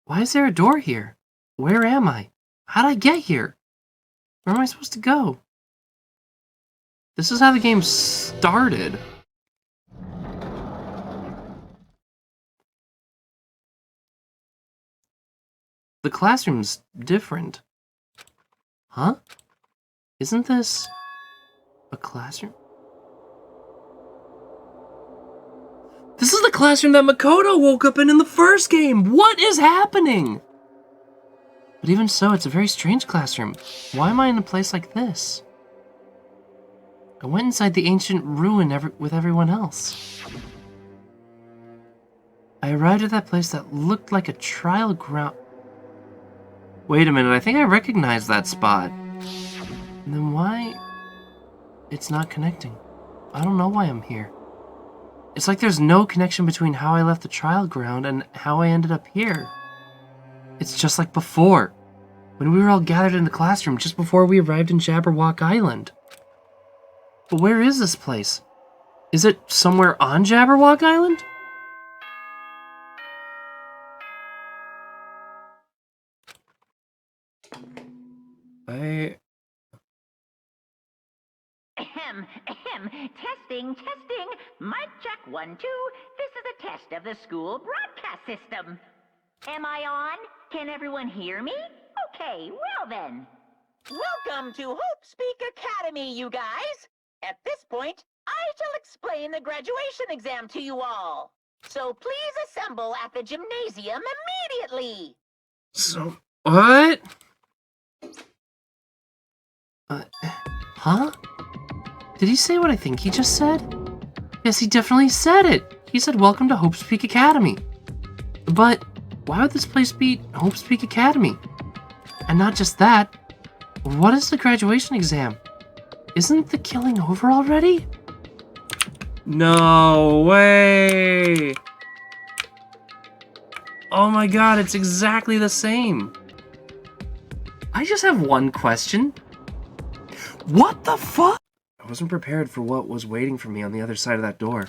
Why is there a door here? Where am I? How'd I get here? Where am I supposed to go? This is how the game started. The classroom's different. Huh? Isn't this a classroom? This is the classroom that Makoto woke up in the first game! What is happening? But even so, it's a very strange classroom. Why am I in a place like this? I went inside the ancient ruin with everyone else. I arrived at that place that looked like a trial ground. Wait a minute, I think I recognize that spot. And then why? It's not connecting. I don't know why I'm here. It's like there's no connection between how I left the trial ground and how I ended up here. It's just like before, when we were all gathered in the classroom just before we arrived in Jabberwock Island. But where is this place? Is it somewhere on Jabberwock Island? Testing. Mic check 1, 2. This is a test of the school broadcast system. Am I on? Can everyone hear me? Okay, well then. Welcome to Hope Speak Academy, you guys. At this point, I shall explain the graduation exam to you all. So please assemble at the gymnasium immediately. So, what? Huh? Did he say what I think he just said? Yes, he definitely said it. He said, welcome to Hope Speak Academy. But why would this place be Hope Speak Academy? And not just that, what is the graduation exam? Isn't the killing over already? No way! Oh my god, it's exactly the same. I just have one question. What the fuck? I wasn't prepared for what was waiting for me on the other side of that door.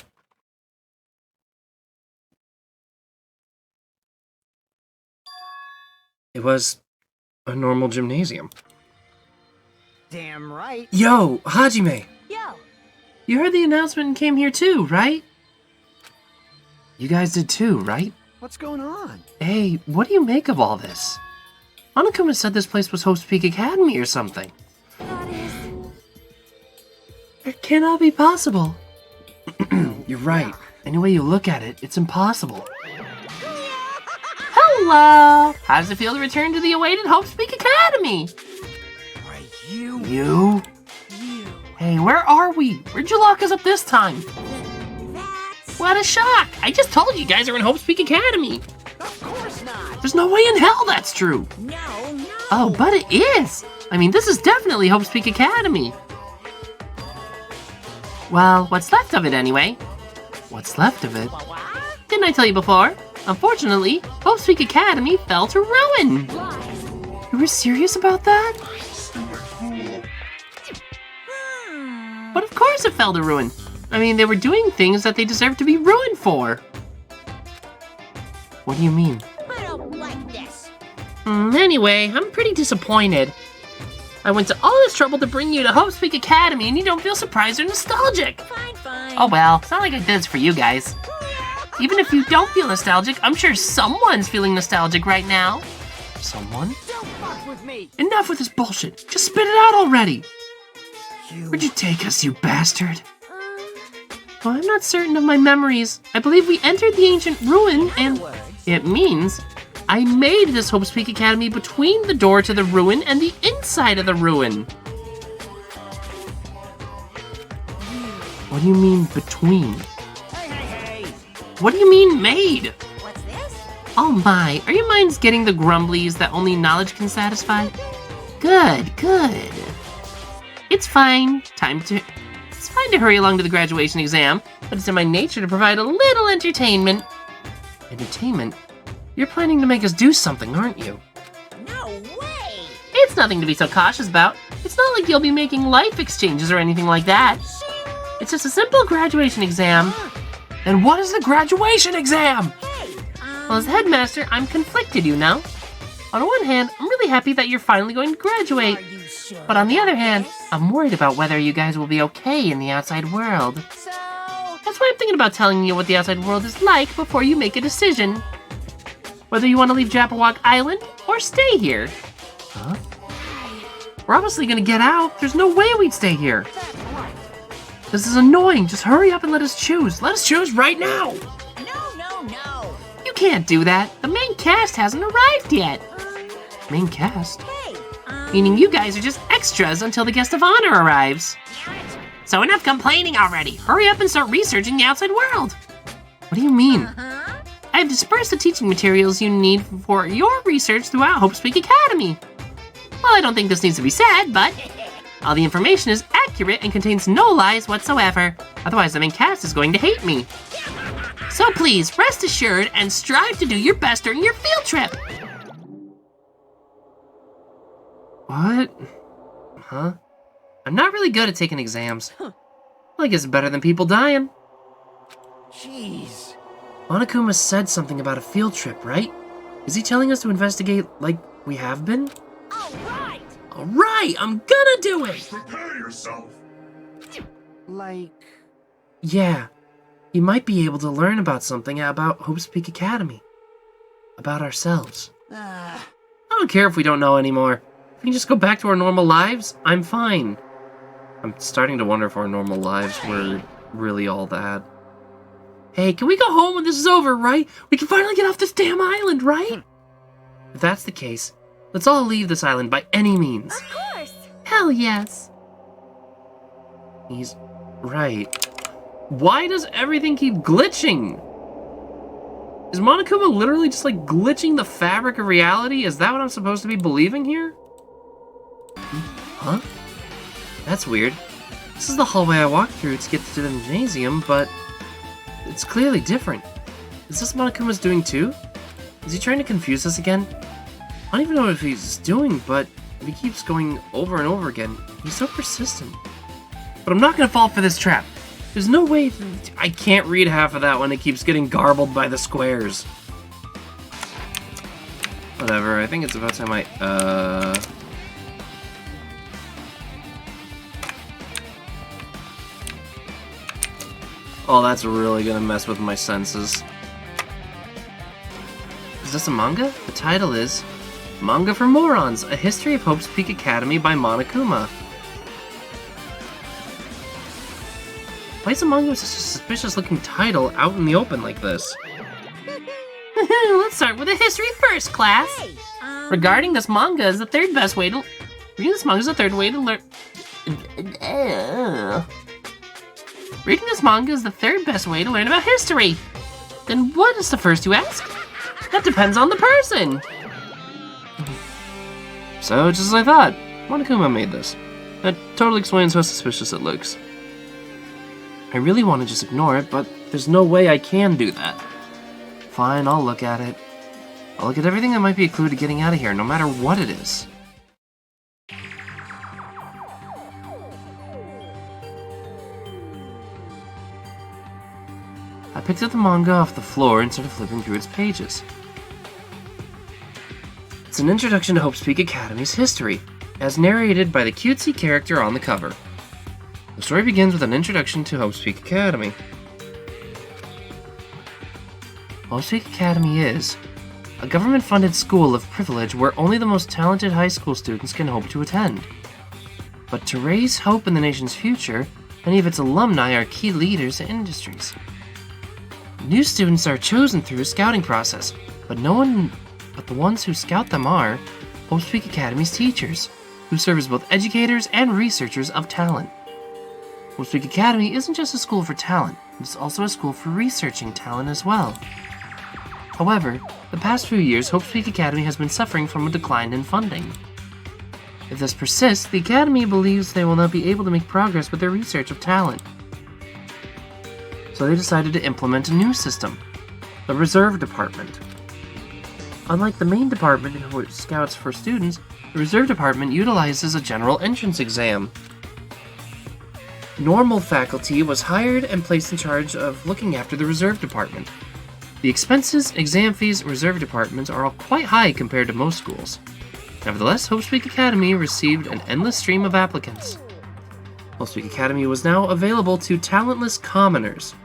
It was a normal gymnasium. Damn right. Yo, Hajime! Yo. You heard the announcement and came here too, right? You guys did too, right? What's going on? Hey, what do you make of all this? Anakuma said this place was Hope Speak Academy or something. It cannot be possible. You're right. Any way you look at it, it's impossible. Hello! How does it feel to return to the awaited Hope Speak Academy? Right, you. You? Hey, where are we? Where'd you lock us up this time? What a shock! I just told you guys are in Hope Speak Academy. Of course not. There's no way in hell that's true. No. Oh, but it is. I mean, this is definitely Hope Speak Academy. Well, what's left of it anyway? What's left of it? Didn't I tell you before? Unfortunately, Hope Speak Academy fell to ruin. You were serious about that? But of course it fell to ruin. I mean, they were doing things that they deserved to be ruined for. What do you mean? I don't like this. Anyway, I'm pretty disappointed. I went to all this trouble to bring you to Hope Speak Academy and you don't feel surprised or nostalgic. Fine. Oh well, it's not like I did this for you guys. Even if you don't feel nostalgic, I'm sure someone's feeling nostalgic right now. Someone? Don't fuck with me. Enough with this bullshit. Just spit it out already. You. Where'd you take us, you bastard? Well, I'm not certain of my memories. I believe we entered the ancient ruin and it means I made this Hope Speak Academy between the door to the ruin and the inside of the ruin. What do you mean between? Hey. What do you mean made? What's this? Oh my, are your minds getting the grumblies that only knowledge can satisfy? Good. It's fine to hurry along to the graduation exam, but it's in my nature to provide a little entertainment. Entertainment? You're planning to make us do something, aren't you? No way. It's nothing to be so cautious about. It's not like you'll be making life exchanges or anything like that. It's just a simple graduation exam. And what is the graduation exam? Hey, Well, as headmaster, I'm conflicted, you know? On one hand, I'm really happy that you're finally going to graduate. Are you sure? But on the other hand, I'm worried about whether you guys will be okay in the outside world. So, That's why I'm thinking about telling you what the outside world is like before you make a decision. Whether you want to leave Jabberwock Island or stay here. Huh? We're obviously gonna get out. There's no way we'd stay here. This is annoying. Just hurry up and let us choose. Let us choose right now. no. You can't do that. The main cast hasn't arrived yet. Main cast? Hey, Meaning you guys are just extras until the guest of honor arrives. So enough complaining already. Hurry up and start researching the outside world. What do you mean? I've dispersed the teaching materials you need for your research throughout Hope's Peak Academy. Well, I don't think this needs to be said, but all the information is accurate and contains no lies whatsoever. Otherwise, the main cast is going to hate me. So please, rest assured and strive to do your best during your field trip. What? Huh? I'm not really good at taking exams. I guess it's better than people dying. jeez. Monokuma said something about a field trip, right? Is he telling us to investigate like we have been? Alright, I'm gonna do it! Prepare yourself. Like, Yeah, he might be able to learn about something about Hope's Peak Academy. About ourselves. I don't care if we don't know anymore. If we can just go back to our normal lives, I'm fine. I'm starting to wonder if our normal lives were really all that. Hey, can we go home when this is over, right? We can finally get off this damn island, right? If that's the case, let's all leave this island by any means. Of course! Hell yes! He's right. Why does everything keep glitching? Is Monokuma literally just like glitching the fabric of reality? Is that what I'm supposed to be believing here? Huh? That's weird. This is the hallway I walked through to get to the gymnasium, but it's clearly different. Is this Monokuma's doing too? Is he trying to confuse us again? I don't even know what he's doing, but he keeps going over and over again. He's so persistent. But I'm not gonna fall for this trap. There's no way I can't read half of that when it keeps getting garbled by the squares. Whatever, I think it's about time I, Oh, that's really gonna mess with my senses. Is this a manga? The title is Manga for Morons, A History of Hope's Peak Academy by Monokuma. Why is a manga with such a suspicious-looking title out in the open like this? Let's start with the history first, class. Regarding this manga is the third best way to... Reading this manga is the third way to learn... Reading this manga is the third best way to learn about history. Then what is the first, you ask? That depends on the person. So, just as I thought, Monokuma made this. That totally explains how suspicious it looks. I really want to just ignore it, but there's no way I can do that. Fine, I'll look at it. I'll look at everything that might be a clue to getting out of here, no matter what it is. I picked up the manga off the floor and started flipping through its pages. It's an introduction to Hope's Peak Academy's history, as narrated by the cutesy character on the cover. The story begins with an introduction to Hope's Peak Academy. Hope's Peak Academy is a government-funded school of privilege where only the most talented high school students can hope to attend. But to raise hope in the nation's future, many of its alumni are key leaders in industries. New students are chosen through a scouting process, but the ones who scout them are Hope's Peak Academy's teachers, who serve as both educators and researchers of talent. Hope's Peak Academy isn't just a school for talent, it's also a school for researching talent as well. However, the past few years, Hope's Peak Academy has been suffering from a decline in funding. If this persists, the Academy believes they will not be able to make progress with their research of talent. So they decided to implement a new system, the Reserve Department. Unlike the main department which scouts for students, the Reserve Department utilizes a general entrance exam. Normal faculty was hired and placed in charge of looking after the Reserve Department. The expenses, exam fees, and reserve departments are all quite high compared to most schools. Nevertheless, Hope's Peak Academy received an endless stream of applicants. Hope's Peak Academy was now available to talentless commoners,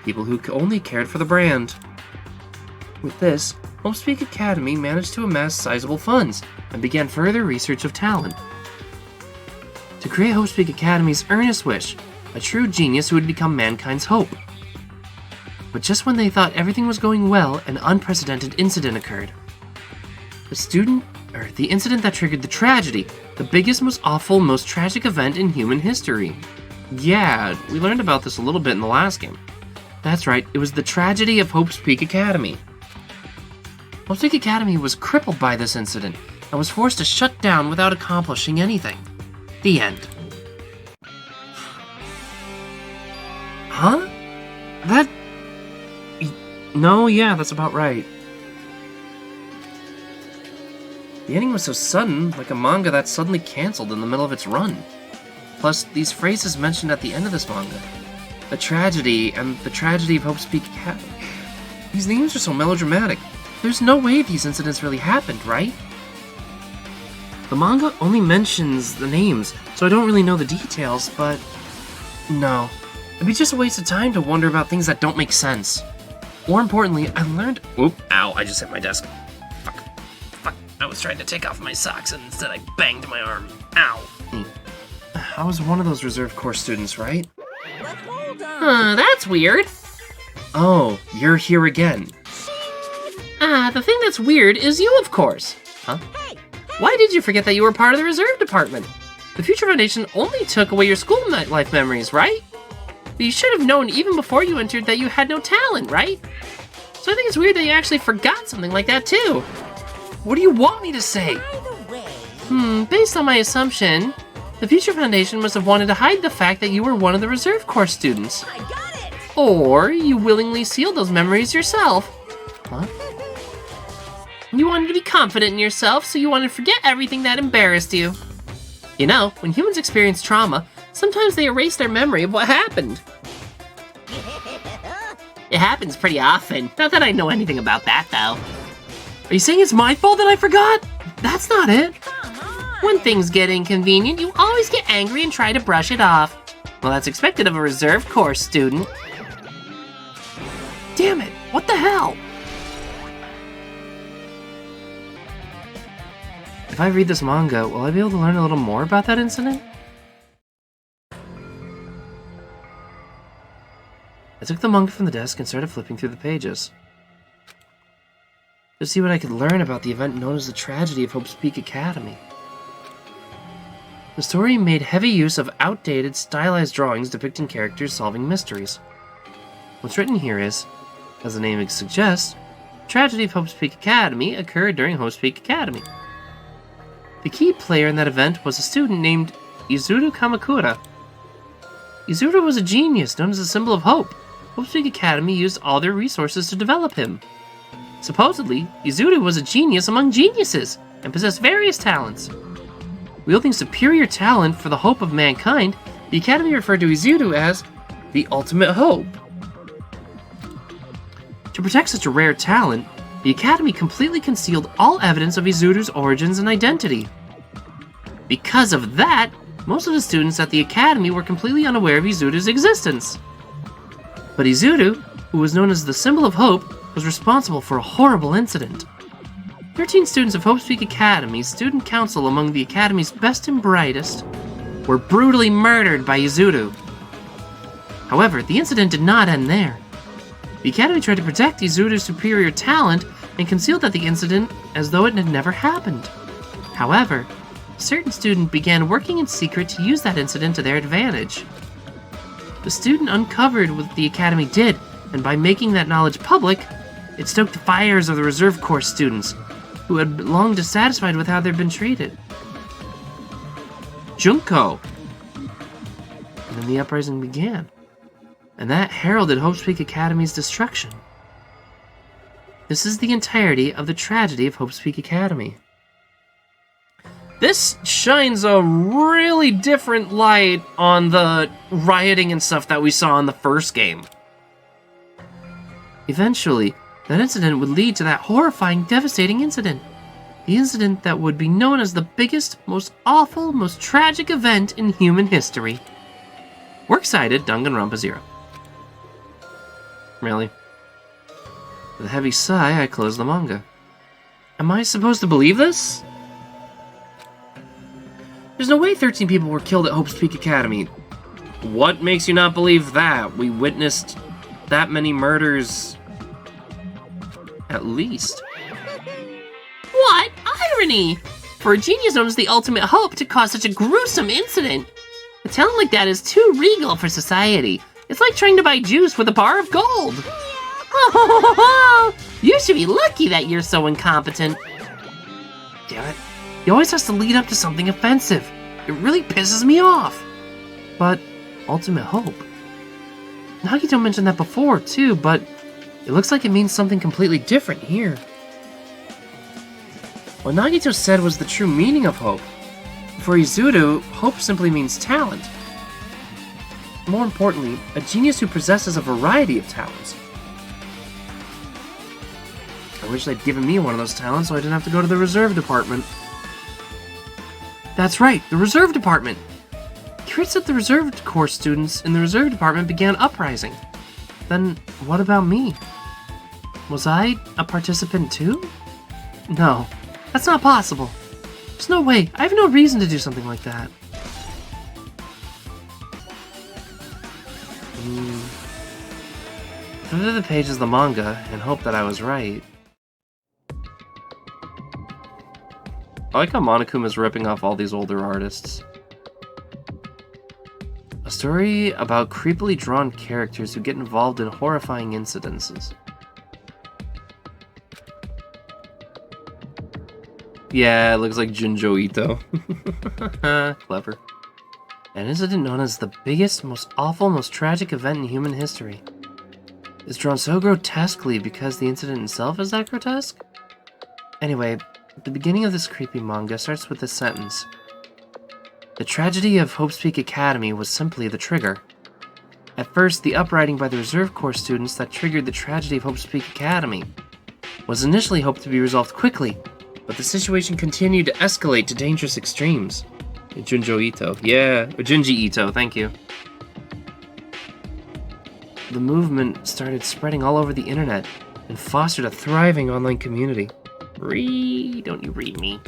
people who only cared for the brand. With this, Hope's Peak Academy managed to amass sizable funds and began further research of talent. To create Hope's Peak Academy's earnest wish, a true genius who would become mankind's hope. But just when they thought everything was going well, an unprecedented incident occurred. The incident that triggered the tragedy, the biggest, most awful, most tragic event in human history. Yeah, we learned about this a little bit in the last game. That's right, it was the tragedy of Hope's Peak Academy. Hope's Peak Academy was crippled by this incident and was forced to shut down without accomplishing anything. The end. Huh? No, yeah, that's about right. The ending was so sudden, like a manga that's suddenly cancelled in the middle of its run. Plus, these phrases mentioned at the end of this manga. The tragedy and the tragedy of Hope's Peak Academy. These names are so melodramatic. There's no way these incidents really happened, right? The manga only mentions the names, so I don't really know the details, but... no. It'd be just a waste of time to wonder about things that don't make sense. More importantly, I learned... Oop, ow, I just hit my desk. Fuck, I was trying to take off my socks and instead I banged my arm. Ow. I was one of those reserve course students, right? But hold on. That's weird. Oh, you're here again. The thing that's weird is you, of course. Huh? Hey, Why did you forget that you were part of the reserve department? The Future Foundation only took away your school life memories, right? But you should have known even before you entered that you had no talent, right? So I think it's weird that you actually forgot something like that too. What do you want me to say? by the way, Based on my assumption, the Future Foundation must have wanted to hide the fact that you were one of the reserve course students. I got it. Or you willingly sealed those memories yourself. Huh? You wanted to be confident in yourself, so you wanted to forget everything that embarrassed you. You know, when humans experience trauma, sometimes they erase their memory of what happened. It happens pretty often. Not that I know anything about that, though. Are you saying it's my fault that I forgot? That's not it. Come on. When things get inconvenient, you always get angry and try to brush it off. Well, that's expected of a reserve course student. Damn it, what the hell? If I read this manga, will I be able to learn a little more about that incident? I took the manga from the desk and started flipping through the pages to see what I could learn about the event known as the tragedy of Hope's Peak Academy. The story made heavy use of outdated, stylized drawings depicting characters solving mysteries. What's written here is, as the name suggests, the tragedy of Hope's Peak Academy occurred during Hope's Peak Academy. The key player in that event was a student named Izuru Kamakura. Izuru was a genius known as a symbol of hope. Hope's Peak Academy used all their resources to develop him. Supposedly, Izuru was a genius among geniuses and possessed various talents. Wielding superior talent for the hope of mankind, the Academy referred to Izuru as the ultimate hope. To protect such a rare talent, the Academy completely concealed all evidence of Izuru's origins and identity. Because of that, most of the students at the Academy were completely unaware of Izuru's existence. But Izuru, who was known as the symbol of hope, was responsible for a horrible incident. 13 students of Hope's Peak Academy's student council, among the Academy's best and brightest, were brutally murdered by Izuru. However, the incident did not end there. The Academy tried to protect Izuru's superior talent and concealed the incident as though it had never happened. However, a certain student began working in secret to use that incident to their advantage. The student uncovered what the Academy did, and by making that knowledge public, it stoked the fires of the reserve course students, who had been long dissatisfied with how they'd been treated. Junko! And then the uprising began, and that heralded Hope's Peak Academy's destruction. This is the entirety of the tragedy of Hope's Peak Academy. This shines a really different light on the rioting and stuff that we saw in the first game. Eventually, That incident would lead to that horrifying, devastating incident. The incident that would be known as the biggest, most awful, most tragic event in human history. Works cited, Danganronpa 0. Really? With a heavy sigh, I closed the manga. Am I supposed to believe this? There's no way 13 people were killed at Hope's Peak Academy. What makes you not believe that? We witnessed that many murders... at least. What irony! For a genius known as the ultimate hope to cause such a gruesome incident. A talent like that is too regal for society. It's like trying to buy juice with a bar of gold. You should be lucky that you're so incompetent. Damn it. He always has to lead up to something offensive. It really pisses me off. But, ultimate hope. Nagito mentioned that before, too, but it looks like it means something completely different here. What Nagito said was the true meaning of hope. For Izuru, hope simply means talent. More importantly, a genius who possesses a variety of talents. I wish they'd given me one of those talents so I didn't have to go to the reserve department. That's right, the reserve department! Curious that the reserve corps students in the reserve department began uprising. Then, what about me? Was I a participant too? No, that's not possible. There's no way. I have no reason to do something like that. Flip to the pages of the manga and hope that I was right. I like how Monokuma's ripping off all these older artists. A story about creepily drawn characters who get involved in horrifying incidences. Yeah, it looks like Junjo Ito. Clever. An incident known as the biggest, most awful, most tragic event in human history. It's drawn so grotesquely because the incident itself is that grotesque? Anyway, the beginning of this creepy manga starts with this sentence. The tragedy of Hope's Peak Academy was simply the trigger. At first, the uprising by the Reserve Corps students that triggered the tragedy of Hope's Peak Academy was initially hoped to be resolved quickly, but the situation continued to escalate to dangerous extremes. Junjo Ito. Yeah, Junji Ito, thank you. The movement started spreading all over the internet and fostered a thriving online community. Don't you read me?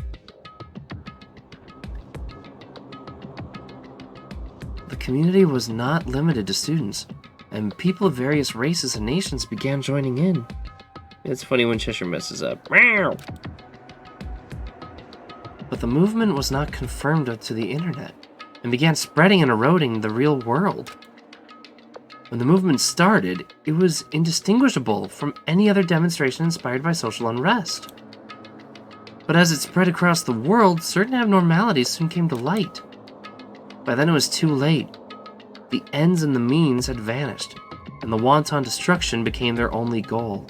The community was not limited to students, and people of various races and nations began joining in. It's funny when Xeshire messes up. But the movement was not confined to the internet, and began spreading and eroding the real world. When the movement started, it was indistinguishable from any other demonstration inspired by social unrest. But as it spread across the world, certain abnormalities soon came to light. By then it was too late. The ends and the means had vanished, and the wanton destruction became their only goal.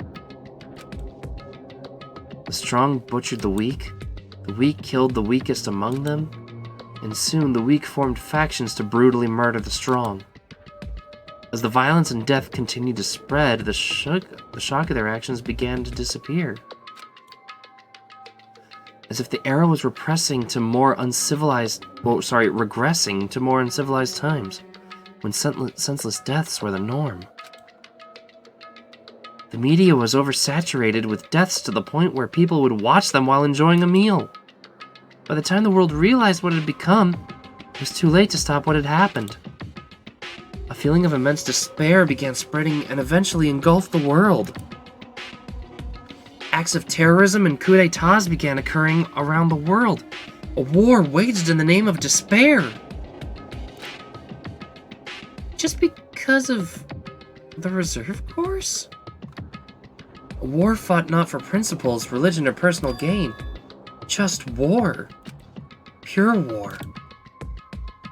The strong butchered the weak killed the weakest among them, and soon the weak formed factions to brutally murder the strong. As the violence and death continued to spread, the shock of their actions began to disappear. As if the era was regressing to more uncivilized times, when senseless deaths were the norm. The media was oversaturated with deaths to the point where people would watch them while enjoying a meal. By the time the world realized what it had become, it was too late to stop what had happened. A feeling of immense despair began spreading and eventually engulfed the world. Acts of terrorism and coups d'etats began occurring around the world. A war waged in the name of despair. Just because of the Reserve Corps? A war fought not for principles, religion, or personal gain. Just war. Pure war.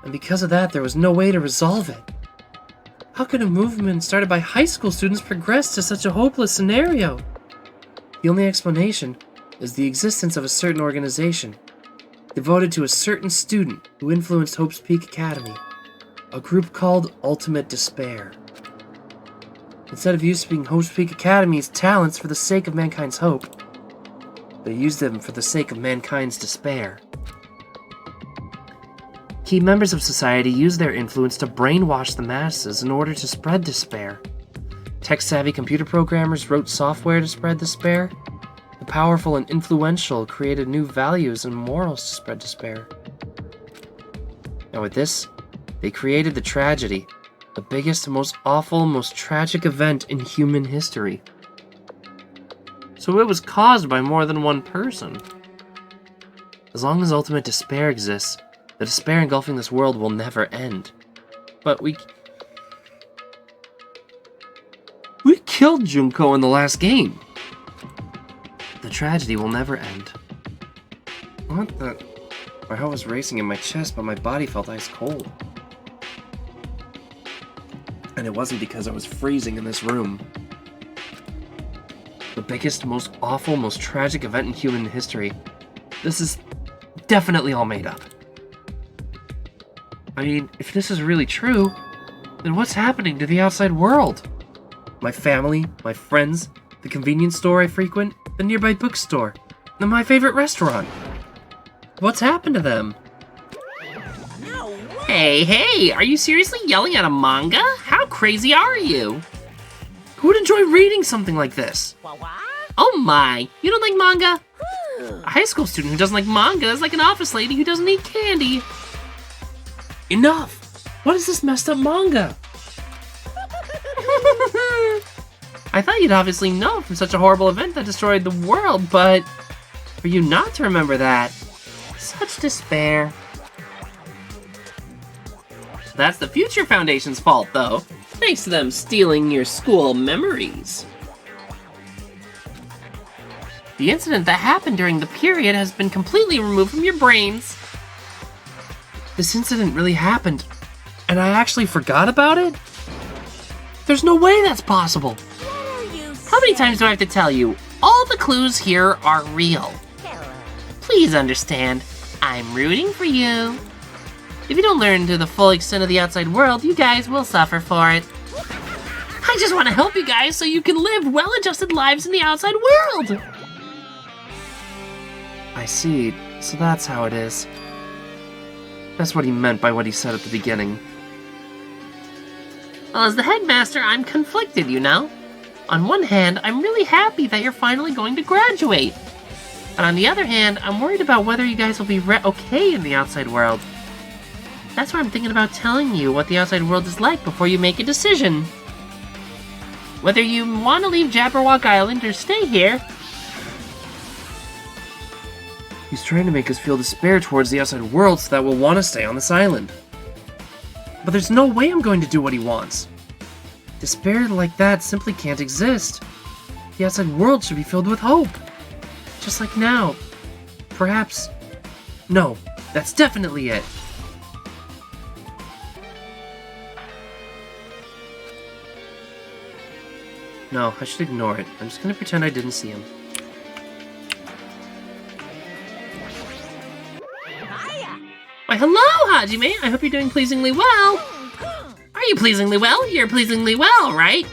And because of that, there was no way to resolve it. How could a movement started by high school students progress to such a hopeless scenario? The only explanation is the existence of a certain organization, devoted to a certain student who influenced Hope's Peak Academy, a group called Ultimate Despair. Instead of using Hope's Peak Academy's talents for the sake of mankind's hope, they used them for the sake of mankind's despair. Key members of society used their influence to brainwash the masses in order to spread despair. Tech-savvy computer programmers wrote software to spread despair. The powerful and influential created new values and morals to spread despair. Now with this, they created the tragedy, the biggest, most awful, most tragic event in human history. So it was caused by more than one person. As long as ultimate despair exists, the despair engulfing this world will never end. But we killed Junko in the last game. The tragedy will never end. What the? My heart was racing in my chest, but my body felt ice cold. And it wasn't because I was freezing in this room. The biggest, most awful, most tragic event in human history. This is definitely all made up. I mean, if this is really true, then what's happening to the outside world? My family, my friends, the convenience store I frequent, the nearby bookstore, and my favorite restaurant. What's happened to them? No way. Hey, are you seriously yelling at a manga? How crazy are you? Who would enjoy reading something like this? What? Oh my, you don't like manga? A high school student who doesn't like manga is like an office lady who doesn't eat candy. Enough! What is this messed up manga? I thought you'd obviously know from such a horrible event that destroyed the world, but for you not to remember that, such despair. That's the Future Foundation's fault, though, thanks to them stealing your school memories. The incident that happened during the period has been completely removed from your brains. This incident really happened, and I actually forgot about it? There's no way that's possible. How many times do I have to tell you? All the clues here are real. Please understand, I'm rooting for you. If you don't learn to the full extent of the outside world, you guys will suffer for it. I just want to help you guys so you can live well-adjusted lives in the outside world. I see, so that's how it is. That's what he meant by what he said at the beginning. Well, as the headmaster, I'm conflicted, you know? On one hand, I'm really happy that you're finally going to graduate. But on the other hand, I'm worried about whether you guys will be okay in the outside world. That's why I'm thinking about telling you what the outside world is like before you make a decision. Whether you want to leave Jabberwock Island or stay here. He's trying to make us feel despair towards the outside world so that we'll want to stay on this island. But there's no way I'm going to do what he wants. Despair like that simply can't exist. The outside world should be filled with hope. Just like now. Perhaps... No, that's definitely it. No, I should ignore it. I'm just gonna pretend I didn't see him. Why, hello, Hajime! I hope you're doing pleasingly well! Are you pleasingly well? You're pleasingly well, right?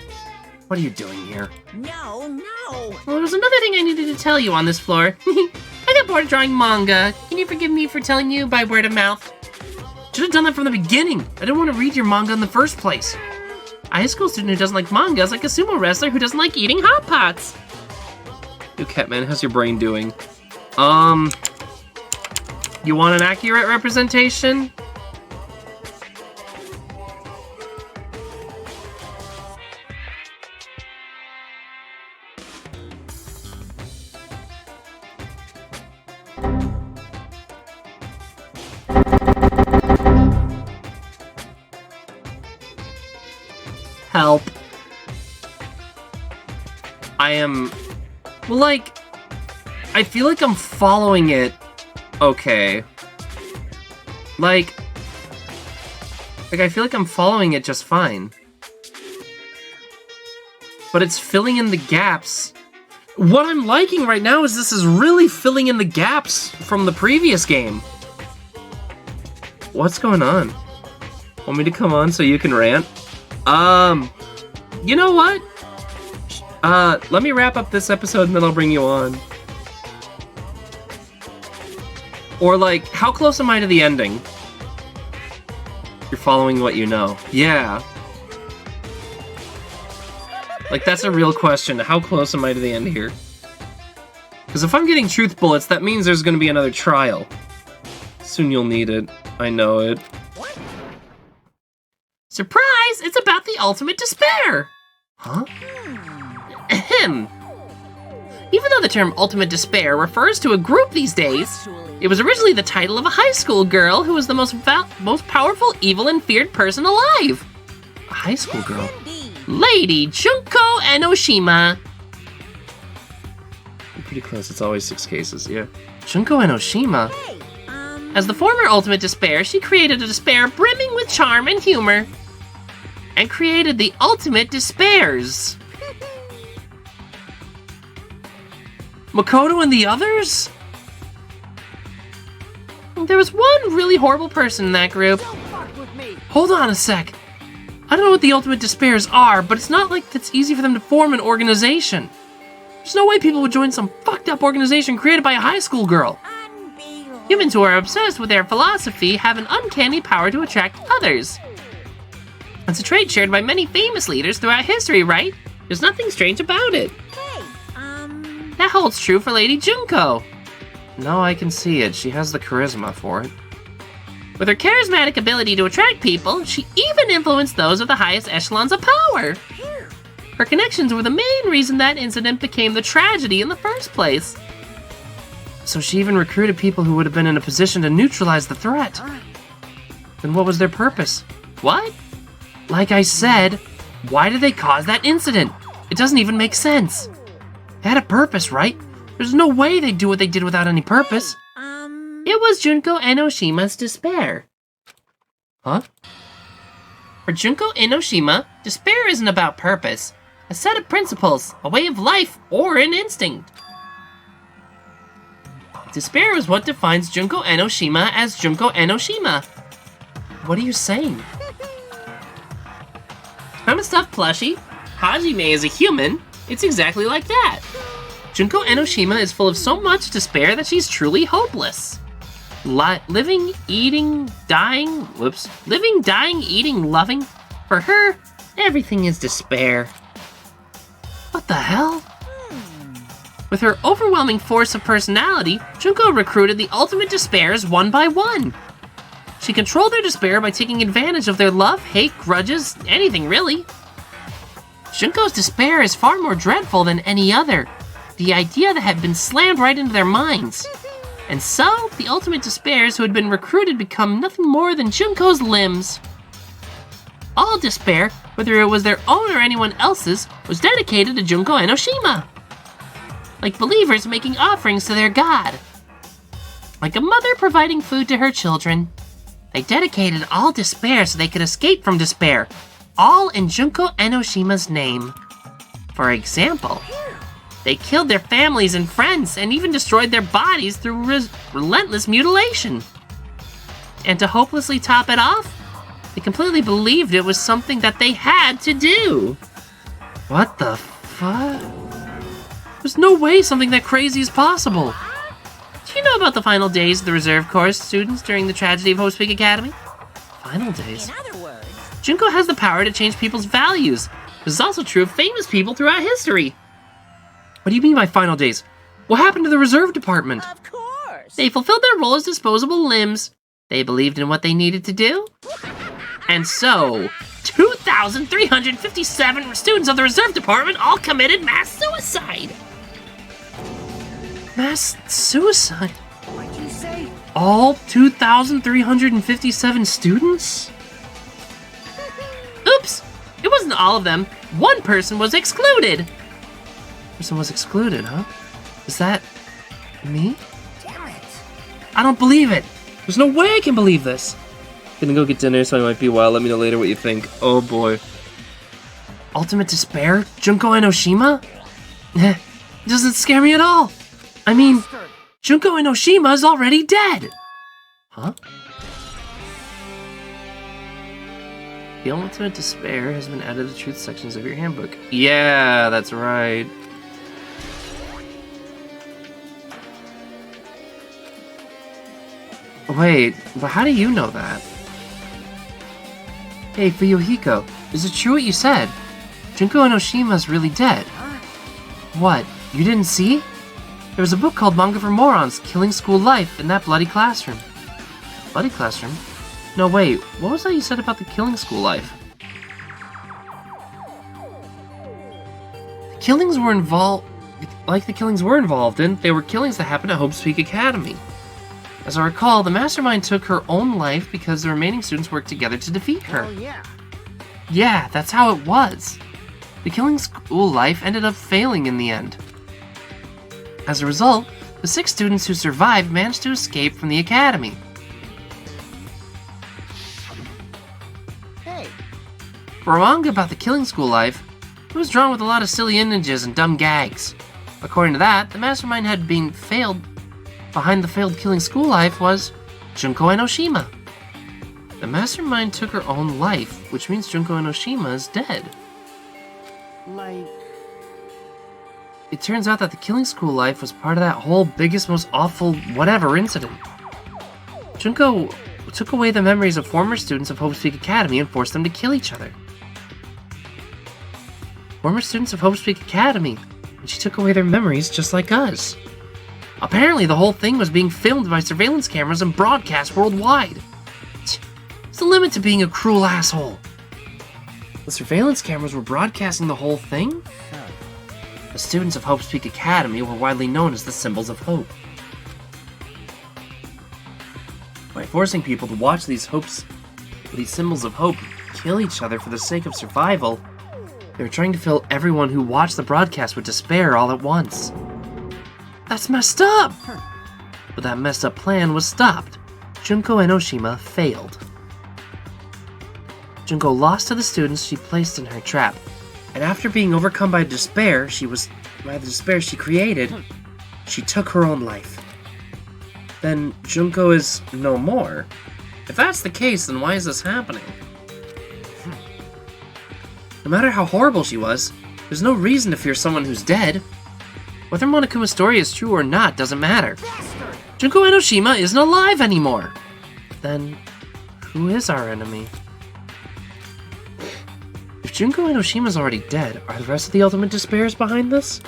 What are you doing here? No. Well, there was another thing I needed to tell you on this floor. I got bored of drawing manga. Can you forgive me for telling you by word of mouth? Should have done that from the beginning. I didn't want to read your manga in the first place. A high school student who doesn't like manga is like a sumo wrestler who doesn't like eating Hot Pots. Yo, Catman, how's your brain doing? You want an accurate representation? Help. Well, like, I feel like I'm following it okay. Like, I feel like I'm following it just fine. But it's filling in the gaps. What I'm liking right now is this is really filling in the gaps from the previous game. What's going on? Want me to come on so you can rant? You know what? Let me wrap up this episode and then I'll bring you on. Or like, how close am I to the ending? You're following what you know. Yeah. Like, that's a real question. How close am I to the end here? Because if I'm getting truth bullets, that means there's going to be another trial. Soon you'll need it. I know it. Surprise! It's about the ultimate despair! Huh? Ahem. Even though the term ultimate despair refers to a group these days, it was originally the title of a high school girl who was the most powerful, evil, and feared person alive. A high school girl? Lady Junko Enoshima. I'm pretty close, it's always 6 cases, yeah. Junko Enoshima? As the former ultimate despair, she created a despair brimming with charm and humor. And created the ultimate despairs. Makoto and the others? There was one really horrible person in that group. Hold on a sec. I don't know what the ultimate despairs are, but it's not like it's easy for them to form an organization. There's no way people would join some fucked up organization created by a high school girl. Humans who are obsessed with their philosophy have an uncanny power to attract others. It's a trait shared by many famous leaders throughout history, right? There's nothing strange about it. That holds true for Lady Junko. No, I can see it. She has the charisma for it. With her charismatic ability to attract people, she even influenced those of the highest echelons of power. Her connections were the main reason that incident became the tragedy in the first place. So she even recruited people who would have been in a position to neutralize the threat. Then what was their purpose? What? Like I said, why did they cause that incident? It doesn't even make sense. They had a purpose, right? There's no way they'd do what they did without any purpose. It was Junko Enoshima's despair. Huh? For Junko Enoshima, despair isn't about purpose. A set of principles, a way of life, or an instinct. Despair is what defines Junko Enoshima as Junko Enoshima. What are you saying? I'm a stuffed plushie. Hajime is a human. It's exactly like that. Junko Enoshima is full of so much despair that she's truly hopeless. Living, eating, dying, eating, loving. For her, everything is despair. What the hell? With her overwhelming force of personality, Junko recruited the ultimate despairs one by one. She controlled their despair by taking advantage of their love, hate, grudges, anything really. Junko's despair is far more dreadful than any other. The idea that had been slammed right into their minds. And so, the ultimate despairs who had been recruited become nothing more than Junko's limbs. All despair, whether it was their own or anyone else's, was dedicated to Junko Enoshima. Like believers making offerings to their god. Like a mother providing food to her children. They dedicated all despair so they could escape from despair, all in Junko Enoshima's name. For example, they killed their families and friends and even destroyed their bodies through relentless mutilation. And to hopelessly top it off, they completely believed it was something that they had to do. What the fuck? There's no way something that crazy is possible. Do you know about the final days of the reserve course students during the tragedy of Hope Peak Academy? Final days? In other words, Junko has the power to change people's values. This is also true of famous people throughout history. What do you mean by final days? What happened to the reserve department? of course. They fulfilled their role as disposable limbs. They believed in what they needed to do. And so, 2,357 students of the reserve department all committed mass suicide. Mass suicide? What'd you say? All 2,357 students? Oops! It wasn't all of them. One person was excluded. Person was excluded, huh? Is that me? Damn it. I don't believe it. There's no way I can believe this. Gonna go get dinner, so I might be a while. Let me know later what you think. Oh boy. Ultimate despair? Junko Enoshima? It doesn't scare me at all. I mean, Junko Enoshima is already dead. Huh? The ultimate despair has been added to the truth sections of your handbook. Yeah, that's right. Wait, but how do you know that? Hey, Fuyuhiko, is it true what you said? Junko Enoshima's really dead. What, you didn't see? There was a book called Manga for Morons, Killing School Life, in that bloody classroom. Bloody classroom? No, wait, what was that you said about the Killing School Life? The killings were involved... Like the killings were involved in, they were killings that happened at Hope's Peak Academy. As I recall, the mastermind took her own life because the remaining students worked together to defeat her. Oh, yeah. Yeah, that's how it was. The Killing School Life ended up failing in the end. As a result, the 6 students who survived managed to escape from the academy. Hey. For a manga about the Killing School Life, it was drawn with a lot of silly images and dumb gags. According to that, the mastermind had been failed. Behind the failed Killing School Life was Junko Enoshima. The mastermind took her own life, which means Junko Enoshima is dead. Like... It turns out that the Killing School Life was part of that whole biggest, most awful whatever incident. Junko took away the memories of former students of Hope's Peak Academy and forced them to kill each other. Former students of Hope's Peak Academy, and she took away their memories just like us. Apparently, the whole thing was being filmed by surveillance cameras and broadcast worldwide. It's the limit to being a cruel asshole. The surveillance cameras were broadcasting the whole thing? The students of Hope's Peak Academy were widely known as the Symbols of Hope. By forcing people to watch these Symbols of Hope kill each other for the sake of survival, they were trying to fill everyone who watched the broadcast with despair all at once. That's messed up! But that messed up plan was stopped. Junko Enoshima failed. Junko lost to the students she placed in her trap, and after being overcome by the despair she created, she took her own life. Then Junko is no more. If that's the case, then why is this happening? No matter how horrible she was, there's no reason to fear someone who's dead. Whether Monokuma's story is true or not doesn't matter. Junko Enoshima isn't alive anymore. Then, who is our enemy? If Junko Enoshima's already dead, are the rest of the Ultimate Despairs behind this?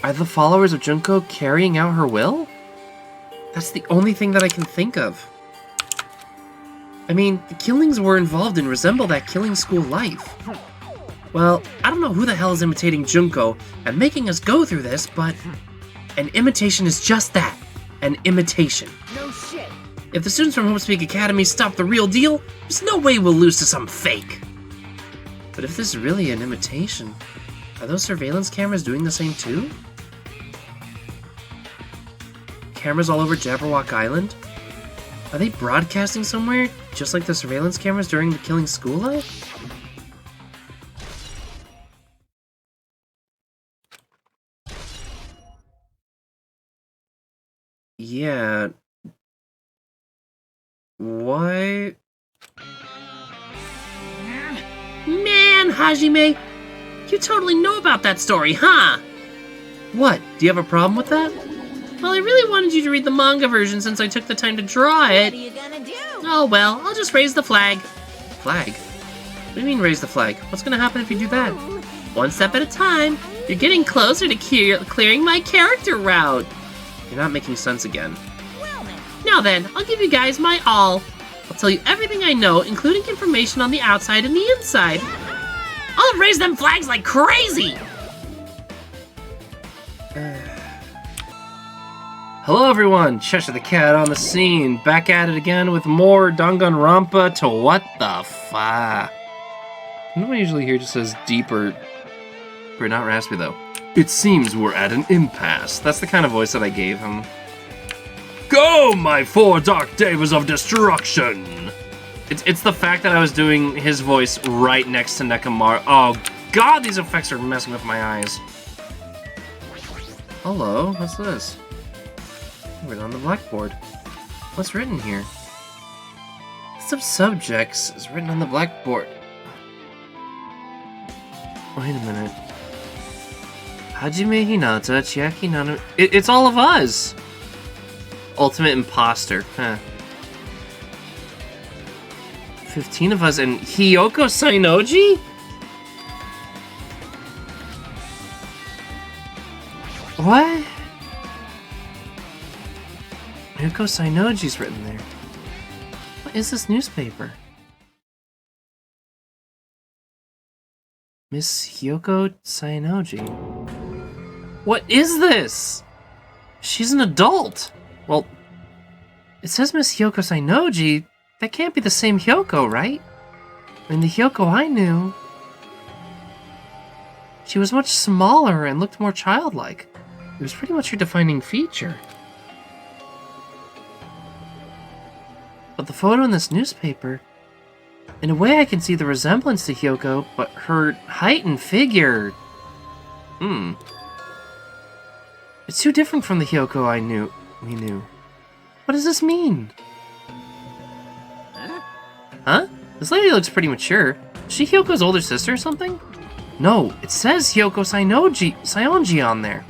Are the followers of Junko carrying out her will? That's the only thing that I can think of. I mean, the killings we're involved in resemble that Killing School Life. Well, I don't know who the hell is imitating Junko and making us go through this, but an imitation is just that, an imitation. No shit. If the students from Hope's Peak Academy stop the real deal, there's no way we'll lose to some fake. But if this is really an imitation, are those surveillance cameras doing the same too? Cameras all over Jabberwock Island? Are they broadcasting somewhere, just like the surveillance cameras during the Killing School Life? Yeah. What? Man, Hajime! You totally know about that story, huh? What? Do you have a problem with that? Well, I really wanted you to read the manga version since I took the time to draw it. What are you gonna do? Oh well, I'll just raise the flag. Flag? What do you mean raise the flag? What's gonna happen if you do that? One step at a time. You're getting closer to clearing my character route. You're not making sense again. Well then. Now then, I'll give you guys my all. I'll tell you everything I know, including information on the outside and the inside. I'll raise them flags like crazy! Hello everyone, Cheshire the Cat on the scene, back at it again with more Danganronpa to what the fuck. No one usually here just says deeper, or not raspy though. It seems we're at an impasse. That's the kind of voice that I gave him. Go, my 4 dark devas of destruction! It's the fact that I was doing his voice right next to Nekomaru. Oh god, these effects are messing with my eyes. Hello, what's this? Written on the blackboard. What's written here? of subjects is written on the blackboard. Wait a minute. Hajime Hinata, Chiaki Nana... It's all of us! Ultimate imposter, huh. 15 of us and Hiyoko Sainoji? What? Hiyoko Sainoji's written there. What is this newspaper? Miss Hiyoko Sainoji. What is this? She's an adult. Well, it says Miss Hiyoko Sainoji. That can't be the same Hiyoko, right? I mean, the Hiyoko I knew... She was much smaller and looked more childlike. It was pretty much her defining feature. But the photo in this newspaper... In a way I can see the resemblance to Hiyoko, but her height and figure... It's too different from the Hiyoko we knew. What does this mean? Huh? This lady looks pretty mature. Is she Hyoko's older sister or something? No, it says Hiyoko Saionji on there.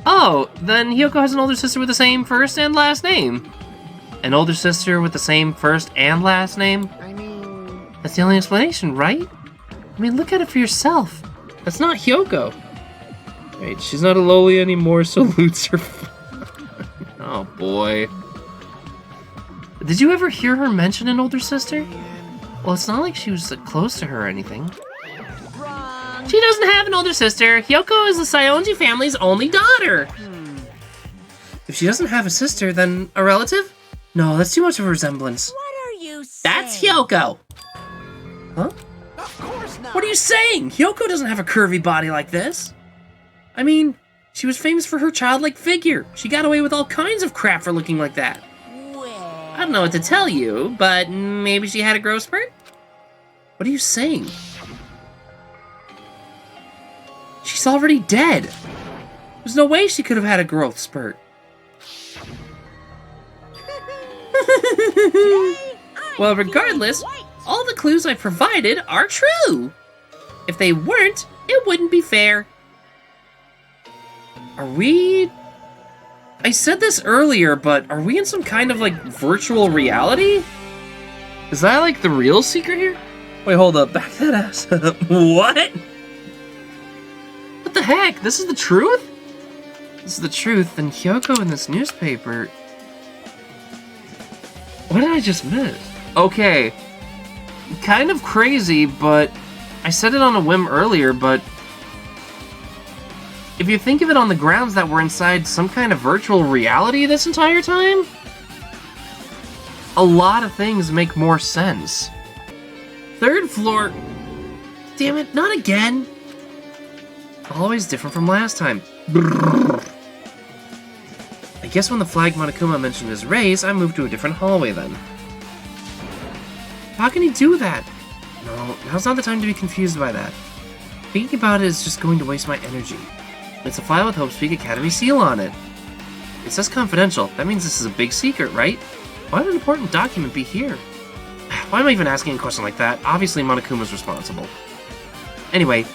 Oh, then Hiyoko has an older sister with the same first and last name. An older sister with the same first and last name? I mean... That's the only explanation, right? I mean, look at it for yourself. That's not Hiyoko. Wait, she's not a loli anymore, so Lutz her. Oh boy. Did you ever hear her mention an older sister? Well, it's not like she was close to her or anything. Wrong. She doesn't have an older sister. Hiyoko is the Saionji family's only daughter. If she doesn't have a sister, then a relative? No, that's too much of a resemblance. What are you saying? That's Hiyoko. Huh? Of course not. What are you saying? Hiyoko doesn't have a curvy body like this. I mean, she was famous for her childlike figure. She got away with all kinds of crap for looking like that. I don't know what to tell you, but maybe she had a growth spurt? What are you saying? She's already dead. There's no way she could have had a growth spurt. Well, regardless, all the clues I provided are true. If they weren't, it wouldn't be fair. Are we... I said this earlier, but are we in some kind of, like, virtual reality? Is that, like, the real secret here? Wait, hold up. Back that ass up. What? What the heck? This is the truth? This is the truth, then Hiyoko in this newspaper... What did I just miss? Okay. Kind of crazy, but... I said it on a whim earlier, but... If you think of it on the grounds that we're inside some kind of virtual reality this entire time, a lot of things make more sense. Third floor... Damn it, not again! Always different from last time. Brrr. I guess when the flag Monokuma mentioned his raise, I moved to a different hallway then. How can he do that? No, now's not the time to be confused by that. Thinking about it is just going to waste my energy. It's a file with Hope's Peak Academy seal on it. It says confidential. That means this is a big secret, right? Why would an important document be here? Why am I even asking a question like that? Obviously Monokuma's responsible. Anyway,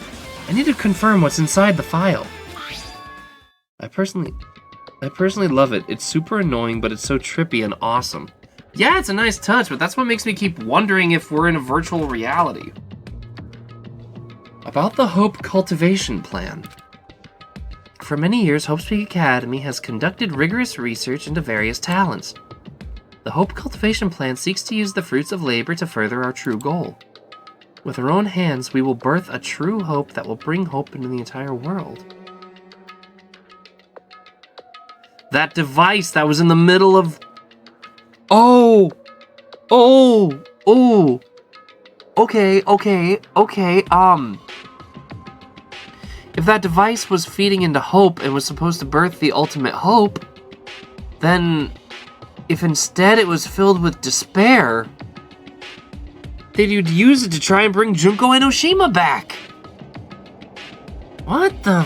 I need to confirm what's inside the file. I personally love it. It's super annoying, but it's so trippy and awesome. Yeah, it's a nice touch, but that's what makes me keep wondering if we're in a virtual reality. About the Hope Cultivation Plan. For many years, Hope's Peak Academy has conducted rigorous research into various talents. The Hope Cultivation Plan seeks to use the fruits of labor to further our true goal. With our own hands, we will birth a true hope that will bring hope into the entire world. That device that was in the middle of... Oh! Okay. If that device was feeding into hope and was supposed to birth the ultimate hope, then if instead it was filled with despair, then you'd use it to try and bring Junko Enoshima back. What the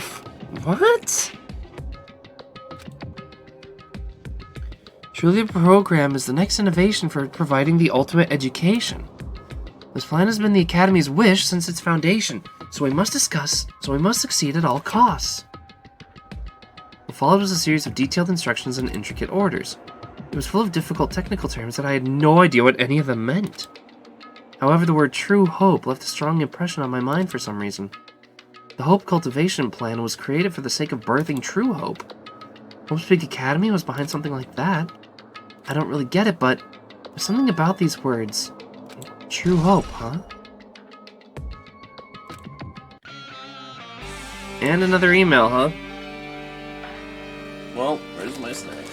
what? Truly, the program is the next innovation for providing the ultimate education. This plan has been the Academy's wish since its foundation, so we must succeed at all costs. What followed was a series of detailed instructions and intricate orders. It was full of difficult technical terms that I had no idea what any of them meant. However, the word True Hope left a strong impression on my mind for some reason. The Hope Cultivation Plan was created for the sake of birthing true hope. Hope's Big Academy was behind something like that. I don't really get it, but there's something about these words. True hope, huh? And another email, huh? Well, where's my snack?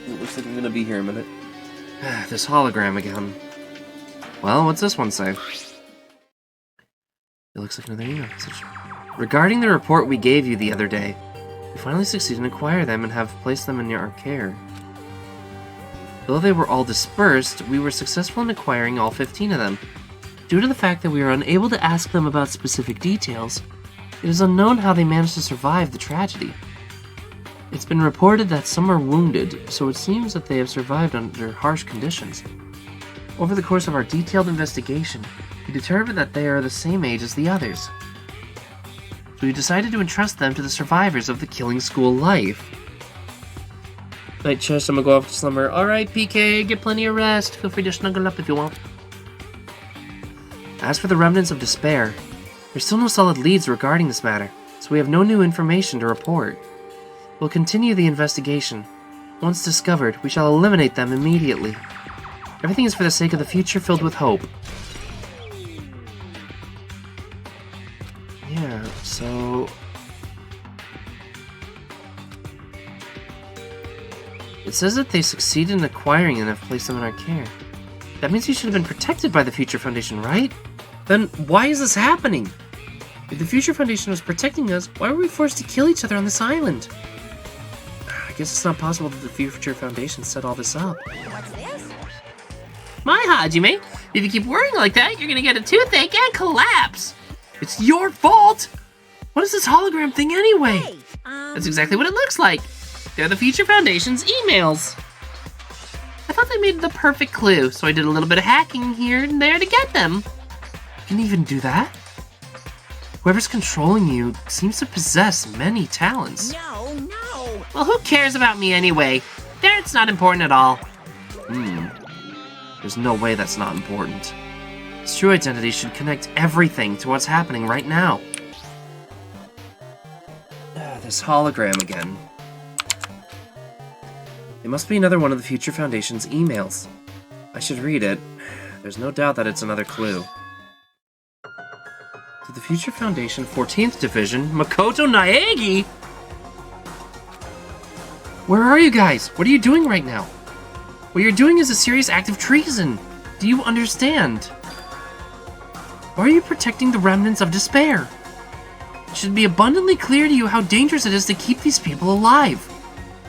It looks like I'm gonna be here in a minute. This hologram again. Well, what's this one say? It looks like another email message. Regarding the report we gave you the other day, we finally succeeded in acquiring them and have placed them in our care. Though they were all dispersed, we were successful in acquiring all 15 of them. Due to the fact that we were unable to ask them about specific details, it is unknown how they managed to survive the tragedy. It's been reported that some are wounded, so it seems that they have survived under harsh conditions. Over the course of our detailed investigation, we determined that they are the same age as the others. So we decided to entrust them to the survivors of the killing school life. Night, Chess, I'm gonna go off to slumber. Alright, PK, get plenty of rest. Feel free to snuggle up if you want. As for the remnants of despair, there's still no solid leads regarding this matter, so we have no new information to report. We'll continue the investigation. Once discovered, we shall eliminate them immediately. Everything is for the sake of the future filled with hope. Yeah, so... It says that they succeeded in acquiring and have placed them in our care. That means we should have been protected by the Future Foundation, right? Then why is this happening? If the Future Foundation was protecting us, why were we forced to kill each other on this island? I guess it's not possible that the Future Foundation set all this up. What's this? My Hajime, if you keep worrying like that, you're gonna get a toothache and collapse. It's your fault! What is this hologram thing anyway? Hey, That's exactly what it looks like. They're the Future Foundation's emails. I thought they made the perfect clue, so I did a little bit of hacking here and there to get them. You can even do that? Whoever's controlling you seems to possess many talents. No, no. Well, who cares about me anyway? That's not important at all. There's no way that's not important. His true identity should connect everything to what's happening right now. This hologram again. It must be another one of the Future Foundation's emails. I should read it. There's no doubt that it's another clue. To the Future Foundation 14th Division, Makoto Naegi? Where are you guys? What are you doing right now? What you're doing is a serious act of treason. Do you understand? Why are you protecting the remnants of despair? It should be abundantly clear to you how dangerous it is to keep these people alive.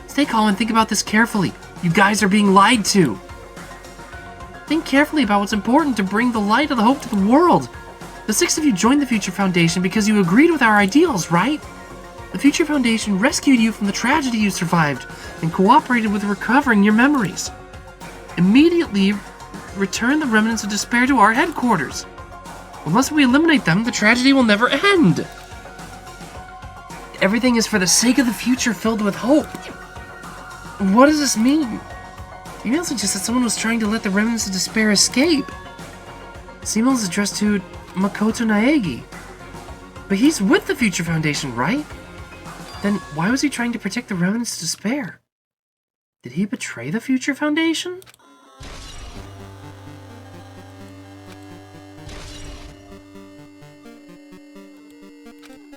Stay calm and think about this carefully. You guys are being lied to. Think carefully about what's important to bring the light of the hope to the world. The 6 of you joined the Future Foundation because you agreed with our ideals, right? The Future Foundation rescued you from the tragedy you survived and cooperated with recovering your memories. Immediately return the remnants of despair to our headquarters. Unless we eliminate them, the tragedy will never end. Everything is for the sake of the future filled with hope. What does this mean? The email suggests that someone was trying to let the remnants of despair escape. This email is addressed to Makoto Naegi. But he's with the Future Foundation, right? Then why was he trying to protect the remnants of despair? Did he betray the Future Foundation?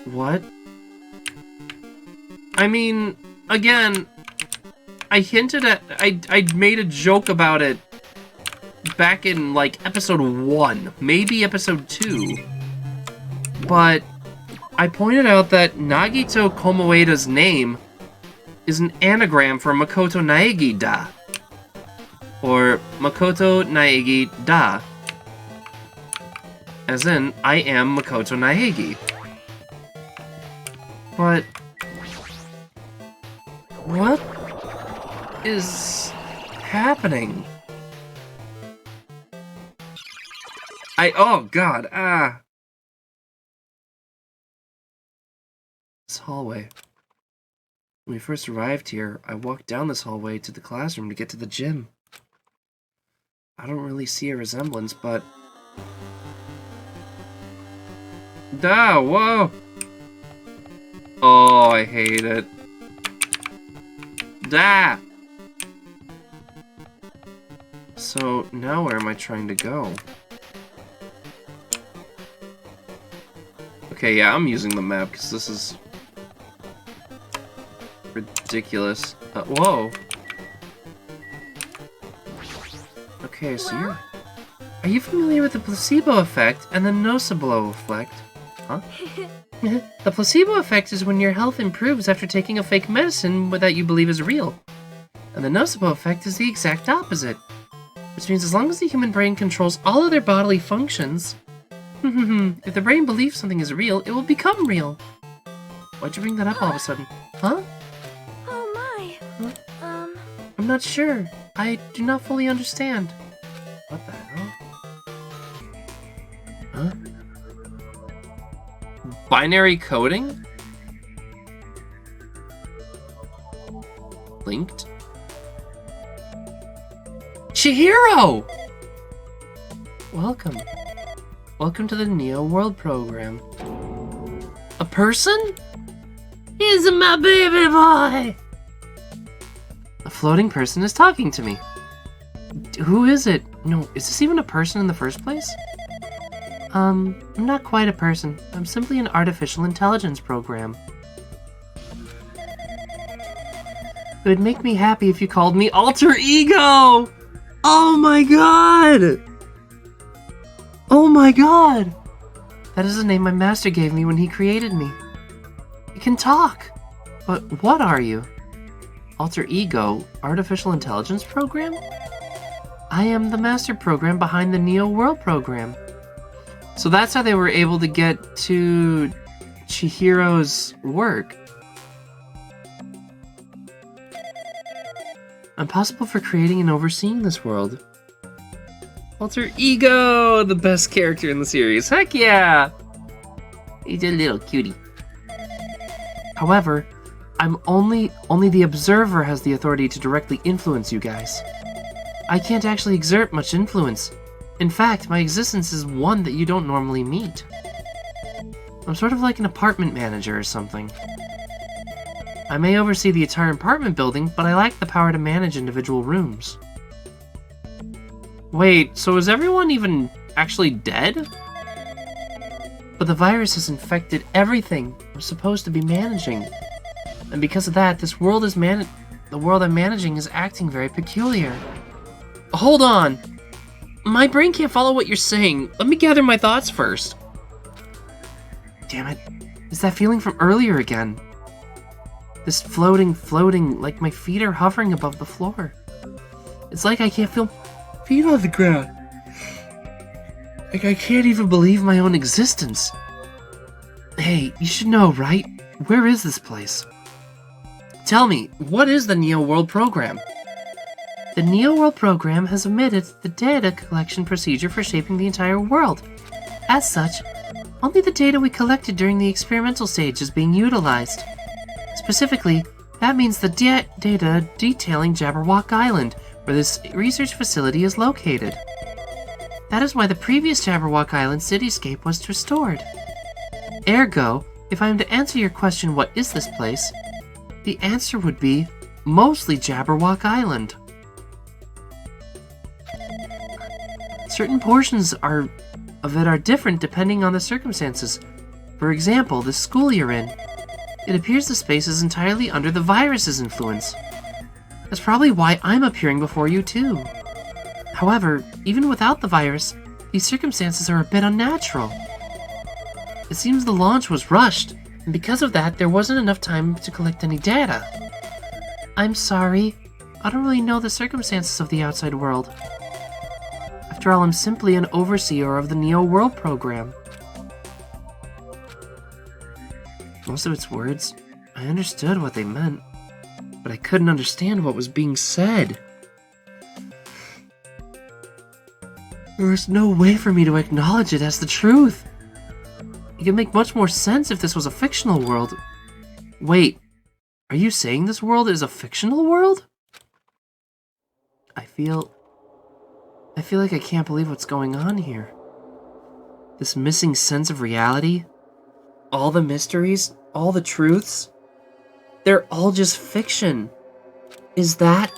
What? I mean, again, I hinted at, I made a joke about it back in, like, episode 1, maybe episode 2. But I pointed out that Nagito Komoeda's name is an anagram for Makoto Naegi Da. Or Makoto Naegi Da. As in, I am Makoto Naegi. But... what? is happening? Oh god, This hallway. When we first arrived here, I walked down this hallway to the classroom to get to the gym. I don't really see a resemblance, but... Whoa! Oh, I hate it. So, now where am I trying to go? Okay, yeah, I'm using the map, because this is... ridiculous. Whoa! Okay, so you're... Are you familiar with the placebo effect and the nocebo effect? Huh? The placebo effect is when your health improves after taking a fake medicine that you believe is real. And the nocebo effect is the exact opposite. Which means as long as the human brain controls all other bodily functions, if the brain believes something is real, it will become real. Why'd you bring that up all of a sudden? Huh? Oh my. Huh? I'm not sure. I do not fully understand. What the hell? Huh? Binary coding? Linked? Chihiro! Welcome. Welcome to the Neo World program. A person? He's my baby boy! A floating person is talking to me. Who is it? No, is this even a person in the first place? I'm not quite a person. I'm simply an artificial intelligence program. It would make me happy if you called me Alter Ego! Oh my god! Oh my god! That is the name my master gave me when he created me. It can talk! But what are you? Alter Ego, Artificial Intelligence Program? I am the master program behind the Neo World program. So that's how they were able to get to Chihiro's work. I'm possible for creating and overseeing this world. Alter Ego, the best character in the series. Heck yeah! He's a little cutie. However, only the observer has the authority to directly influence you guys. I can't actually exert much influence. In fact, my existence is one that you don't normally meet. I'm sort of like an apartment manager or something. I may oversee the entire apartment building, but I lack the power to manage individual rooms. Wait, so is everyone even actually dead? But the virus has infected everything I'm supposed to be managing. And because of that, the world I'm managing is acting very peculiar. Hold on! My brain can't follow what you're saying. Let me gather my thoughts first. Damn it. It's that feeling from earlier again. This floating, like my feet are hovering above the floor. It's like I can't feel feet on the ground. Like I can't even believe my own existence. Hey, you should know, right? Where is this place? Tell me, what is the Neo World program? The Neo World program has omitted the data collection procedure for shaping the entire world. As such, only the data we collected during the experimental stage is being utilized. Specifically, that means the data detailing Jabberwock Island, where this research facility is located. That is why the previous Jabberwock Island cityscape was restored. Ergo, if I am to answer your question, what is this place? The answer would be, mostly Jabberwock Island. Certain portions of it are different depending on the circumstances. For example, the school you're in. It appears the space is entirely under the virus's influence. That's probably why I'm appearing before you too. However, even without the virus, these circumstances are a bit unnatural. It seems the launch was rushed, and because of that, there wasn't enough time to collect any data. I'm sorry. I don't really know the circumstances of the outside world. After all, I'm simply an overseer of the Neo World program. Most of its words, I understood what they meant. but I couldn't understand what was being said. There was no way for me to acknowledge it as the truth. It could make much more sense if this was a fictional world. Wait, are you saying this world is a fictional world? I feel like I can't believe what's going on here. This missing sense of reality, all the mysteries, all the truths, they're all just fiction. Is that?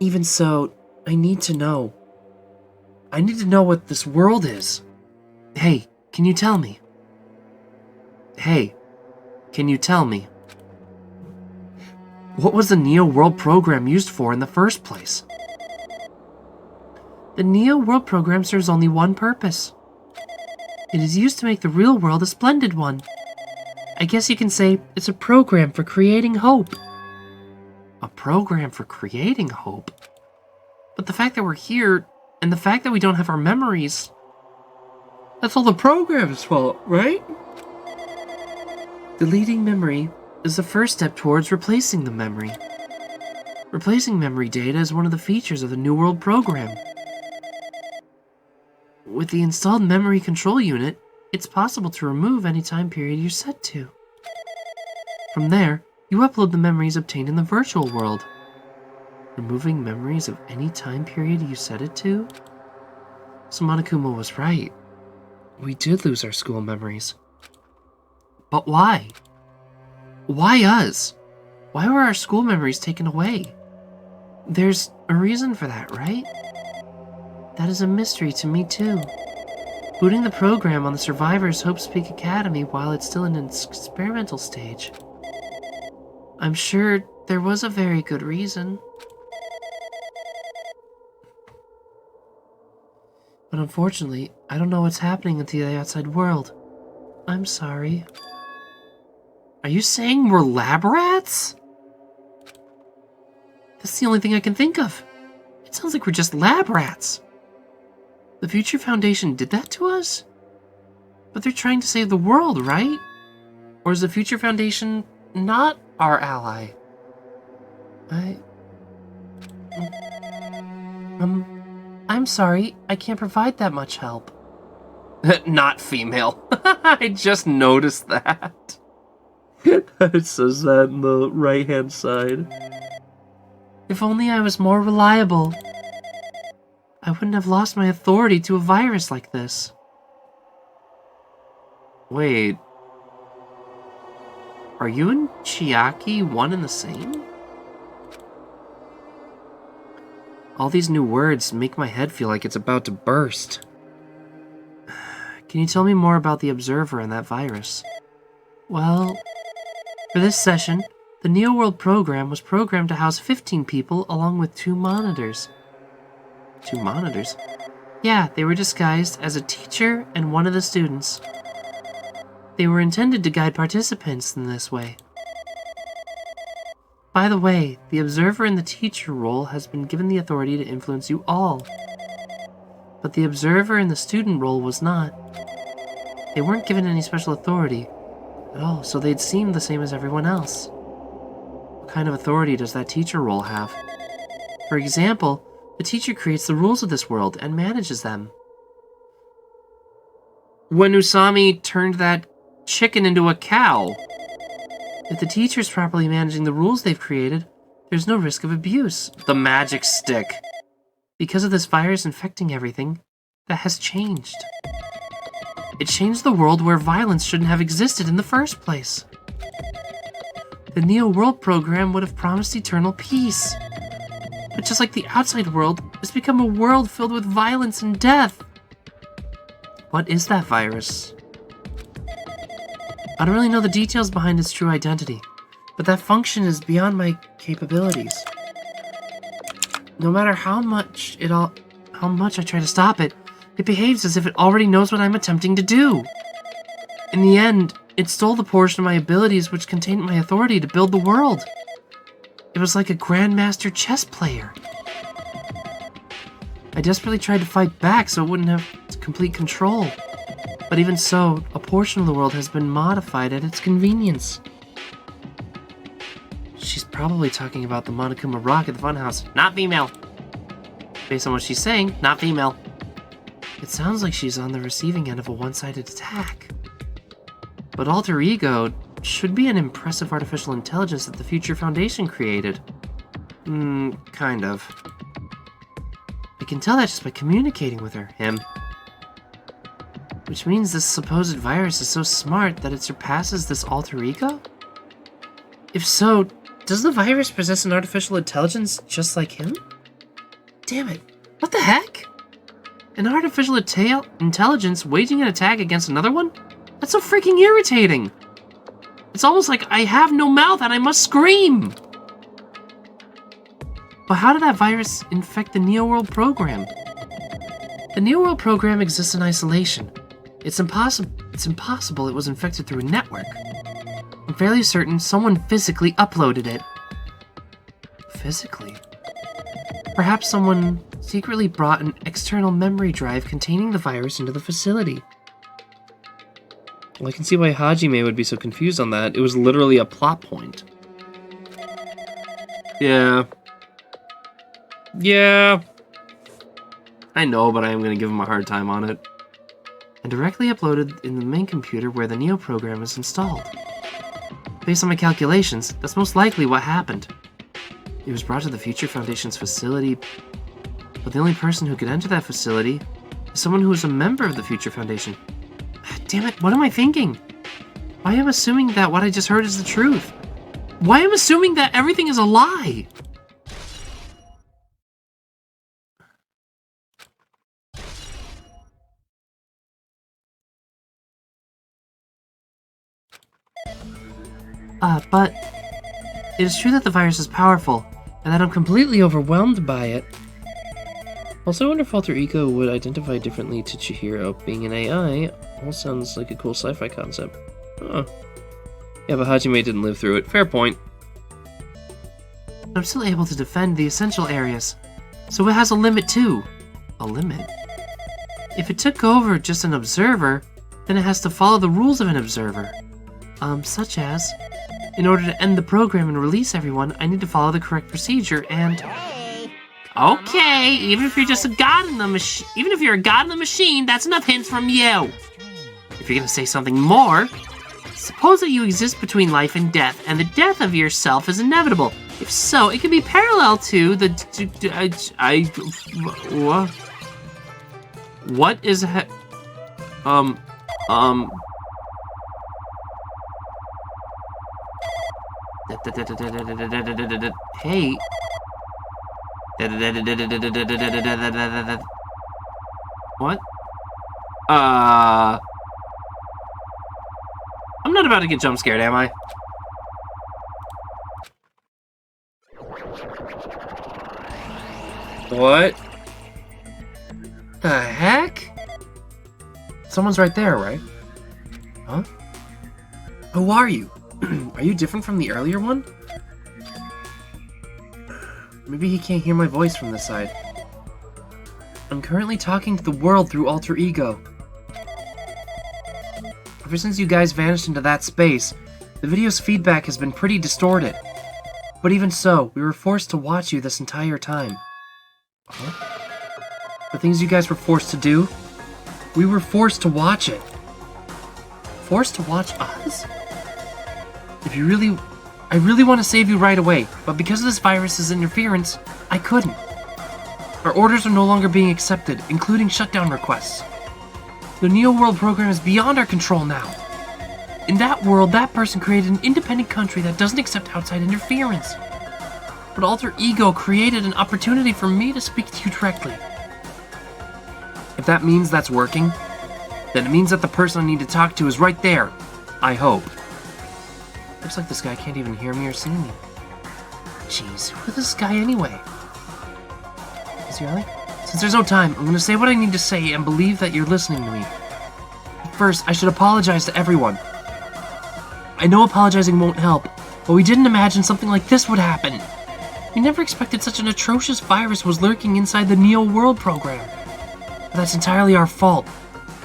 Even so, I need to know. I need to know what this world is. Hey, can you tell me? Hey, can you tell me? What was the Neo World program used for in the first place? The Neo World program serves only one purpose. It is used to make the real world a splendid one. I guess you can say it's a program for creating hope. A program for creating hope? But the fact that we're here, and the fact that we don't have our memories, that's all the program's fault, right? Deleting memory is the first step towards replacing the memory. Replacing memory data is one of the features of the New World program. With the installed memory control unit, it's possible to remove any time period you're set to. From there, you upload the memories obtained in the virtual world. Removing memories of any time period you set it to? So Monokuma was right. We did lose our school memories. But why? Why us? Why were our school memories taken away? There's a reason for that, right? That is a mystery to me too. Booting the program on the survivors' Hope's Peak Academy while it's still in its experimental stage. I'm sure there was a very good reason. But unfortunately, I don't know what's happening in the outside world. I'm sorry. Are you saying we're lab rats? That's the only thing I can think of. It sounds like we're just lab rats. The Future Foundation did that to us? But they're trying to save the world, right? Or is the Future Foundation not our ally? I'm sorry, I can't provide that much help. Not female. I just noticed that. It says that in the right-hand side. If only I was more reliable. I wouldn't have lost my authority to a virus like this. Wait. Are you and Chiaki one and the same? All these new words make my head feel like it's about to burst. Can you tell me more about the Observer and that virus? Well, for this session, the Neo World program was programmed to house 15 people along with 2 monitors. 2 monitors? Yeah, they were disguised as a teacher and one of the students. They were intended to guide participants in this way. By the way, the Observer in the teacher role has been given the authority to influence you all. But the Observer in the student role was not. They weren't given any special authority at all, so they'd seem the same as everyone else. What kind of authority does that teacher role have? For example, the teacher creates the rules of this world and manages them. When Usami turned that chicken into a cow. If the teacher's properly managing the rules they've created, there's no risk of abuse. The magic stick. Because of this virus infecting everything, that has changed. It changed the world where violence shouldn't have existed in the first place. The Neo World program would have promised eternal peace. But just like the outside world, it's become a world filled with violence and death. What is that virus? I don't really know the details behind its true identity, but that function is beyond my capabilities. No matter how much I try to stop it, it behaves as if it already knows what I'm attempting to do. In the end, it stole the portion of my abilities which contained my authority to build the world. It was like a grandmaster chess player. I desperately tried to fight back so it wouldn't have complete control. But even so, a portion of the world has been modified at its convenience. She's probably talking about the Monokuma Rock at the funhouse. Not female. Based on what she's saying, not female. It sounds like she's on the receiving end of a one-sided attack. But Alter Ego should be an impressive artificial intelligence that the Future Foundation created. Kind of. I can tell that just by communicating with her, him. Which means this supposed virus is so smart that it surpasses this Alter Ego? If so, does the virus possess an artificial intelligence just like him? Damn it, what the heck? An artificial intelligence waging an attack against another one? That's so freaking irritating! It's almost like I have no mouth and I must scream! But how did that virus infect the Neo World program? The Neo World program exists in isolation. It's impossible it was infected through a network. I'm fairly certain someone physically uploaded it. Physically? Perhaps someone secretly brought an external memory drive containing the virus into the facility. Well, I can see why Hajime would be so confused on that. It was literally a plot point. Yeah. I know, but I am going to give him a hard time on it. And directly uploaded in the main computer where the Neo program is installed. Based on my calculations, that's most likely what happened. It was brought to the Future Foundation's facility, but the only person who could enter that facility is someone who is a member of the Future Foundation. Damn it, what am I thinking? Why am I assuming that what I just heard is the truth? Why am I assuming that everything is a lie? But it is true that the virus is powerful, and that I'm completely overwhelmed by it. Also, I wonder if Alter Ego would identify differently to Chihiro. Being an AI all sounds like a cool sci-fi concept. Huh. Yeah, but Hajime didn't live through it. Fair point. I'm still able to defend the essential areas, so it has a limit too. A limit? If it took over just an observer, then it has to follow the rules of an observer. Such as, in order to end the program and release everyone, I need to follow the correct procedure and... Okay, even if you're just a god in the machine, even if you're a god in the machine, that's enough hints from you. If you're gonna say something more, suppose that you exist between life and death, and the death of yourself is inevitable. If so, it can be parallel to the... What is... Hey. What? I'm not about to get jump scared, am I? What? The heck? Someone's right there, right? Huh? Who are you? Are you different from the earlier one? Maybe he can't hear my voice from this side. I'm currently talking to the world through Alter Ego. Ever since you guys vanished into that space, the video's feedback has been pretty distorted. But even so, we were forced to watch you this entire time. Huh? The things you guys were forced to do? We were forced to watch it. Forced to watch us? I really want to save you right away, but because of this virus's interference, I couldn't. Our orders are no longer being accepted, including shutdown requests. The Neo World program is beyond our control now. In that world, that person created an independent country that doesn't accept outside interference. But Alter Ego created an opportunity for me to speak to you directly. If that means that's working, then it means that the person I need to talk to is right there. I hope. Looks like this guy can't even hear me or see me. Jeez, who is this guy anyway? Is he really? Since there's no time, I'm gonna say what I need to say and believe that you're listening to me. First, I should apologize to everyone. I know apologizing won't help, but we didn't imagine something like this would happen. We never expected such an atrocious virus was lurking inside the Neo World program. But that's entirely our fault.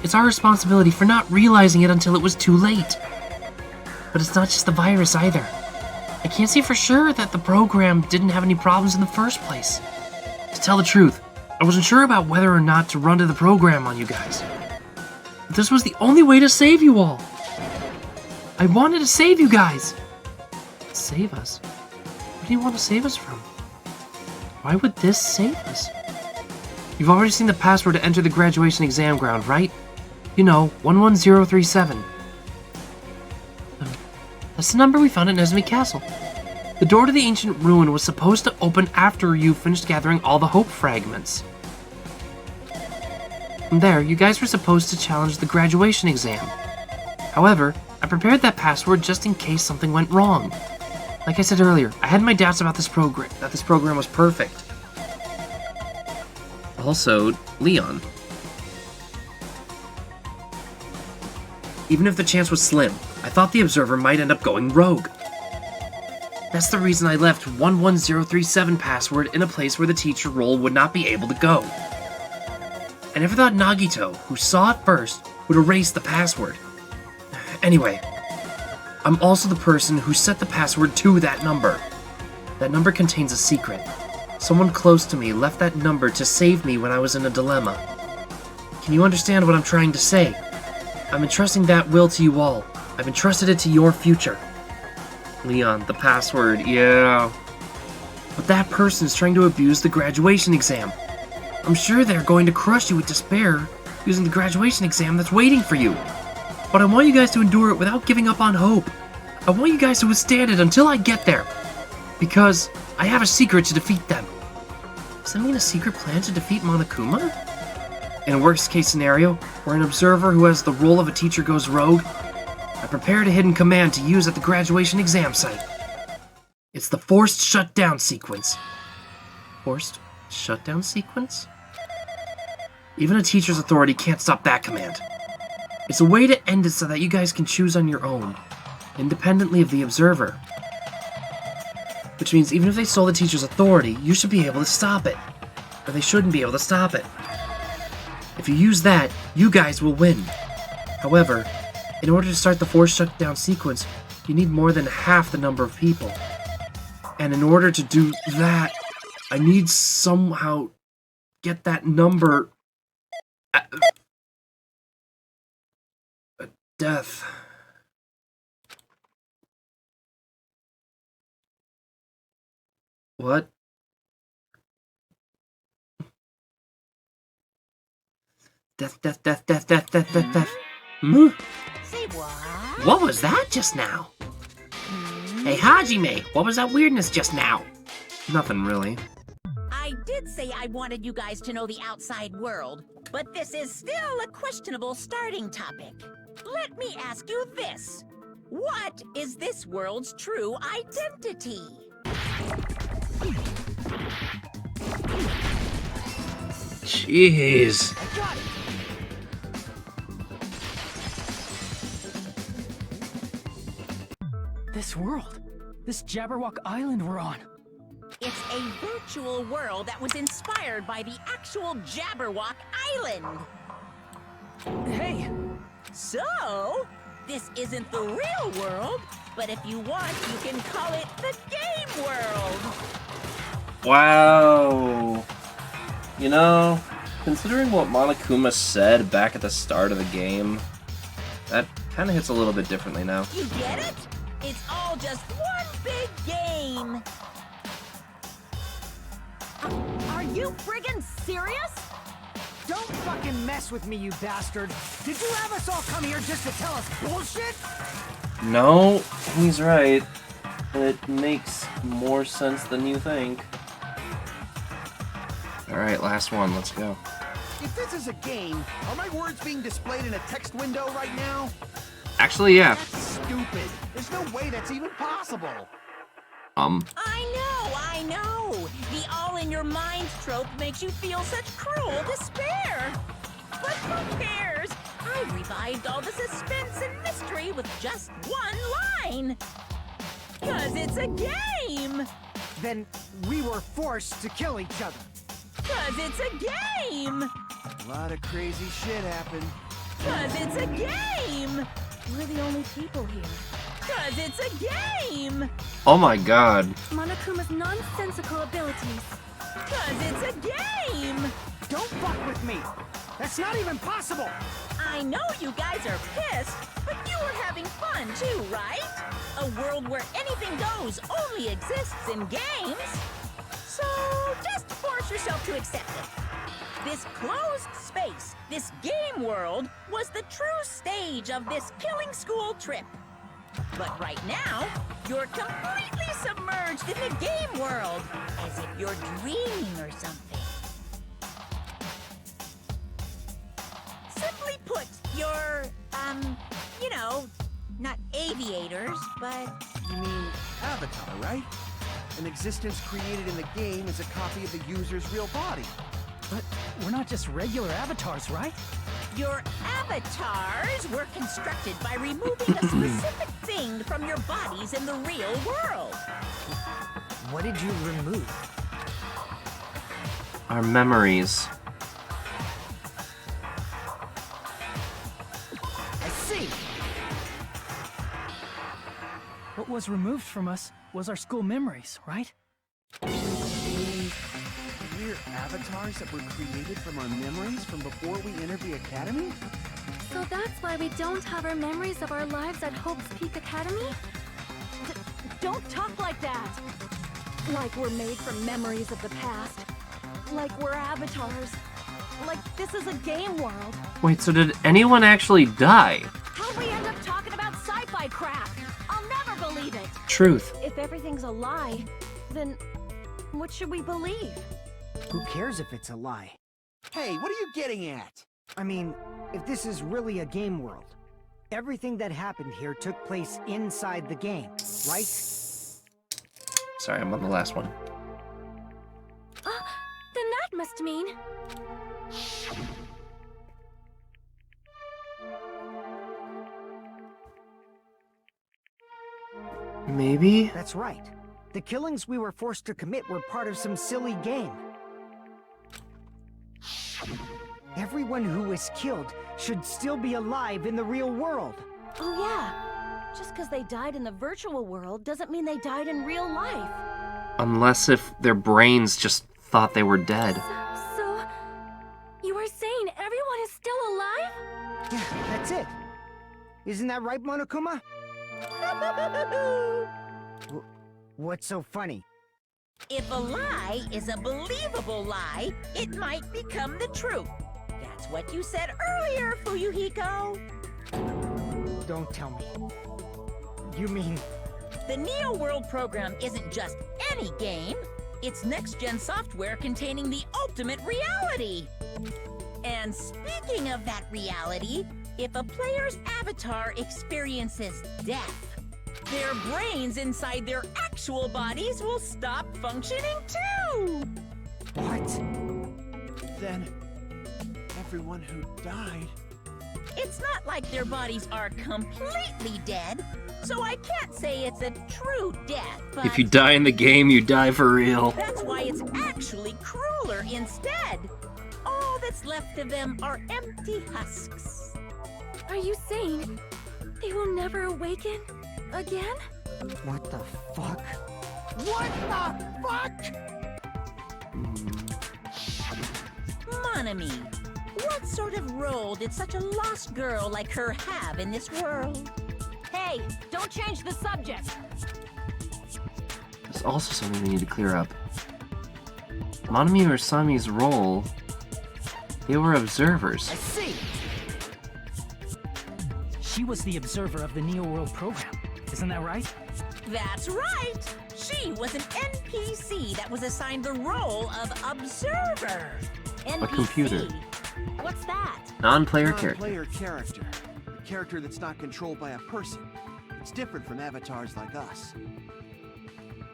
It's our responsibility for not realizing it until it was too late. But it's not just the virus either. I can't say for sure that the program didn't have any problems in the first place. To tell the truth, I wasn't sure about whether or not to run to the program on you guys. But this was the only way to save you all. I wanted to save you guys. Save us? What do you want to save us from? Why would this save us? You've already seen the password to enter the graduation exam ground, right? You know, 11037. That's the number we found at Nesme Castle. The door to the ancient ruin was supposed to open after you finished gathering all the hope fragments. From there, you guys were supposed to challenge the graduation exam. However, I prepared that password just in case something went wrong. Like I said earlier, I had my doubts about this program, that this program was perfect. Also, Leon. Even if the chance was slim, I thought the Observer might end up going rogue. That's the reason I left 11037 password in a place where the teacher role would not be able to go. I never thought Nagito, who saw it first, would erase the password. Anyway, I'm also the person who set the password to that number. That number contains a secret. Someone close to me left that number to save me when I was in a dilemma. Can you understand what I'm trying to say? I'm entrusting that will to you all. I've entrusted it to your future. Leon, the password, yeah. But that person is trying to abuse the graduation exam. I'm sure they're going to crush you with despair using the graduation exam that's waiting for you. But I want you guys to endure it without giving up on hope. I want you guys to withstand it until I get there. Because I have a secret to defeat them. Does that mean a secret plan to defeat Monokuma? In a worst-case scenario, where an observer who has the role of a teacher goes rogue, I prepared a hidden command to use at the graduation exam site. It's the forced shutdown sequence. Forced shutdown sequence? Even a teacher's authority can't stop that command. It's a way to end it so that you guys can choose on your own, independently of the observer. Which means even if they stole the teacher's authority, you should be able to stop it. Or they shouldn't be able to stop it. If you use that, you guys will win. However, in order to start the forced shutdown sequence, you need more than half the number of people. And in order to do that, I need somehow get that number... death. What? Death. Hmm? Say what? What was that just now? Hey, Hajime, what was that weirdness just now? Nothing really. I did say I wanted you guys to know the outside world, but this is still a questionable starting topic. Let me ask you this. What is this world's true identity? Jeez. I got it. This world. This Jabberwock Island we're on. It's a virtual world that was inspired by the actual Jabberwock Island. Hey! So, this isn't the real world, but if you want, you can call it the game world. Wow. You know, considering what Monokuma said back at the start of the game, that kind of hits a little bit differently now. You get it? It's all just one big game. Are you friggin' serious? Don't fucking mess with me, you bastard! Did you have us all come here just to tell us bullshit? No, he's right. It makes more sense than you think. Alright, last one, let's go. If this is a game, are my words being displayed in a text window right now? Actually, yeah. That's stupid. There's no way that's even possible. I know. The all-in-your-mind trope makes you feel such cruel despair. But who cares? I revived all the suspense and mystery with just one line. 'Cause it's a game. Then we were forced to kill each other. 'Cause it's a game. A lot of crazy shit happened. 'Cause it's a game. We're the only people here. Cause it's a game! Oh my god. Monokuma's nonsensical abilities. Cause it's a game! Don't fuck with me! That's not even possible! I know you guys are pissed, but you were having fun too, right? A world where anything goes only exists in games. So just force yourself to accept it. This closed space, this game world, was the true stage of this killing school trip. But right now, you're completely submerged in the game world, as if you're dreaming or something. Simply put, you're, you know, not aviators, but... You mean Avatar, right? An existence created in the game is a copy of the user's real body. But we're not just regular avatars, right? Your avatars were constructed by removing a specific thing from your bodies in the real world. What did you remove? Our memories. I see! What was removed from us was our school memories, right? We're avatars that were created from our memories from before we entered the academy? So that's why we don't have our memories of our lives at Hope's Peak Academy? Don't talk like that! Like we're made from memories of the past. Like we're avatars. Like this is a game world. Wait, so did anyone actually die? How'd we end up talking about sci-fi crap? I'll never believe it! Truth. If everything's a lie, then what should we believe? Who cares if it's a lie? Hey, what are you getting at? I mean, if this is really a game world, everything that happened here took place inside the game, right? Sorry, I'm on the last one. Then that must mean... Maybe? That's right. The killings we were forced to commit were part of some silly game. Everyone who was killed should still be alive in the real world. Oh yeah. Just because they died in the virtual world doesn't mean they died in real life. Unless if their brains just thought they were dead. So... You were saying everyone is still alive? Yeah, that's it. Isn't that right, Monokuma? What's so funny? If a lie is a believable lie, it might become the truth. That's what you said earlier, Fuyuhiko. Don't tell me. You mean... The Neo World program isn't just any game. It's next-gen software containing the ultimate reality. And speaking of that reality, if a player's avatar experiences death, their brains inside their actual bodies will stop functioning too! What? Then, everyone who died... It's not like their bodies are completely dead, so I can't say it's a true death, but... If you die in the game, you die for real. That's why it's actually crueler instead. All that's left of them are empty husks. Are you saying they will never awaken again? What the fuck? What the fuck? Monami, what sort of role did such a lost girl like her have in this world? Hey, don't change the subject! There's also something we need to clear up. Monami Urasami's role... They were observers. I see! She was the observer of the Neo World program. Isn't that right? That's right! She was an NPC that was assigned the role of observer. NPC? A computer. What's that? Non-player character. Non-player character. A character that's not controlled by a person. It's different from avatars like us.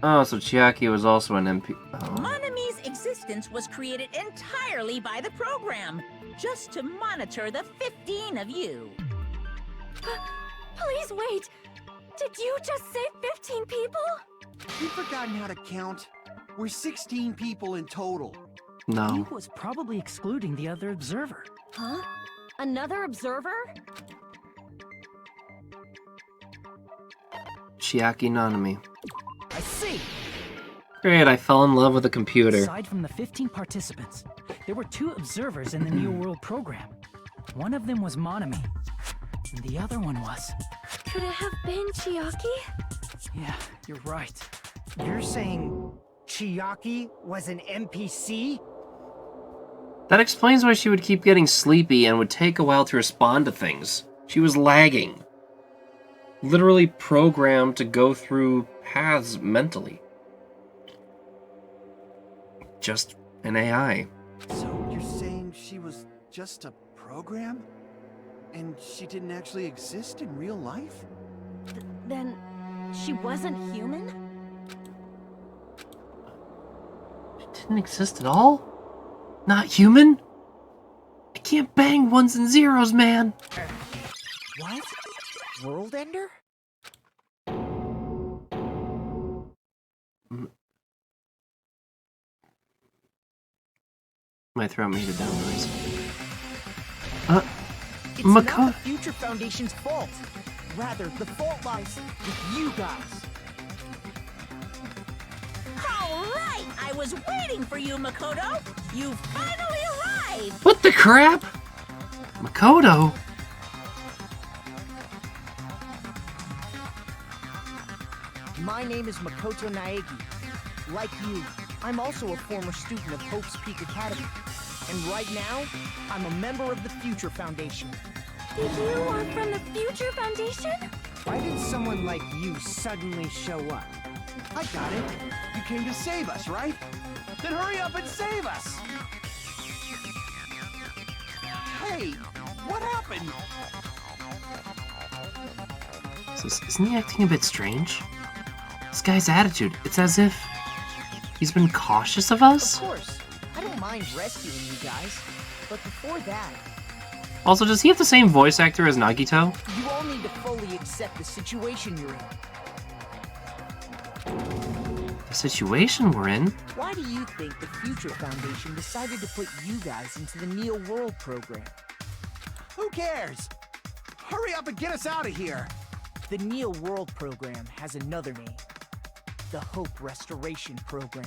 Oh, so Chiaki was also an MP... Oh. Monami's existence was created entirely by the program, just to monitor the 15 of you. Please wait! Did you just say 15 people? You've forgotten how to count? We're 16 people in total. He No. was probably excluding the other observer. Huh? Another observer? Chiaki Nanami. I see. Great, I fell in love with a computer. Aside from the 15 participants, there were 2 observers in the Neo World program. One of them was Monami, and the other one was... Could it have been Chiaki? Yeah, you're right. You're saying Chiaki was an NPC? That explains why she would keep getting sleepy and would take a while to respond to things. She was lagging. Literally programmed to go through paths mentally. Just an AI. So you're saying she was just a program? And she didn't actually exist in real life? Then she wasn't human? She didn't exist at all? Not human? I can't bang ones and zeros, man. What? World Ender? My throat made a dumb noise. It's not Mako- the Future Foundation's fault. Rather, the fault lies with you guys. All right, I was waiting for you, Makoto. You finally arrived. What the crap? Makoto? My name is Makoto Naegi. Like you, I'm also a former student of Hope's Peak Academy. And right now, I'm a member of the Future Foundation. You are from the Future Foundation? Why did someone like you suddenly show up? I got it. You came to save us, right? Then hurry up and save us! Hey, what happened? Isn't he acting a bit strange? This guy's attitude, it's as if he's been cautious of us? Of course, I don't mind rescuing you guys. But before that, Also, does he have the same voice actor as Nagito? you all need to fully accept the situation you're in. The situation we're in? Why do you think the Future Foundation decided to put you guys into the Neo World program? Who cares? Hurry up and get us out of here! The Neo World program has another name. The Hope Restoration Program.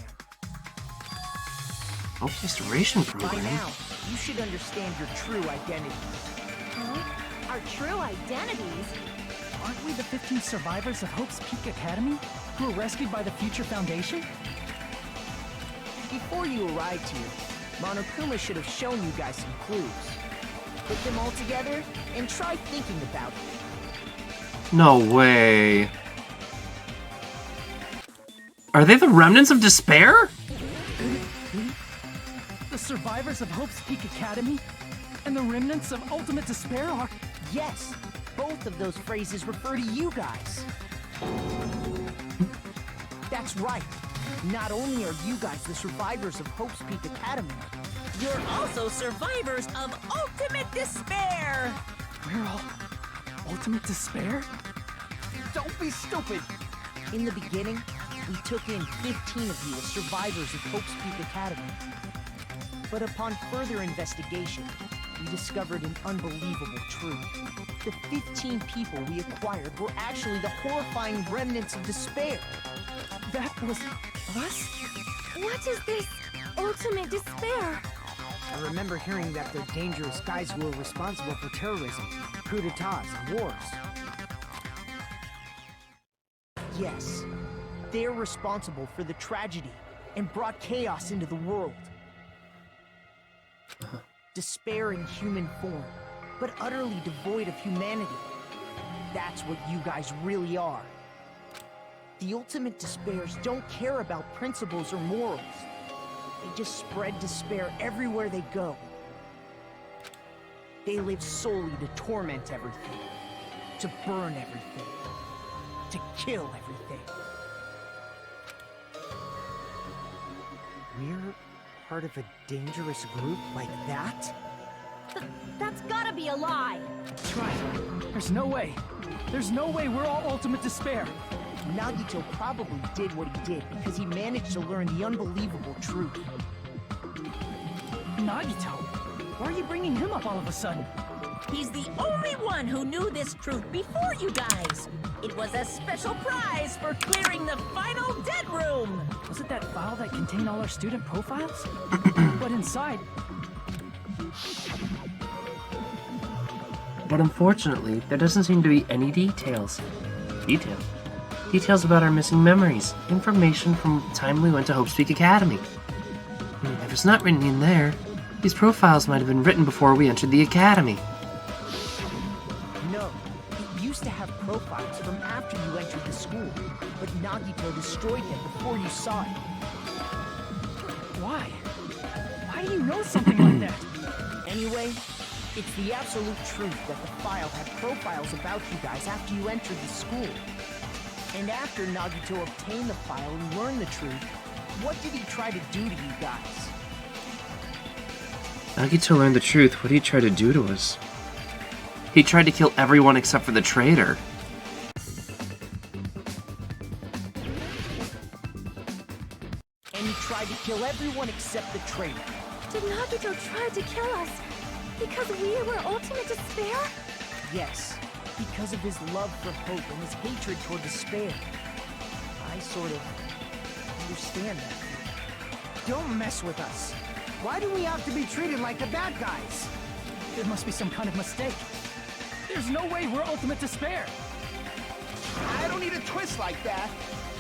Oh, restoration By program. now, you should understand your true identity. Huh? Our true identities? Aren't we the 15 survivors of Hope's Peak Academy who were rescued by the Future Foundation? Before you arrived here, Monokuma should have shown you guys some clues. Put them all together and try thinking about it. No way. Are they the remnants of despair? The survivors of Hope's Peak Academy and the remnants of Ultimate Despair are... Yes, both of those phrases refer to you guys. That's right. Not only are you guys the survivors of Hope's Peak Academy, You're also survivors of Ultimate Despair. We're all Ultimate Despair? Don't be stupid! in the beginning, we took in 15 of you as survivors of Hope's Peak Academy. But upon further investigation, we discovered an unbelievable truth. The 15 people we acquired were actually the horrifying remnants of despair. That was us? What is this ultimate despair? I remember hearing that they're dangerous guys who are responsible for terrorism, coup d'etats, and wars. Yes, they're responsible for the tragedy and brought chaos into the world. Despair in human form, but utterly devoid of humanity. That's what you guys really are. The ultimate despairs don't care about principles or morals. They just spread despair everywhere they go. They live solely to torment everything, to burn everything, to kill everything. We're part of a dangerous group like that? That's gotta be a lie. That's right. There's no way. There's no way we're all Ultimate Despair. Nagito probably did what he did because he managed to learn the unbelievable truth. Nagito? Why are you bringing him up all of a sudden? He's the only one who knew this truth before you guys. It was a special prize for clearing the final dead room. Was it that file that contained all our student profiles? But inside... But unfortunately, there doesn't seem to be any details. Details about our missing memories. Information from the time we went to Hope's Peak Academy. If it's not written in there, these profiles might have been written before we entered the academy. No, it used to have profiles from after you entered the school, but Nagito destroyed them before you saw it. Why? Why do you know something like that? Anyway, it's the absolute truth that the file had profiles about you guys after you entered the school. And after Nagito obtained the file and learned the truth, what did he try to do to you guys? Nagito learned the truth. What did he try to do to us? He tried to kill everyone except for the traitor. And he tried to kill everyone except the traitor. Did Nagito try to kill us? Because we were ultimate despair? Yes, because of his love for hope and his hatred toward despair. I sort of understand that. Don't mess with us. Why do we have to be treated like the bad guys? There must be some kind of mistake. There's no way we're ultimate despair. I don't need a twist like that.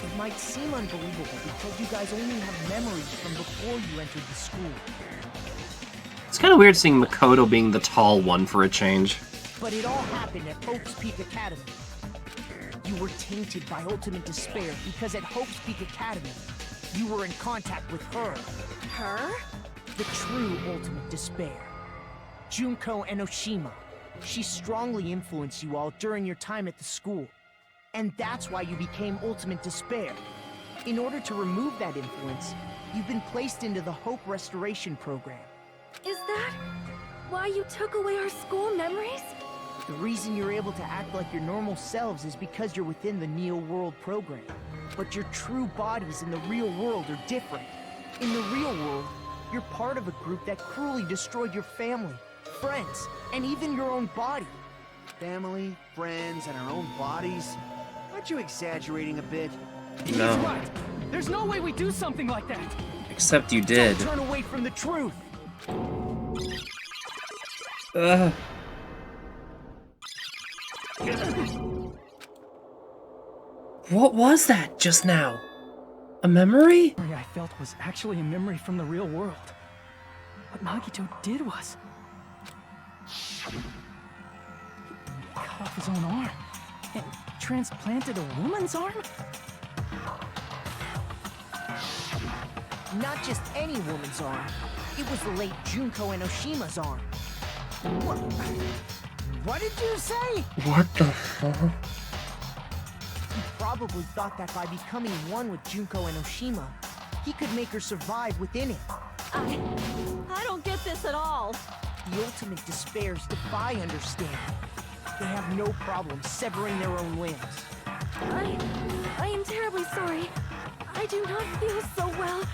It might seem unbelievable because you guys only have memories from before you entered the school. It's kind of weird seeing Makoto being the tall one for a change. But it all happened at Hope's Peak Academy. You were tainted by ultimate despair because at Hope's Peak Academy, you were in contact with her. Her? The true ultimate despair. Junko Enoshima. She strongly influenced you all during your time at the school. And that's why you became ultimate despair. In order to remove that influence, you've been placed into the Hope Restoration Program. Is that why you took away our school memories? The reason you're able to act like your normal selves is because you're within the Neo World program. But your true bodies in the real world are different. In the real world, you're part of a group that cruelly destroyed your family, friends, and even your own body. Family, friends, and our own bodies? Aren't you exaggerating a bit? He's No. right. There's no way we do something like that. Except you did. Don't turn away from the truth. What was that just now? A memory? The memory I felt was actually a memory from the real world. What Nagito did was... he cut off his own arm and transplanted a woman's arm? Not just any woman's arm. It was the late Junko Enoshima's arm. What did you say? What the fuck? He probably thought that by becoming one with Junko Enoshima, he could make her survive within it. I don't get this at all. The ultimate despairs defy understanding. They have no problem severing their own limbs. I am terribly sorry. I do not feel so well.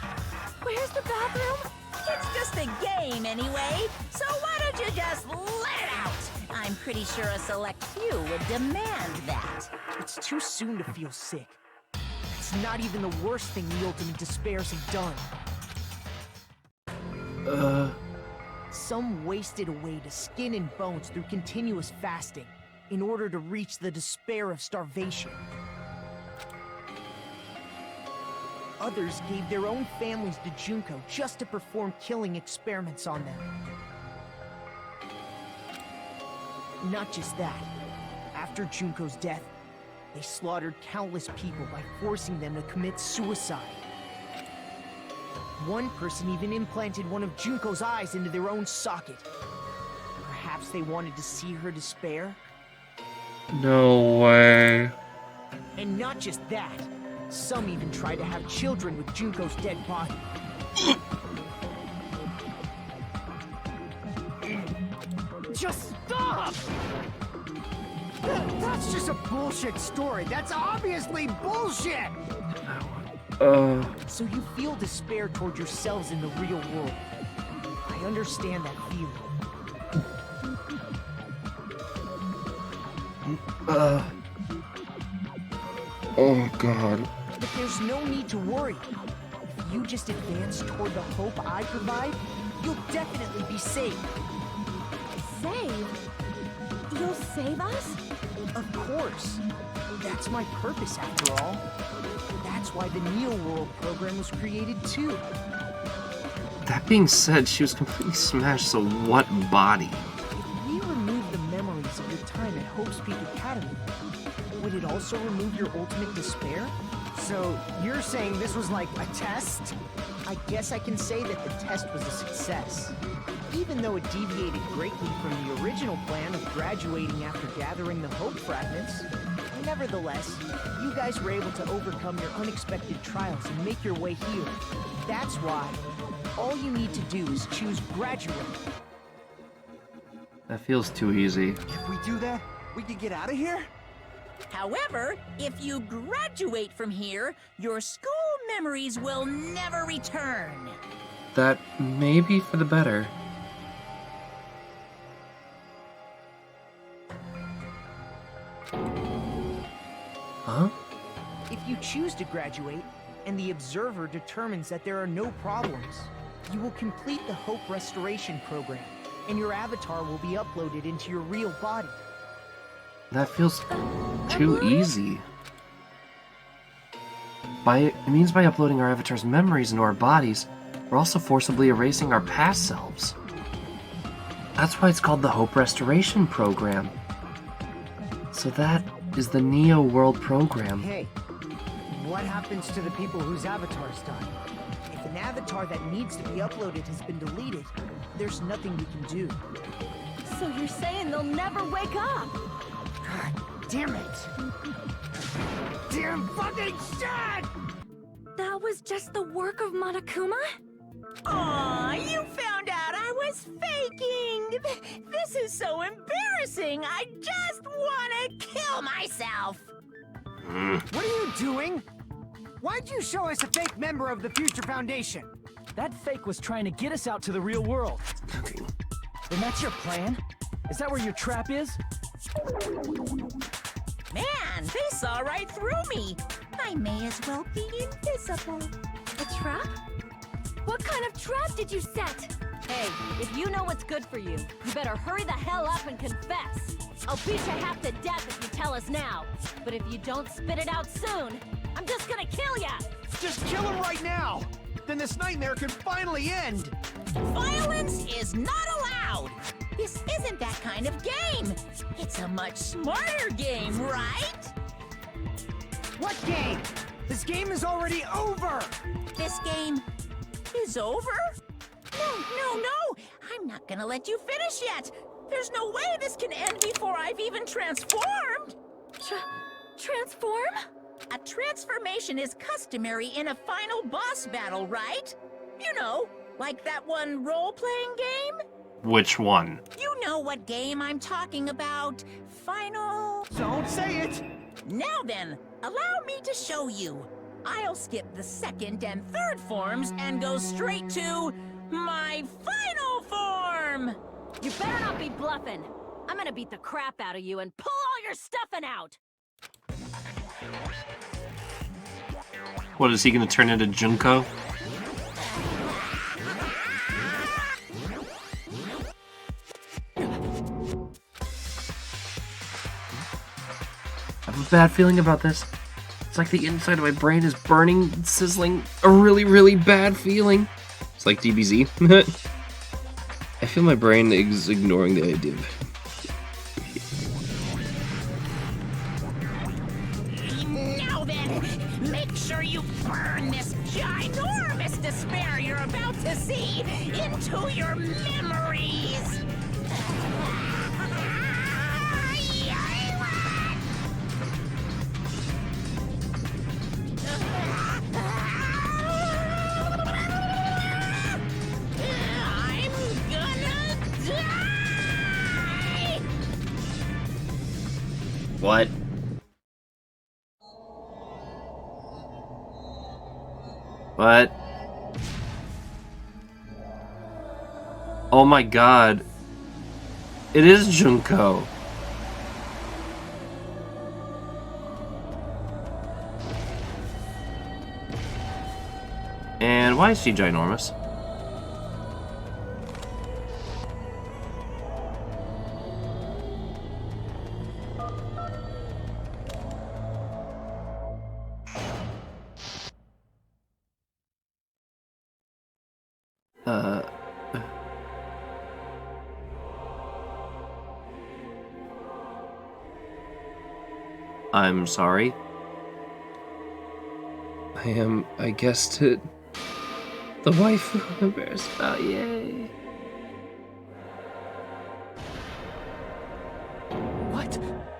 Where's the bathroom? It's just a game anyway, so why don't you just let it out? I'm pretty sure a select few would demand that. It's too soon to feel sick. It's not even the worst thing the ultimate despairs have done. Some wasted away to skin and bones through continuous fasting in order to reach the despair of starvation. Others gave their own families to Junko just to perform killing experiments on them. Not just that. After Junko's death, they slaughtered countless people by forcing them to commit suicide. One person even implanted one of Junko's eyes into their own socket. Perhaps they wanted to see her despair? No way. And not just that. Some even tried to have children with Junko's dead body. Just stop! That's just a bullshit story. That's obviously bullshit! So you feel despair toward yourselves in the real world. I understand that feeling. Oh god. But there's no need to worry. If you just advance toward the hope I provide, you'll definitely be saved. Save? You'll save us? Of course. That's my purpose after all. That's why the Neo World program was created too. That being said, she was completely smashed, so what body? If we remove the memories of your time at Hope's Peak Academy, would it also remove your ultimate despair? So, you're saying this was like a test? I guess I can say that the test was a success. Even though it deviated greatly from the original plan of graduating after gathering the Hope fragments, nevertheless, you guys were able to overcome your unexpected trials and make your way here. That's why all you need to do is choose graduate. That feels too easy. If we do that, we can get out of here? However, if you graduate from here, your school memories will never return. That may be for the better. Huh? If you choose to graduate, and the observer determines that there are no problems, you will complete the Hope Restoration program, and your avatar will be uploaded into your real body. That feels too easy. It means by uploading our avatar's memories into our bodies, we're also forcibly erasing our past selves. That's why it's called the Hope Restoration Program. So that is the Neo World Program. Hey, what happens to the people whose avatars die? If an avatar that needs to be uploaded has been deleted, there's nothing we can do. So you're saying they'll never wake up? God damn it! Damn fucking shit! That was just the work of Monokuma? Aw, you found out I was faking! This is so embarrassing! I just wanna kill myself! What are you doing? Why'd you show us a fake member of the Future Foundation? That fake was trying to get us out to the real world. And that's your plan? Is that where your trap is? Man, they saw right through me! I may as well be invisible. A trap? What kind of trap did you set? Hey, if you know what's good for you, you better hurry the hell up and confess. I'll beat you half to death if you tell us now. But if you don't spit it out soon, I'm just gonna kill ya! Just kill him right now! Then this nightmare can finally end! Violence is not allowed! This isn't that kind of game! It's a much smarter game, right? What game? This game is already over! This game is over? No! I'm not gonna let you finish yet! There's no way this can end before I've even transformed! Transform? A transformation is customary in a final boss battle, right? You know, like that one role-playing game? Which one? You know what game I'm talking about. Final... Don't say it! Now then, allow me to show you. I'll skip the second and third forms and go straight to my final form! You better not be bluffing. I'm gonna beat the crap out of you and pull all your stuffing out! What, is he gonna turn into Junko? I have a bad feeling about this. It's like the inside of my brain is burning, sizzling, a really, really bad feeling. It's like DBZ. I feel my brain is ignoring the idea of Now then, make sure you burn this ginormous despair you're about to see into your memories! I'm gonna die! What? What? Oh my god. It is Junko. why is she ginormous? I'm sorry. I am, I guess, the wife who I'm embarrassed about, yay. What?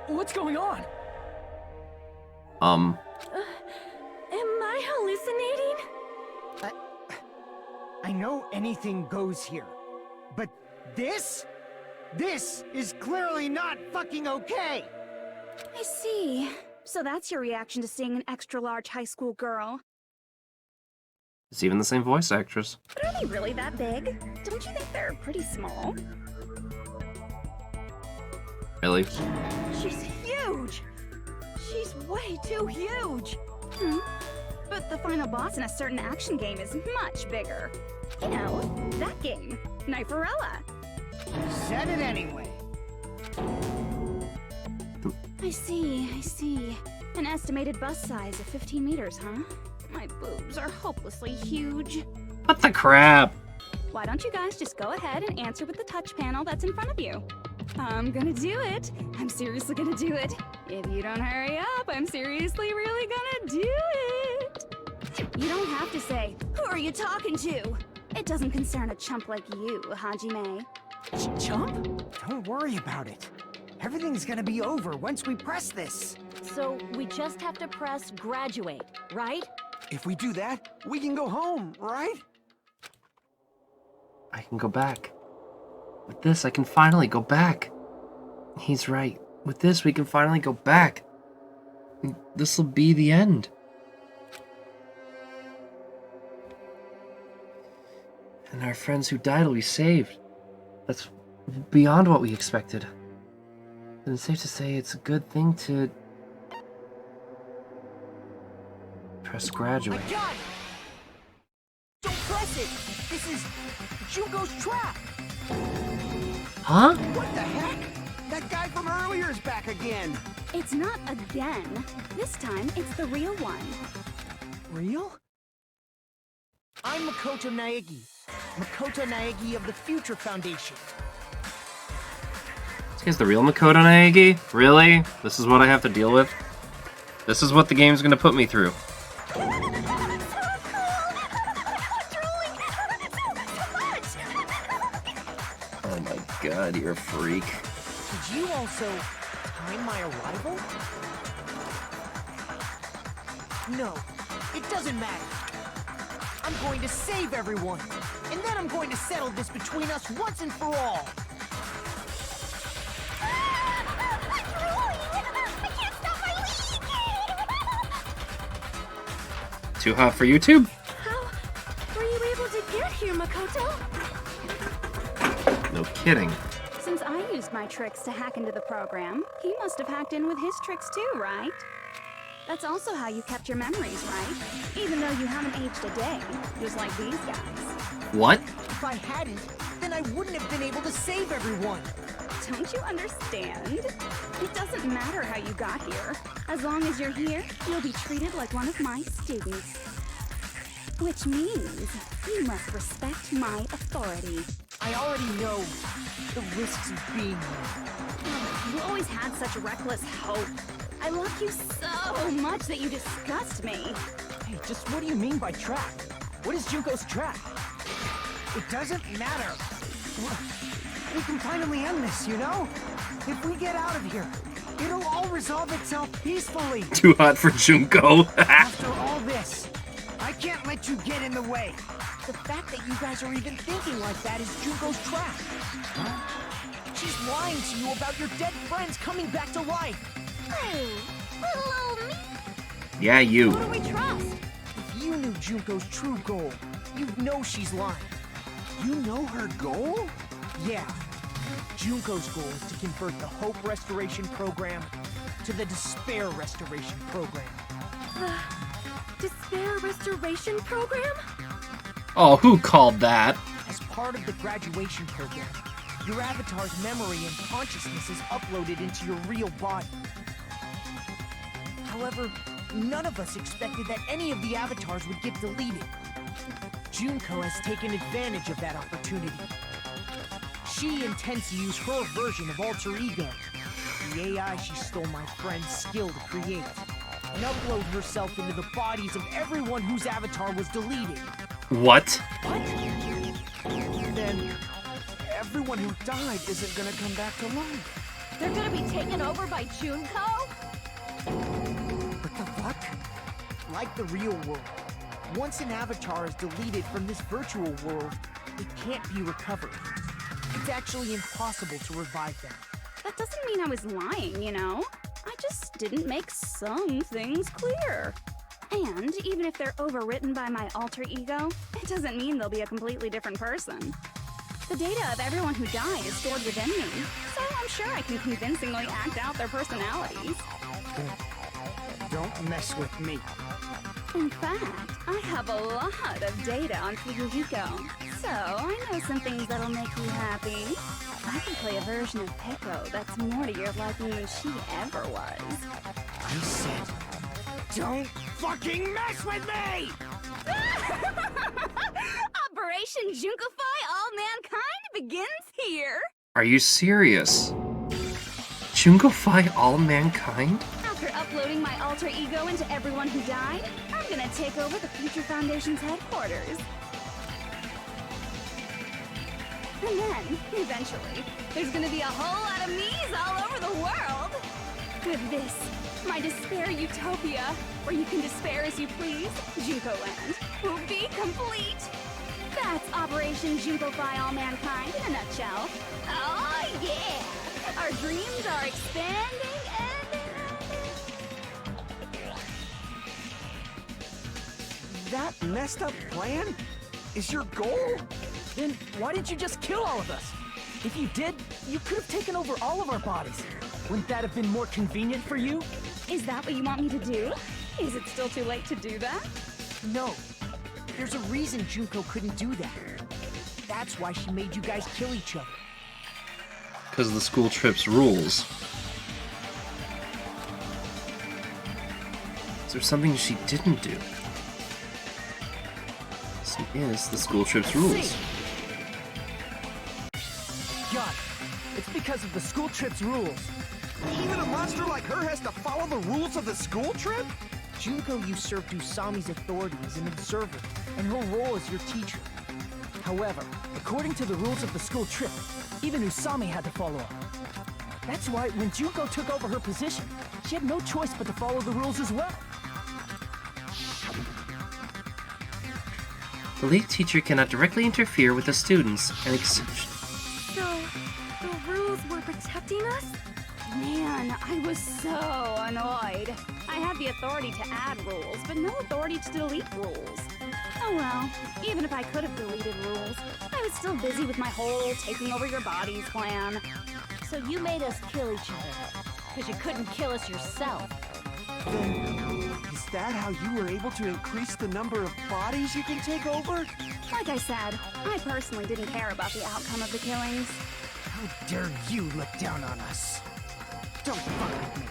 What's going on? Am I hallucinating? I know anything goes here, but this is clearly not fucking okay! I see. So that's your reaction to seeing an extra-large high school girl. It's even the same voice actress. But are they really that big? Don't you think they're pretty small? Really? She's huge! She's way too huge! But the final boss in a certain action game is much bigger. You know, that game, Kniferella. Said it anyway. I see. An estimated bust size of 15 meters, huh? My boobs are hopelessly huge. What the crap? Why don't you guys just go ahead and answer with the touch panel that's in front of you? I'm gonna do it. I'm seriously gonna do it. If you don't hurry up, I'm seriously really gonna do it. You don't have to say, who are you talking to? It doesn't concern a chump like you, Hajime. Chump? Don't worry about it. Everything's gonna be over once we press this. So we just have to press graduate, right? If we do that, we can go home, right? I can go back. With this, I can finally go back. He's right. With this, we can finally go back. This'll be the end. And our friends who died will be saved. That's beyond what we expected. And it's safe to say it's a good thing to press graduate. I got it! Don't press it! This is Junko's trap! Huh? What the heck? That guy from earlier is back again. It's not again. This time, it's the real one. Real? I'm Makoto Naegi. Makoto Naegi of the Future Foundation. This guy's the real Makoto Naegi? Really? This is what I have to deal with? This is what the game's gonna put me through. Oh my god, you're a freak. Did you also time my arrival? No, it doesn't matter. I'm going to save everyone, and then I'm going to settle this between us once and for all. Too hot for YouTube? How were you able to get here, Makoto? No kidding. Since I used my tricks to hack into the program, he must have hacked in with his tricks too, right? That's also how you kept your memories, right? Even though you haven't aged a day, just like these guys. What? If I hadn't, then I wouldn't have been able to save everyone. Don't you understand? It doesn't matter how you got here. As long as you're here, you'll be treated like one of my students. Which means you must respect my authority. I already know the risks of being here. You always had such reckless hope. I love you so much that you disgust me. Hey, just what do you mean by trap? What is Junko's trap? It doesn't matter. We can finally end this, you know? If we get out of here, it'll all resolve itself peacefully. Too hot for Junko. After all this, I can't let you get in the way. The fact that you guys are even thinking like that is Junko's trap. Huh? She's lying to you about your dead friends coming back to life. Little old me. Yeah, you. Who do we trust? If you knew Junko's true goal, you'd know she's lying. You know her goal? Yeah. Junko's goal is to convert the Hope Restoration Program to the Despair Restoration Program. Despair Restoration Program? Oh, who called that? As part of the graduation program, your avatar's memory and consciousness is uploaded into your real body. However, none of us expected that any of the avatars would get deleted. Junko has taken advantage of that opportunity. She intends to use her version of Alter Ego, the AI she stole my friend's skill to create, and upload herself into the bodies of everyone whose avatar was deleted. What? Then everyone who died isn't gonna come back to life. They're gonna be taken over by Junko? What the fuck? Like the real world, once an avatar is deleted from this virtual world, it can't be recovered. It's actually impossible to revive them. That doesn't mean I was lying, you know? I just didn't make some things clear. And even if they're overwritten by my alter ego, it doesn't mean they'll be a completely different person. The data of everyone who died is stored within me, so I'm sure I can convincingly act out their personalities. Don't mess with me. In fact, I have a lot of data on Fuyuhiko, so I know some things that'll make you happy. I can play a version of Peko that's more to your liking than she ever was. I said, don't fucking mess with me! Operation Junkify All Mankind begins here! Are you serious? Junkify all mankind? After uploading my alter ego into everyone who died, I'm gonna take over the Future Foundation's headquarters. And then, eventually, there's gonna be a whole lot of me's all over the world! With this, my despair utopia, where you can despair as you please, Junko Land, will be complete! That's Operation Junkify All Mankind in a nutshell. Oh yeah! Our dreams are expanding and... That messed up plan is your goal? Then why didn't you just kill all of us? If you did, you could have taken over all of our bodies. Wouldn't that have been more convenient for you? Is that what you want me to do? Is it still too late to do that? No. There's a reason Junko couldn't do that. That's why she made you guys kill each other. Because of the school trip's rules. Is there something she didn't do? This is the school trip's rules. Got it. It's because of the school trip's rules. Even a monster like her has to follow the rules of the school trip? Junko usurped Usami's authority as an observer, and her role as your teacher. However, according to the rules of the school trip, even Usami had to follow up. That's why when Junko took over her position, she had no choice but to follow the rules as well. The lead teacher cannot directly interfere with the students and So, the rules were protecting us? Man, I was so annoyed. I had the authority to add rules, but no authority to delete rules. Oh well, even if I could have deleted rules, I was still busy with my whole taking over your bodies plan. So you made us kill each other, because you couldn't kill us yourself. Then, is that how you were able to increase the number of bodies you can take over? Like I said, I personally didn't care about the outcome of the killings. How dare you look down on us? Don't fuck with me.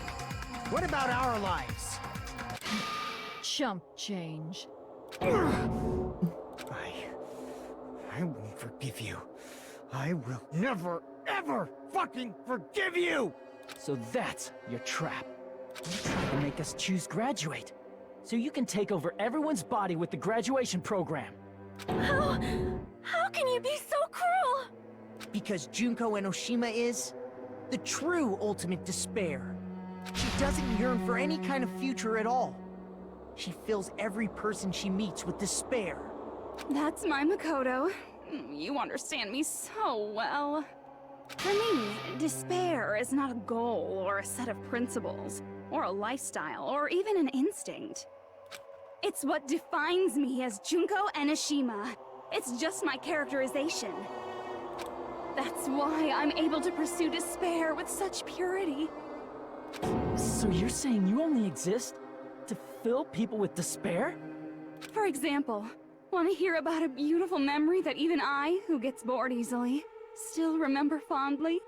What about our lives? Chump change. I won't forgive you. I will never, ever fucking forgive you! So that's your trap. You tried to make us choose graduate, so you can take over everyone's body with the graduation program. How can you be so cruel? Because Junko Enoshima is the true ultimate despair. She doesn't yearn for any kind of future at all. She fills every person she meets with despair. That's my Makoto. You understand me so well. For me, despair is not a goal or a set of principles, or a lifestyle, or even an instinct. It's what defines me as Junko Enoshima. It's just my characterization. That's why I'm able to pursue despair with such purity. So you're saying you only exist to fill people with despair? For example, Want to hear about a beautiful memory that even I, who gets bored easily, still remember fondly?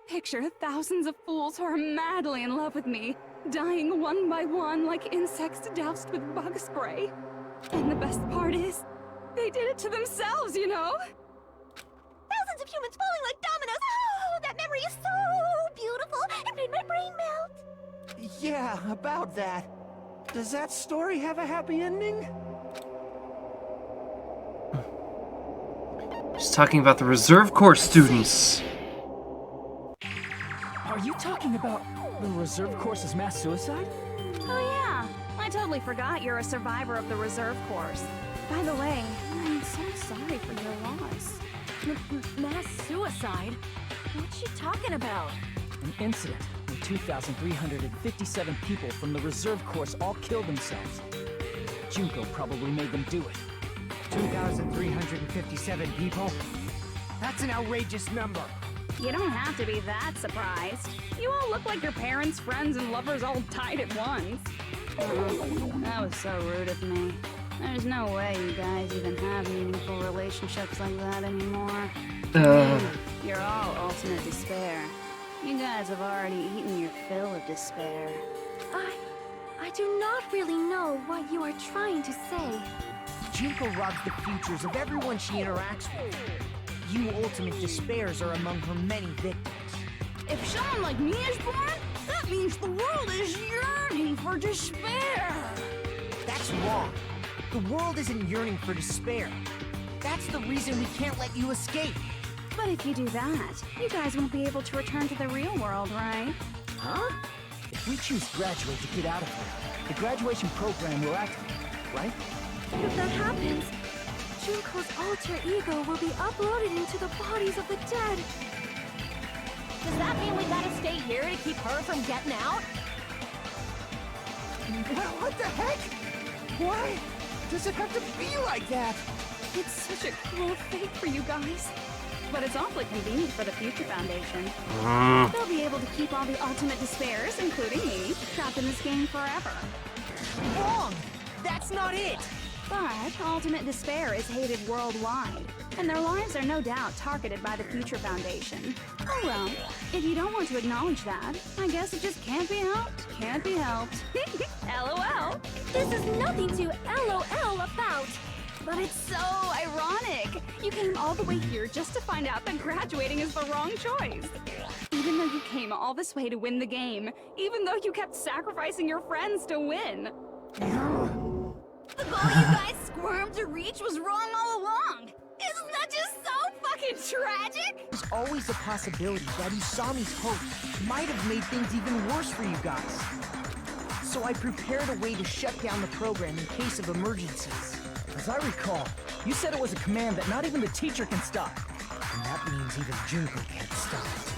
Picture thousands of fools who are madly in love with me, dying one by one like insects doused with bug spray. And the best part is, they did it to themselves, you know? Thousands of humans falling like dominoes. Oh, that memory is so beautiful. It made my brain melt. Yeah, about that. Does that story have a happy ending? She's talking about the reserve corps students. Are you talking about the reserve course's mass suicide? Oh yeah, I totally forgot you're a survivor of the reserve course. By the way, I'm so sorry for your loss. Mass suicide? What's she talking about? An incident where 2,357 people from the reserve course all killed themselves. Junko probably made them do it. 2,357 people? That's an outrageous number. You don't have to be that surprised. You all look like your parents, friends, and lovers all died at once. Oh, that was so rude of me. There's no way you guys even have meaningful relationships like that anymore. You're all ultimate despair. You guys have already eaten your fill of despair. I do not really know what you are trying to say. Junko robs the futures of everyone she interacts with. You ultimate despairs are among her many victims. If someone like me is born, that means the world is yearning for despair. That's wrong. The world isn't yearning for despair. That's the reason we can't let you escape. But if you do that, you guys won't be able to return to the real world, right? Huh? If we choose graduate to get out of here, the graduation program will activate, right? If that happens, Junko's alter ego will be uploaded into the bodies of the dead. Does that mean we gotta stay here to keep her from getting out? What the heck? Why does it have to be like that? It's such a cruel fate for you guys. But it's awfully convenient for the Future Foundation. They'll be able to keep all the ultimate despairs, including me, trapped in this game forever. Wrong! That's not it! But ultimate despair is hated worldwide, and their lives are no doubt targeted by the Future Foundation. Oh well, if you don't want to acknowledge that, I guess it just can't be helped. Can't be helped. LOL. This is nothing to LOL about. But it's so ironic. You came all the way here just to find out that graduating is the wrong choice. Even though you came all this way to win the game, even though you kept sacrificing your friends to win. The goal you guys squirmed to reach was wrong all along. Isn't that just so fucking tragic? There's always a possibility that Usami's hope might have made things even worse for you guys. So I prepared a way to shut down the program in case of emergencies. As I recall, you said it was a command that not even the teacher can stop. And that means even Junko can't stop it.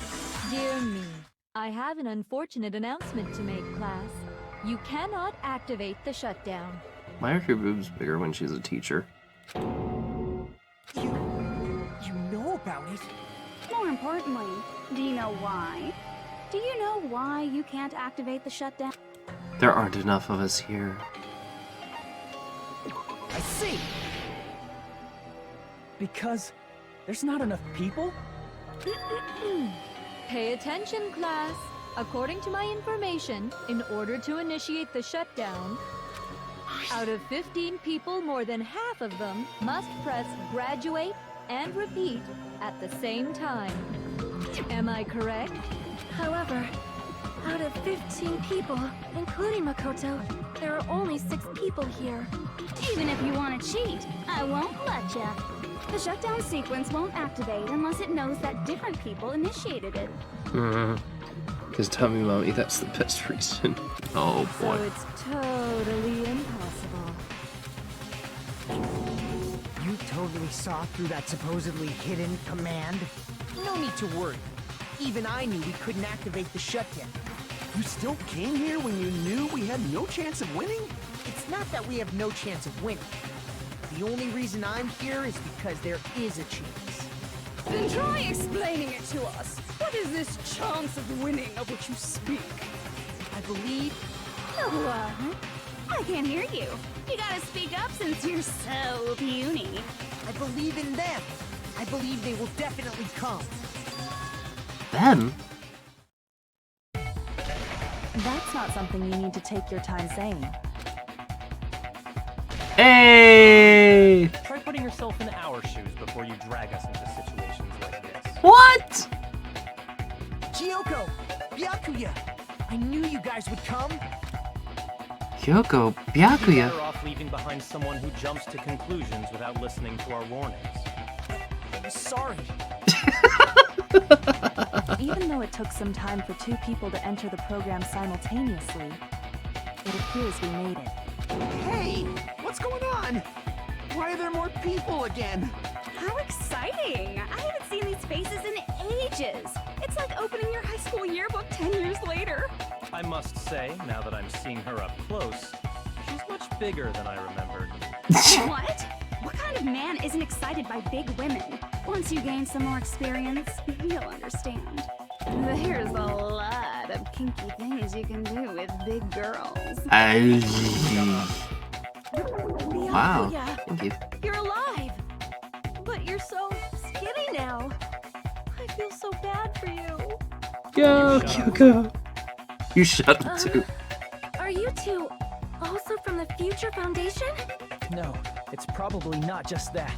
Dear me, I have an unfortunate announcement to make, class. You cannot activate the shutdown. Why are her boobs bigger when she's a teacher? You know about it? More importantly, do you know why? Do you know why you can't activate the shutdown? There aren't enough of us here. I see! Because there's not enough people? Pay attention, class. According to my information, in order to initiate the shutdown, out of 15 people, more than half of them must press graduate and repeat at the same time. Am I correct? However, out of 15 people, including Makoto, there are only 6 people here. Even if you want to cheat, I won't let ya. The shutdown sequence won't activate unless it knows that different people initiated it. Because tell me, mommy, that's the best reason. Oh boy. So it's totally impossible. You totally saw through that supposedly hidden command? No need to worry. Even I knew we couldn't activate the shutdown. You still came here when you knew we had no chance of winning? It's not that we have no chance of winning. The only reason I'm here is because there is a chance. Then try explaining it to us. What is this chance of winning of which you speak? I believe... What? I can't hear you. You gotta speak up since you're so puny. I believe in them. I believe they will definitely come. Them? That's not something you need to take your time saying. Hey! Try putting yourself in our shoes before you drag us into situations like this. What? Kyoko! Byakuya! I knew you guys would come! Kyoko, You'd be Byakuya. better off leaving behind someone who jumps to conclusions without listening to our warnings. I'm sorry. Even though it took some time for 2 people to enter the program simultaneously, it appears we made it. Hey! What's going on? Why are there more people again? How exciting! I haven't seen these faces in ages. It's like opening your high school yearbook 10 years later. I must say, now that I'm seeing her up close, she's much bigger than I remembered. What? What kind of man isn't excited by big women? Once you gain some more experience, you'll understand. There's a lot of kinky things you can do with big girls. Wow. Yeah, Thank you. You're alive! But you're so skinny now. I feel so bad for you. Yo, Kyoko. You shut up too. Are you two also from the Future Foundation? No, it's probably not just that.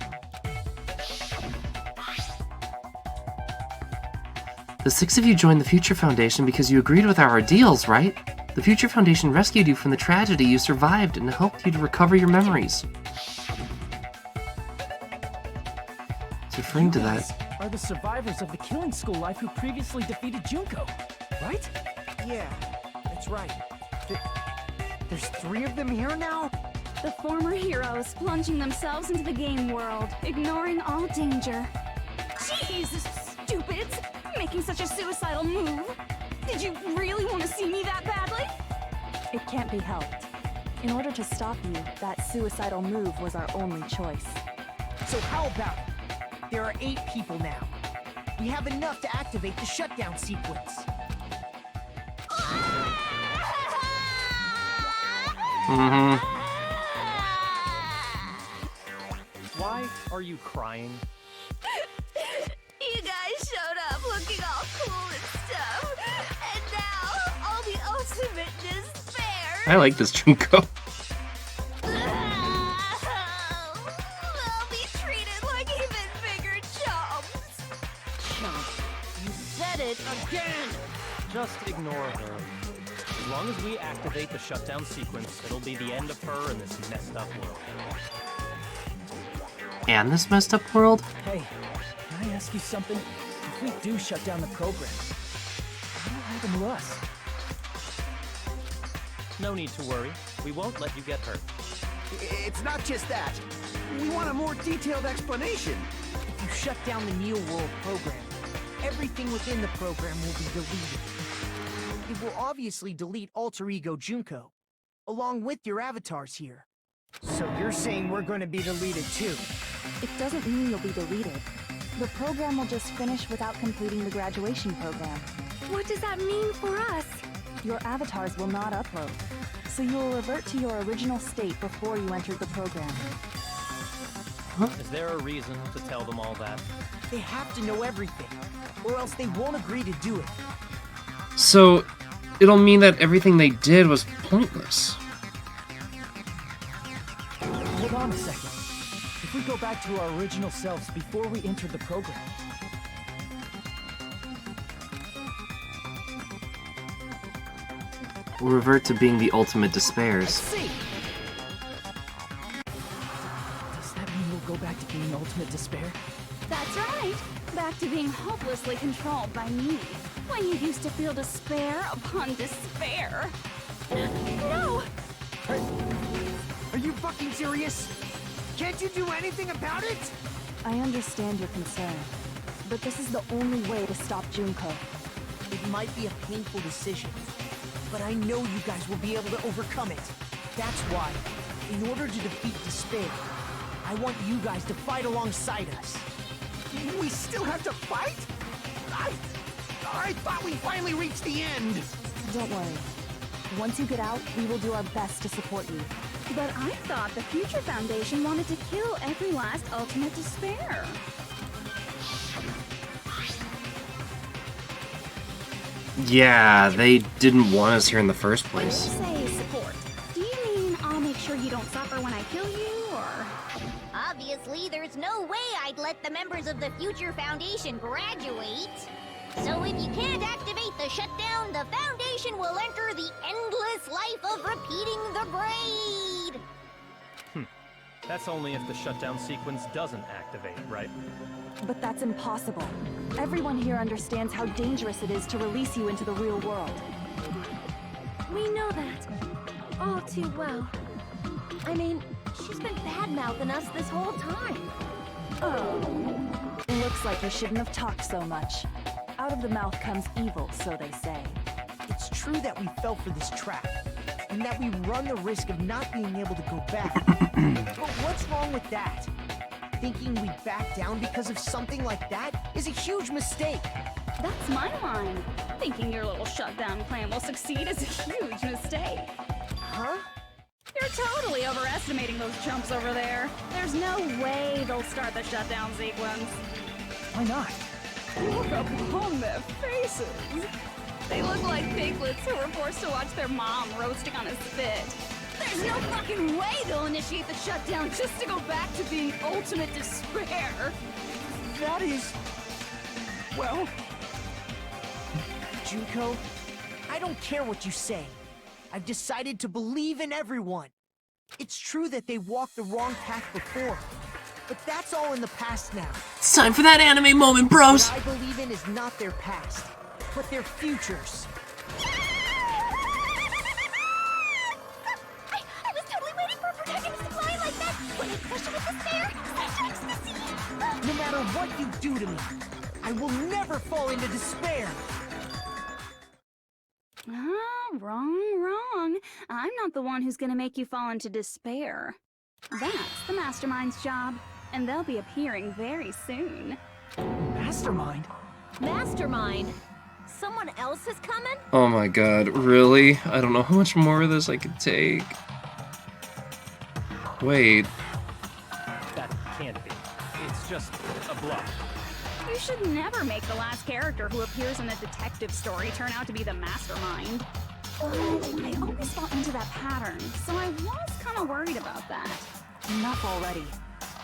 The 6 of you joined the Future Foundation because you agreed with our ordeals, right? The Future Foundation rescued you from the tragedy you survived and helped you to recover your memories. It's referring to that. Are the survivors of the killing school life who previously defeated Junko, right? Yeah, that's right. There's 3 of them here now? The former heroes plunging themselves into the game world, ignoring all danger. Jesus, stupids! Making such a suicidal move. Did you really want to see me that badly? It can't be helped. In order to stop you, that suicidal move was our only choice. So how about it? There are 8 people now. We have enough to activate the shutdown sequence. Mm-hmm. Why are you crying? You guys showed up looking all cool and stuff, and now all the ultimate despair. I like this Junko. They'll be treated like even bigger chumps. Chump, you said it again! Just ignore her. As long as we activate the shutdown sequence, it'll be the end of her in this messed up world. And this messed up world? Hey, can I ask you something? If we do shut down the program, what'll happen to us? No need to worry. We won't let you get hurt. It's not just that. We want a more detailed explanation. If you shut down the Neo World program, everything within the program will be deleted. It will obviously delete Alter Ego Junko, along with your avatars here. So you're saying we're going to be deleted too? It doesn't mean you'll be deleted. The program will just finish without completing the graduation program. What does that mean for us? Your avatars will not upload, so you will revert to your original state before you entered the program. Is there a reason to tell them all that? They have to know everything, or else they won't agree to do it. So, it'll mean that everything they did was pointless. Hold on a second. If we go back to our original selves before we entered the program, We'll revert to being the ultimate despairs. See, does that mean we'll go back to being ultimate despair? That's right. Back to being hopelessly controlled by me. When you used to feel despair upon despair. No! are you fucking serious? Can't you do anything about it? I understand your concern, but this is the only way to stop Junko. It might be a painful decision, but I know you guys will be able to overcome it. That's why, in order to defeat despair, I want you guys to fight alongside us. We still have to fight? I thought we finally reached the end. Don't worry. Once you get out, we will do our best to support you. But I thought the Future Foundation wanted to kill every last Ultimate Despair. Yeah, they didn't want us here in the first When you place. say support, do you mean I'll make sure you don't suffer when I kill you, or...? Obviously, there's no way I'd let the members of the Future Foundation graduate. So if you can't activate the shutdown, the Foundation will enter the endless life of repeating the grade. That's only if the shutdown sequence doesn't activate, right? But that's impossible. Everyone here understands how dangerous it is to release you into the real world. We know that. All too well. I mean, she's been bad-mouthing us this whole time. Oh. Looks like you shouldn't have talked so much. Out of the mouth comes evil, so they say. It's true that we fell for this trap, and that we run the risk of not being able to go back. But what's wrong with that? Thinking we'd back down because of something like that is a huge mistake. That's my line. Thinking your little shutdown plan will succeed is a huge mistake. Huh? You're totally overestimating those chumps over there. There's no way they'll start the shutdown sequence. Why not? Look upon their faces. They look like piglets who were forced to watch their mom roasting on a spit. There's no fucking way they'll initiate the shutdown just to go back to being ultimate despair. That is... well... Junko, I don't care what you say. I've decided to believe in everyone. It's true that they walked the wrong path before, but that's all in the past now. It's time for that anime moment, bros! What I believe in is not their past, but their futures. I was totally waiting for a protagonist to fly like that. When I push with despair, such ecstasy. No matter what you do to me, I will never fall into despair. Wrong. I'm not the one who's gonna make you fall into despair. That's the Mastermind's job, and they'll be appearing very soon. Mastermind? Mastermind? Someone else is coming? Oh my god, really? I don't know how much more of this I could take. Wait. That can't be. It's just a bluff. You should never make the last character who appears in a detective story turn out to be the mastermind. But I always fall into that pattern, so I was kind of worried about that. Enough already.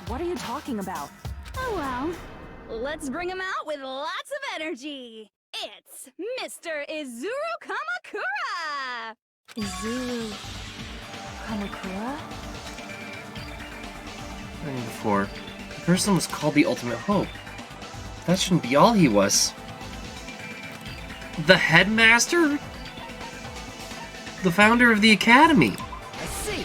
What are you talking about? Oh well, let's bring him out with lots of energy. It's Mr. Izuru Kamakura! Izuru... Kamakura? Before, the person was called the Ultimate Hope. That shouldn't be all he was. The headmaster? The founder of the academy. I see.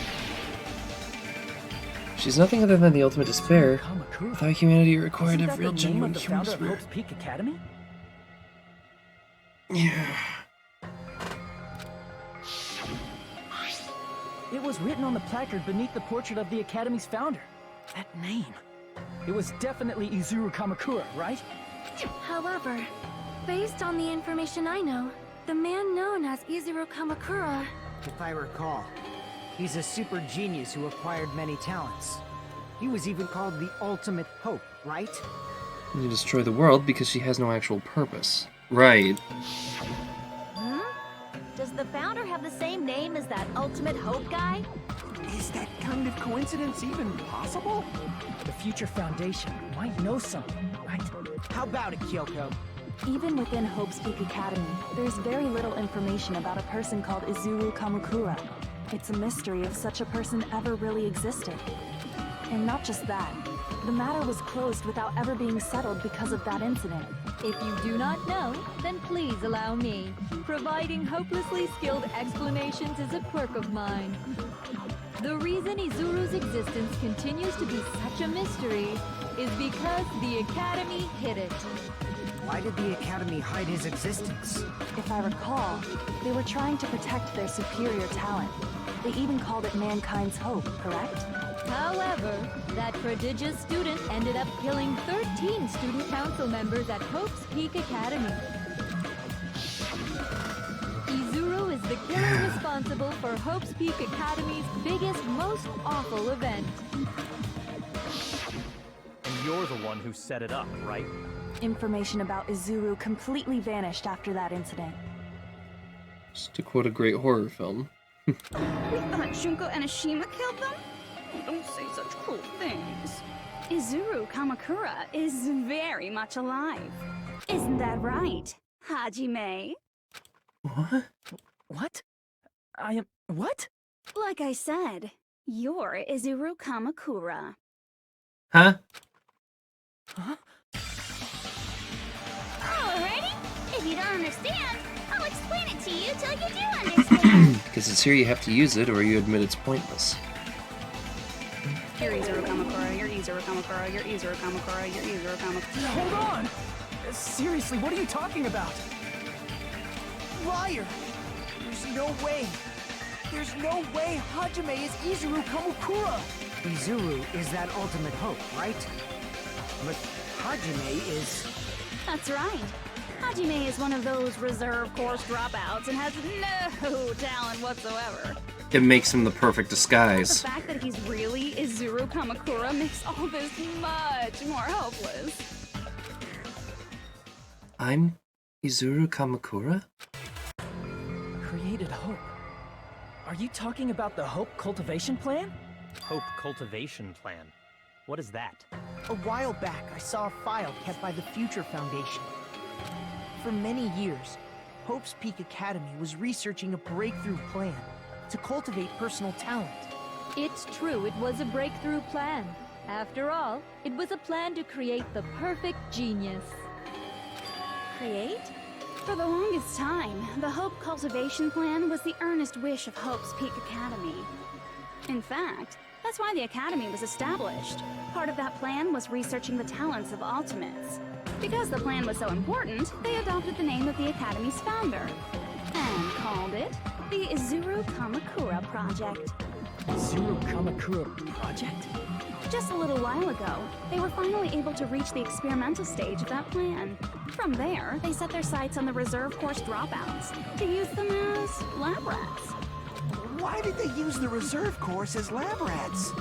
She's nothing other than the ultimate despair. Kamakura. Without humanity, it required Isn't a that real the name genuine of the human founder of spirit. Hope's Peak Academy? Yeah. It was written on the placard beneath the portrait of the Academy's founder. That name. It was definitely Izuru Kamakura, right? However, based on the information I know, the man known as Izuru Kamakura... If I recall, he's a super genius who acquired many talents. He was even called the Ultimate Hope, right? You destroy the world because she has no actual purpose. Right. Hmm? Does the founder have the same name as that Ultimate Hope guy? Is that kind of coincidence even possible? The Future Foundation might know something, right? How about it, Kyoko? Even within Hope's Peak Academy, there's very little information about a person called Izuru Kamakura. It's a mystery if such a person ever really existed. And not just that, the matter was closed without ever being settled because of that incident. If you do not know, then please allow me. Providing hopelessly skilled explanations is a quirk of mine. The reason Izuru's existence continues to be such a mystery is because the Academy hid it. Why did the Academy hide his existence? If I recall, they were trying to protect their superior talent. They even called it mankind's hope, correct? However, that prodigious student ended up killing 13 student council members at Hope's Peak Academy. Izuru is the killer responsible for Hope's Peak Academy's biggest, most awful event. And you're the one who set it up, right? Information about Izuru completely vanished after that incident. Just to quote a great horror film. We thought Junko and Ashima killed them? Don't say such cruel things. Izuru Kamakura is very much alive. Isn't that right, Hajime? What? What? I am... What? Like I said, you're Izuru Kamakura. Huh? Huh? Alrighty. If you don't understand, I'll explain it to you till you do understand. Because it's here you have to use it or you admit it's pointless. You're Izuru Kamakura, you're Izuru Kamakura, you're Izuru Kamakura, you're Izuru Kamakura. Hold on! Seriously, what are you talking about? Liar! There's no way. There's no way Hajime is Izuru Kamakura! Izuru is that ultimate hope, right? But Hajime is... That's right. Hajime is one of those reserve course dropouts and has no talent whatsoever. It makes him the perfect The disguise. fact that he's really Izuru Kamakura makes all this much more hopeless. I'm Izuru Kamakura? Created hope. Are you talking about the Hope Cultivation Plan? Hope Cultivation Plan. What is that? A while back, I saw a file kept by the Future Foundation. For many years, Hope's Peak Academy was researching a breakthrough plan to cultivate personal talent. It's true, it was a breakthrough plan. After all, it was a plan to create the perfect genius. Create? For the longest time, the Hope Cultivation Plan was the earnest wish of Hope's Peak Academy. In fact, that's why the Academy was established. Part of that plan was researching the talents of Ultimates. Because the plan was so important, they adopted the name of the Academy's founder and called it the Izuru Kamakura Project. Izuru Kamakura Project? Just a little while ago, they were finally able to reach the experimental stage of that plan. From there, they set their sights on the reserve course dropouts to use them as lab rats. Why did they use the reserve course as lab rats?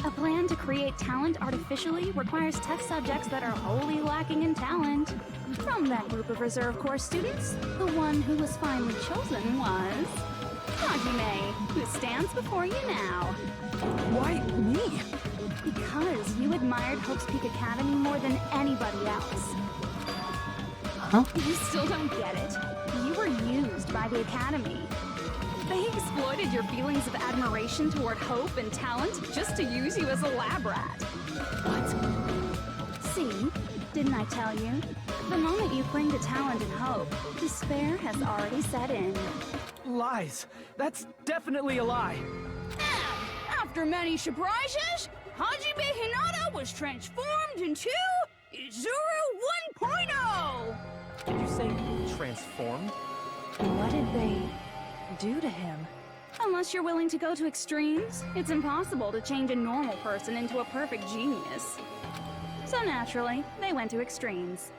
A plan to create talent artificially requires test subjects that are wholly lacking in talent. From that group of reserve course students, the one who was finally chosen was Hajime, who stands before you now. Why me? Because you admired Hope's Peak Academy more than anybody else. Huh? You still don't get it. You were used by the Academy. They exploited your feelings of admiration toward hope and talent just to use you as a lab rat. What? See? Didn't I tell you? The moment you cling to talent and hope, despair has already set in. Lies. That's definitely a lie. After many surprises, Hajime Hinata was transformed into Izuru 1.0! Did you say transformed? What did they do to him? Unless you're willing to go to extremes, it's impossible to change a normal person into a perfect genius. So naturally, they went to extremes.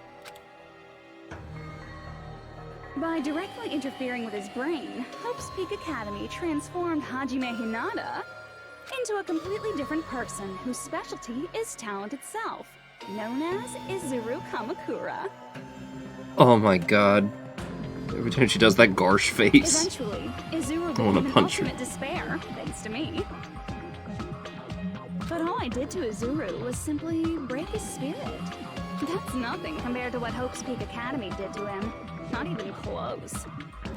By directly interfering with his brain, Hope's Peak Academy transformed Hajime Hinata into a completely different person whose specialty is talent itself, known as Izuru Kamakura. Oh my god. Every time she does that Garsh face. Eventually, Izuru I wanna became in punch her. ultimate despair, thanks to me. But all I did to Izuru was simply break his spirit. That's nothing compared to what Hope's Peak Academy did to him. Not even close.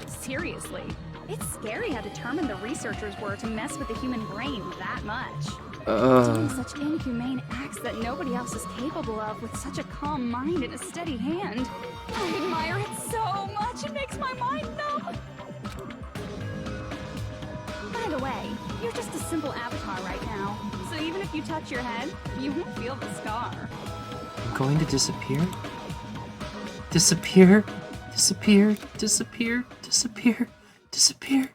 Seriously, it's scary how determined the researchers were to mess with the human brain that much. Doing such inhumane acts that nobody else is capable of with such a calm mind and a steady hand. I admire it so much, it makes my mind numb. By the way, you're just a simple avatar right now, so even if you touch your head, you won't feel the scar. I'm going to disappear? Disappear? Disappear? Disappear? Disappear? Disappear?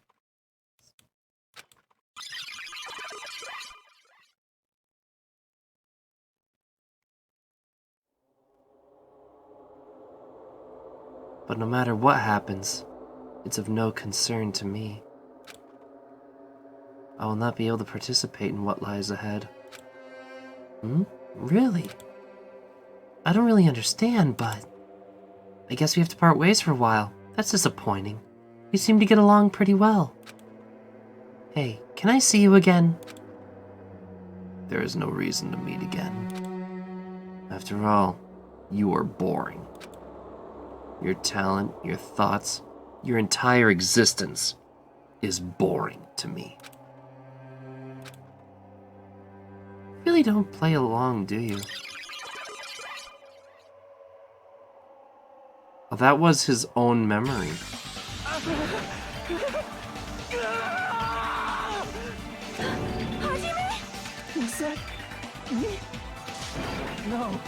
But no matter what happens, it's of no concern to me. I will not be able to participate in what lies ahead. Really? I don't really understand, but I guess we have to part ways for a while. That's disappointing. We seem to get along pretty well. Hey, can I see you again? There is no reason to meet again. After all, you are boring. Your talent, your thoughts, your entire existence is boring to me. Really don't play along, do you? Oh, that was his own memory. Is that me? No,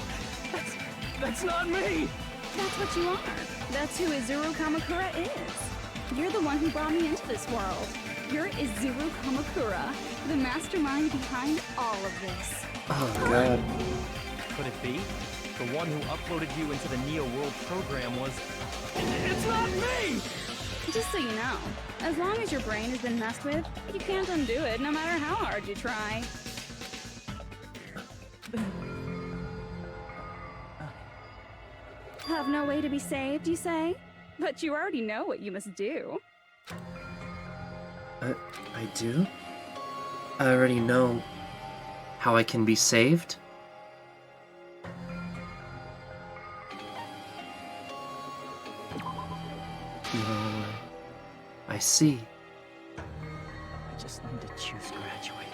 that's not me! That's what you are. That's who Izuru Kamakura is. You're the one who brought me into this world. You're Izuru Kamakura, the mastermind behind all of this. Oh, God. Could it be? The one who uploaded you into the Neo World program was... It's not me! Just so you know, as long as your brain has been messed with, you can't undo it no matter how hard you try. Have no way to be saved, you say? But you already know what you must do. I do? I already know how I can be saved? No, I see. I just need to choose graduate.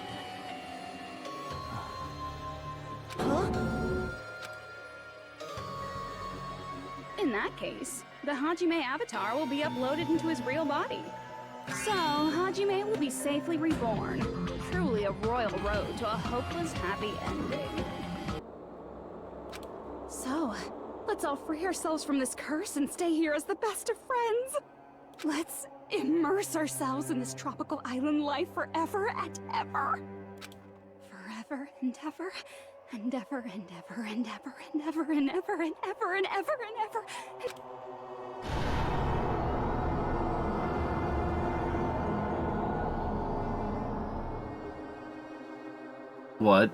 In that case, the Hajime avatar will be uploaded into his real body. So, Hajime will be safely reborn. Truly a royal road to a hopeless happy ending. So, let's all free ourselves from this curse and stay here as the best of friends. Let's immerse ourselves in this tropical island life forever and ever. Forever and ever. And ever and ever and ever and ever and ever and ever and ever and ever. What?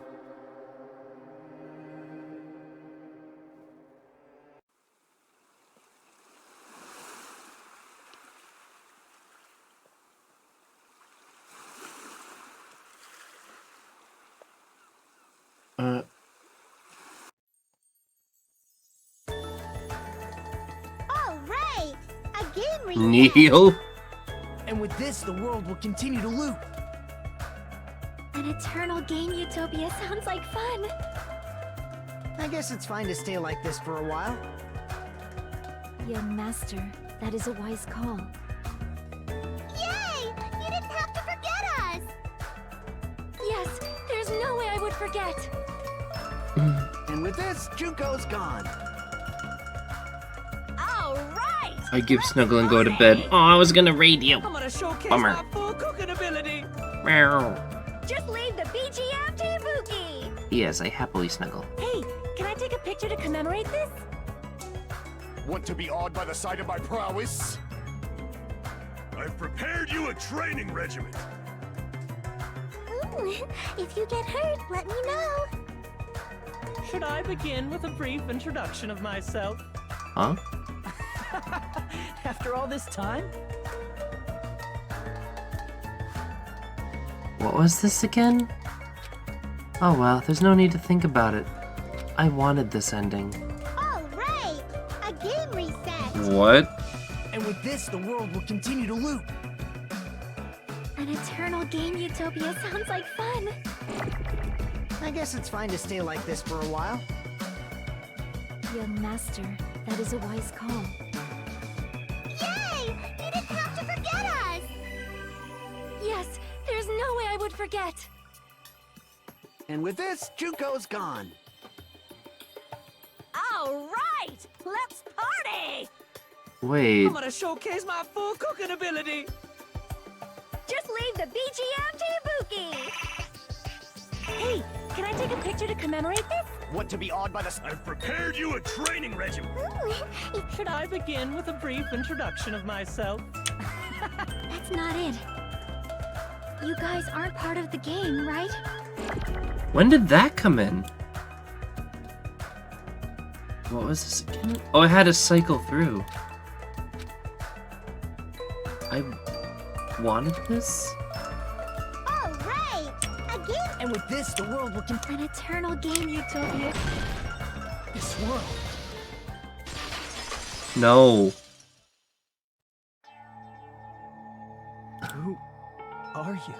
Alright! A game reset! Neil? And with this, the world will continue to loop. An eternal game utopia sounds like fun. I guess it's fine to stay like this for a while. Young master, that is a wise call. Yay! You didn't have to forget us! Yes, there's no way I would forget. And with this, Junko's gone. All right! I give Snuggle and go to bed. Oh, I was gonna raid you. I'm gonna showcase Bummer. my full cooking ability. Meow. Just leave the BGM to Ibuki! Yes, I happily snuggle. Hey, can I take a picture to commemorate this? Want to be awed by the sight of my prowess? I've prepared you a training regiment. Ooh, if you get hurt, let me know. Should I begin with a brief introduction of myself? Huh? After all this time? What was this again? Oh well, there's no need to think about it. I wanted this ending. Alright! A game reset! What? And with this, the world will continue to loop. An eternal game utopia sounds like fun. I guess it's fine to stay like this for a while. Young master, that is a wise call. Yay! You didn't have to forget us! Yes, there's no way I would forget. And with this, Junko's gone. All right! Let's party! Wait. I'm gonna showcase my full cooking ability. Just leave the BGM to Ibuki! Hey, can I take a picture to commemorate this? Want to be awed by the... I've prepared you a training regiment. Ooh, Should I begin with a brief introduction of myself? That's not it. You guys aren't part of the game, right? When did that come in? What was this again? Oh, I had to cycle through. I wanted this? All right! A game! And with this, the world will An eternal game utopia. this world. No. Who are you?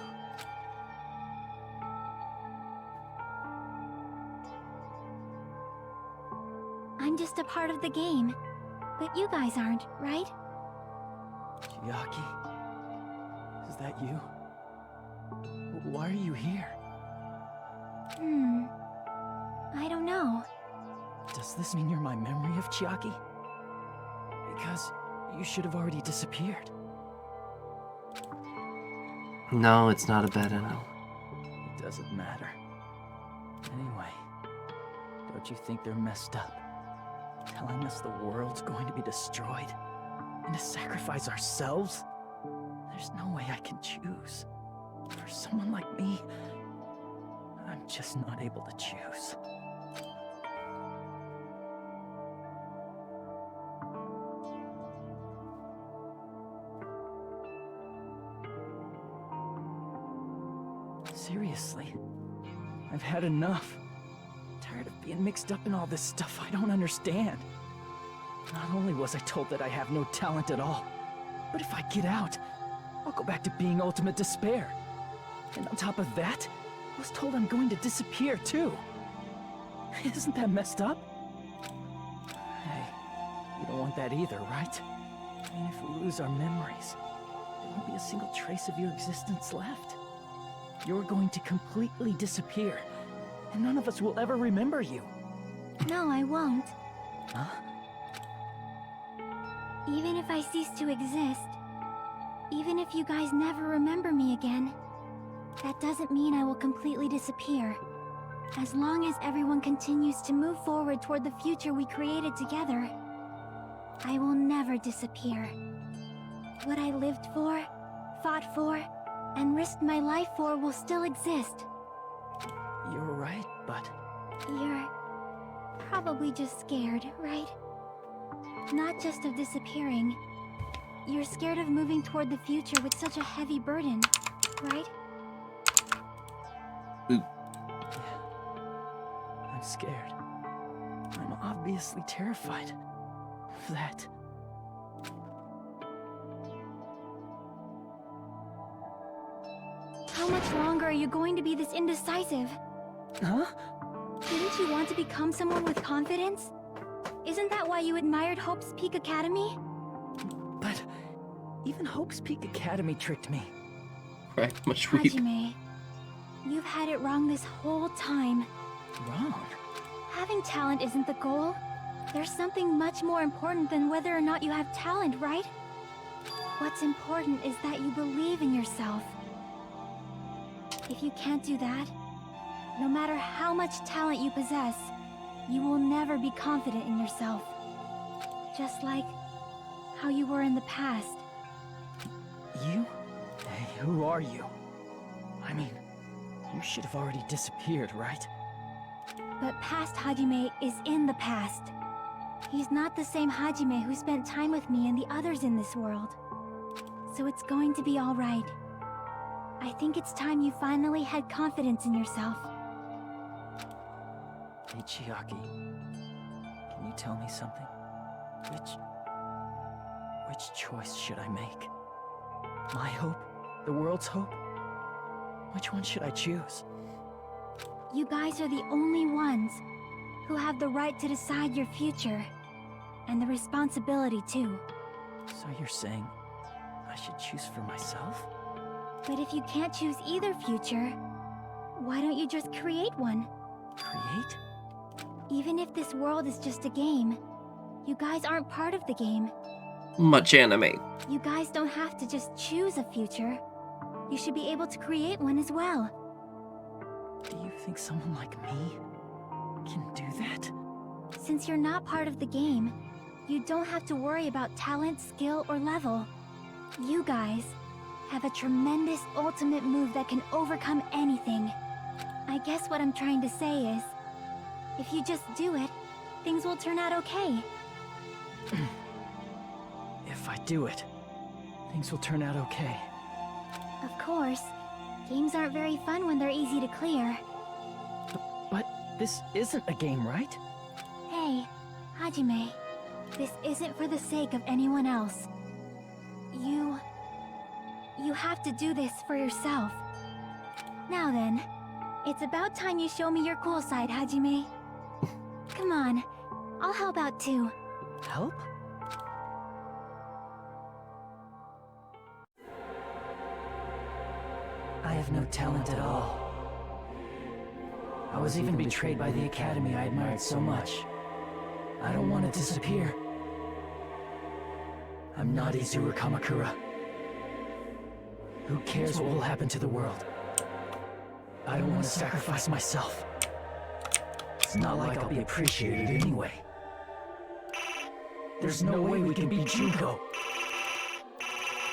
I'm just a part of the game. But you guys aren't, right? Chiaki? Is that you? Why are you here? I don't know. Does this mean you're my memory of Chiaki? Because you should have already disappeared. No, it's not a bad ending. It doesn't matter. Anyway, don't you think they're messed up? Telling us the world's going to be destroyed? And to sacrifice ourselves? There's no way I can choose. For someone like me, I'm just not able to choose. Seriously, I've had enough. Tired of being mixed up in all this stuff I don't understand. Not only was I told that I have no talent at all, but if I get out, I'll go back to being ultimate despair. And on top of that, I was told I'm going to disappear too. Isn't that messed up? Hey, you don't want that either, right? I mean, if we lose our memories, there won't be a single trace of your existence left. You're going to completely disappear, and none of us will ever remember you. No, I won't. Huh? Even if I cease to exist, even if you guys never remember me again, that doesn't mean I will completely disappear. As long as everyone continues to move forward toward the future we created together, I will never disappear. What I lived for, fought for, and risked my life for will still exist. You're right, but... You're probably just scared, right? Not just of disappearing. You're scared of moving toward the future with such a heavy burden, right? Yeah. I'm scared. I'm obviously terrified of that. How much longer are you going to be this indecisive? Huh? Didn't you want to become someone with confidence? Isn't that why you admired Hope's Peak Academy? But even Hope's Peak Academy tricked me. Right, much weep. Hajime, you've had it wrong this whole time. Wrong? Having talent isn't the goal. There's something much more important than whether or not you have talent, right? What's important is that you believe in yourself. If you can't do that, no matter how much talent you possess, you will never be confident in yourself. Just like how you were in the past. You? Hey, who are you? I mean, you should have already disappeared, right? But past Hajime is in the past. He's not the same Hajime who spent time with me and the others in this world. So it's going to be all right. I think it's time you finally had confidence in yourself. Hey, Chiaki. Can you tell me something? Which choice should I make? My hope? The world's hope? Which one should I choose? You guys are the only ones who have the right to decide your future. And the responsibility, too. So you're saying I should choose for myself? But if you can't choose either future, why don't you just create one? Create? Even if this world is just a game, you guys aren't part of the game. Much anime. You guys don't have to just choose a future. You should be able to create one as well. Do you think someone like me can do that? Since you're not part of the game, you don't have to worry about talent, skill, or level. You guys have a tremendous ultimate move that can overcome anything. I guess what I'm trying to say is, if you just do it, things will turn out okay. If I do it, things will turn out okay. Of course, games aren't very fun when they're easy to clear. But this isn't a game, right? Hey, Hajime, this isn't for the sake of anyone else. You have to do this for yourself. Now then, it's about time you show me your cool side, Hajime. Come on, I'll help out too. Help? I have no talent at all. I was even betrayed by the academy I admired so much. I don't want to disappear. I'm not Izuru Kamakura. Who cares what will happen to the world? I don't want to sacrifice myself. It's not like I'll be appreciated anyway. There's no way we can beat Junko.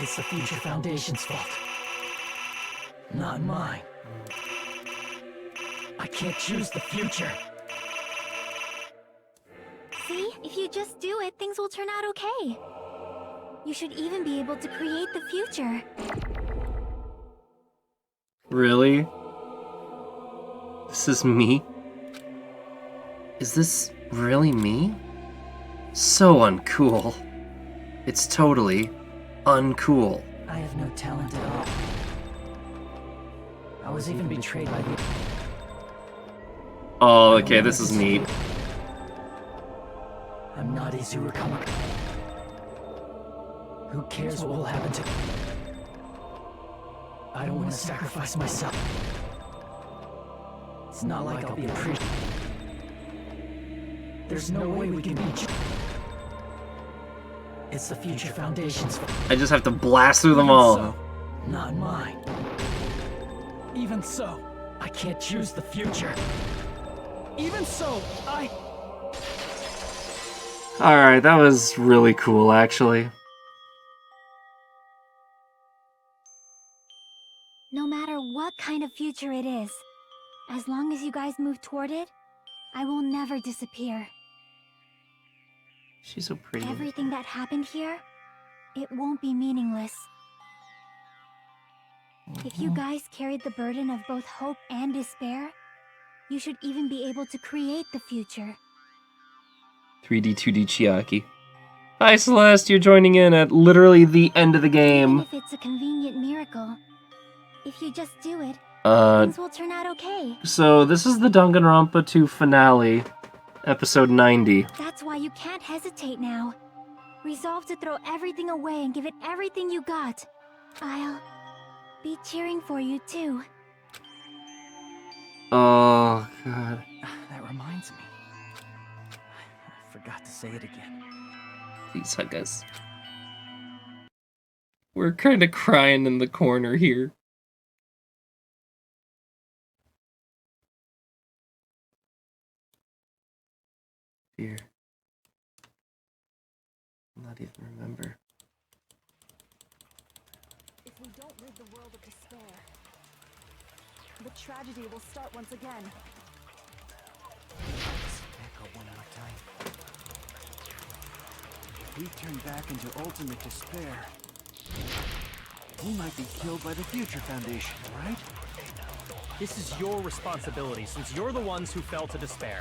It's the Future Foundation's fault. Not mine. I can't choose the future. See, if you just do it, things will turn out okay. You should even be able to create the future. Really? This is me? Is this really me? So uncool. It's totally uncool. I have no talent at all. I was even betrayed by the... Oh, okay, this is neat. I'm not Izuru Kamakura. Who cares what will happen to... I don't want to sacrifice myself. It's not like I'll be appreciated. There's no way we can beat you. It's the Future Foundation's fault. I just have to blast through them all. So, not mine. Even so, I can't choose the future. Even so, Alright, that was really cool, actually. No matter what kind of future it is, as long as you guys move toward it, I will never disappear. She's so pretty. Everything that happened here, it won't be meaningless. If you guys carried the burden of both hope and despair, you should even be able to create the future. 3D, 2D Chiaki. Hi Celeste, you're joining in at literally the end of the game. Even if it's a convenient miracle, if you just do it, things will turn out okay. So this is the Danganronpa 2 finale, episode 90. That's why you can't hesitate now. Resolve to throw everything away and give it everything you got. I'll be cheering for you too. Oh, God. That reminds me. I forgot to say it again. Please hug us. We're kind of crying in the corner here. Dear. Not even remember. If we don't rid the world of despair, the tragedy will start once again. Echo one more time. If we turn back into ultimate despair, we might be killed by the Future Foundation, right? This is your responsibility, since you're the ones who fell to despair.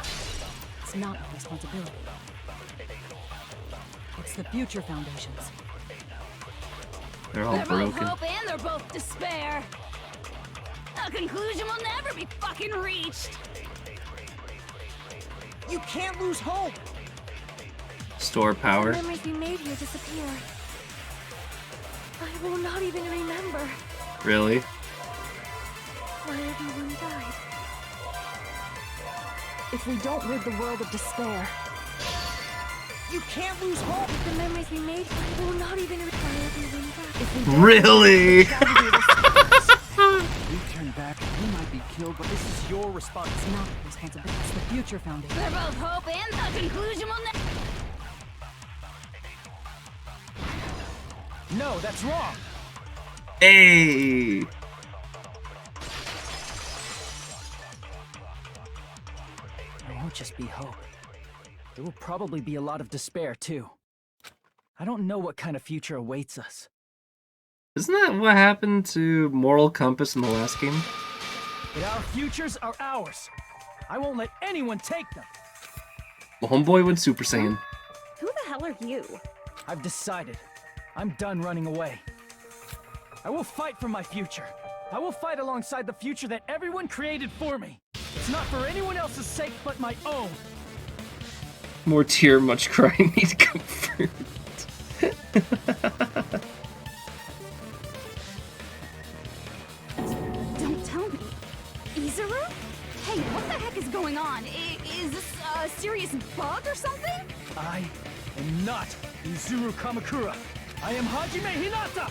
It's not my responsibility. It's the Future Foundation's. They're all broken. Both hope and they're both despair. A conclusion will never be fucking reached. You can't lose hope! Store power. The memories we made here disappear. I will not even remember Really? why everyone died. If we don't rid the world of despair, You can't lose hope! The memories we made here will not even remember why everyone died. if we don't Really? If we turn back, we might be killed by... This is your It's responsibility. not my responsibility. It's the Future Foundation. They're both hope and the conclusion will never... No, that's wrong. Hey! There won't just be hope. There will probably be a lot of despair, too. I don't know what kind of future awaits us. Isn't that what happened to Moral Compass in the last game? But our futures are ours. I won't let anyone take them. Well, homeboy went Super Saiyan. Who the hell are you? I've decided. I'm done running away. I will fight for my future. I will fight alongside the future that everyone created for me. It's not for anyone else's sake but my own. More tear, much crying, need comfort. Don't tell me. Izuru? Hey, what the heck is going on? Is this a serious bug or something? I am not Izuru Kamakura. I am Hajime Hinata!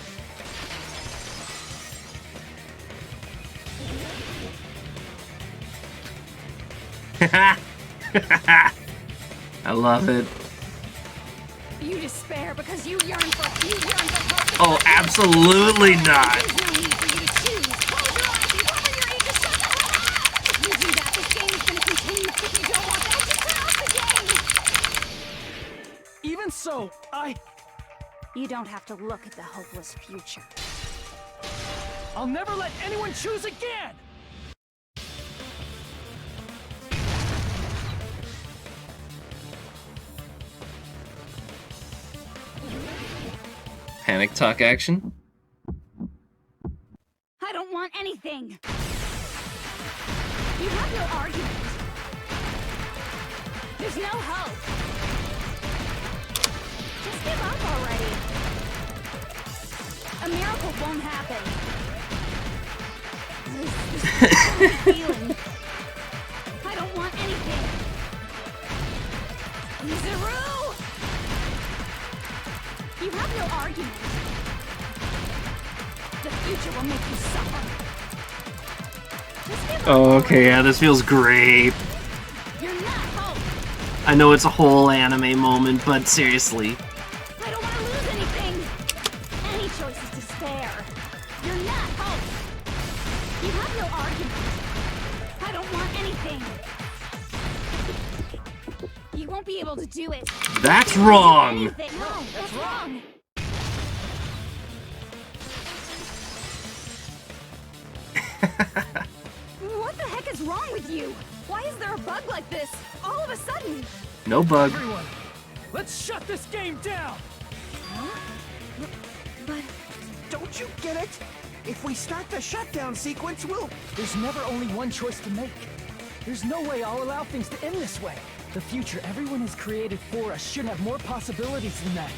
I love it. You despair because you yearn for hope. Oh, absolutely not. There's no need for you to choose. Close your eyes and cover your ears and shut the hell up! If you do that, this game is gonna continue. If you don't want that, just turn off the game! Even so, You don't have to look at the hopeless future. I'll never let anyone choose again! Panic talk action. I don't want anything. You have no argument. There's no hope. Just give up already. A miracle won't happen. This feeling. I don't want anything. Izuru! You have no argument. The future will make you suffer. Just give up Oh, already. okay, yeah, this feels great. You're not hope. I know it's a whole anime moment, but seriously. I don't want to lose anything. Any choice is despair. You're not hope. You have no argument. I don't want anything. You won't be able to do it. That's wrong. Anything. No, that's wrong. What the heck is wrong with you? Why is there a bug like this all of a sudden? No bug. Everyone, let's shut this game down! But don't you get it? If we start the shutdown sequence, we'll... There's never only one choice to make. There's no way I'll allow things to end this way. The future everyone has created for us should have more possibilities than that.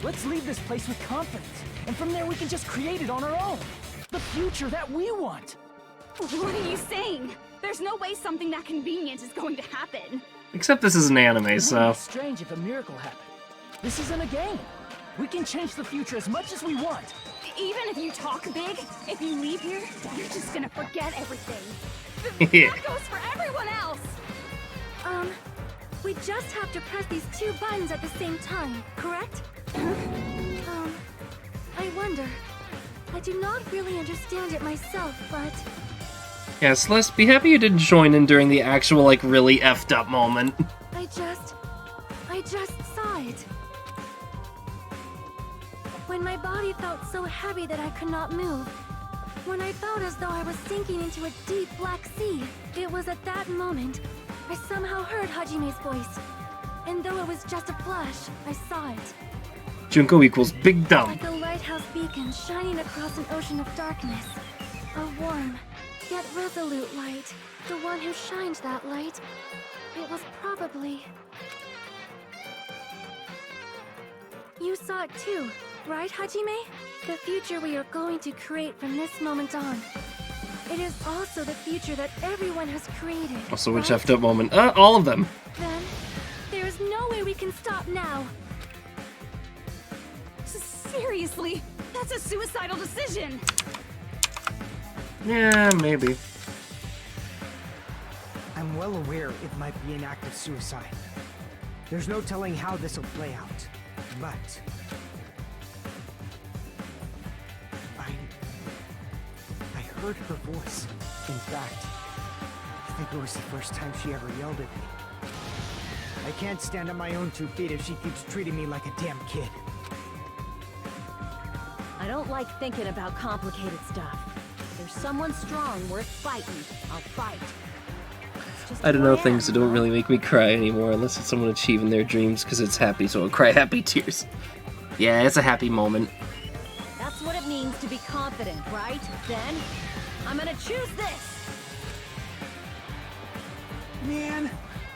Let's leave this place with confidence, and from there we can just create it on our own. The future that we want. what are you saying? There's no way something that convenient is going to happen. Except this is an anime, It so. would be strange if a miracle happened. This isn't a game. We can change the future as much as we want. Even if you talk big, if you leave here, you're just gonna forget everything. That goes for everyone else! We just have to press these two buttons at the same time, correct? I wonder. I do not really understand it myself, but... Yeah, Celeste, be happy you didn't join in during the actual, like, really effed up moment. I just saw it. When my body felt so heavy that I could not move. When I felt as though I was sinking into a deep black sea. It was at that moment I somehow heard Hajime's voice. And though it was just a flash, I saw it. Junko equals big dumb. Like a lighthouse beacon shining across an ocean of darkness. A warm, yet resolute light. The one who shined that light. It was probably... You saw it too, right, Hajime? The future we are going to create from this moment on. It is also the future that everyone has created. Also, which right? effed up moment? All of them. Then, there is no way we can stop now. Seriously, that's a suicidal decision. Yeah, maybe. I'm well aware it might be an act of suicide. There's no telling how this will play out. But... heard her voice. In fact, I think it was the first time she ever yelled at me. I can't stand on my own 2 feet if she keeps treating me like a damn kid. I don't like thinking about complicated stuff. If there's someone strong worth fighting, I'll fight. It's just I don't know plan, things that don't really make me cry anymore unless it's someone achieving their dreams because it's happy, so I'll cry happy tears. Yeah, it's a happy moment. That's what it means to be confident, right? Then, I'm gonna choose this! Man,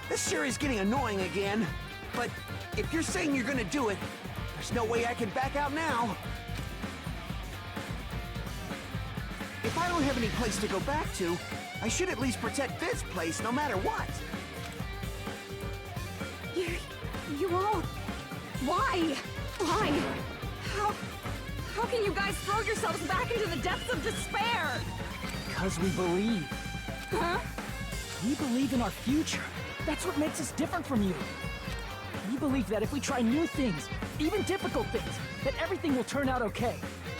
this sure is getting annoying again. But if you're saying you're gonna do it, there's no way I can back out now. If I don't have any place to go back to, I should at least protect this place no matter what. You all... Why? Why? How can you guys throw yourselves back into the depths of despair? Because we believe. Huh? We believe in our future. That's what makes us different from you. We believe that if we try new things, even difficult things, that everything will turn out okay.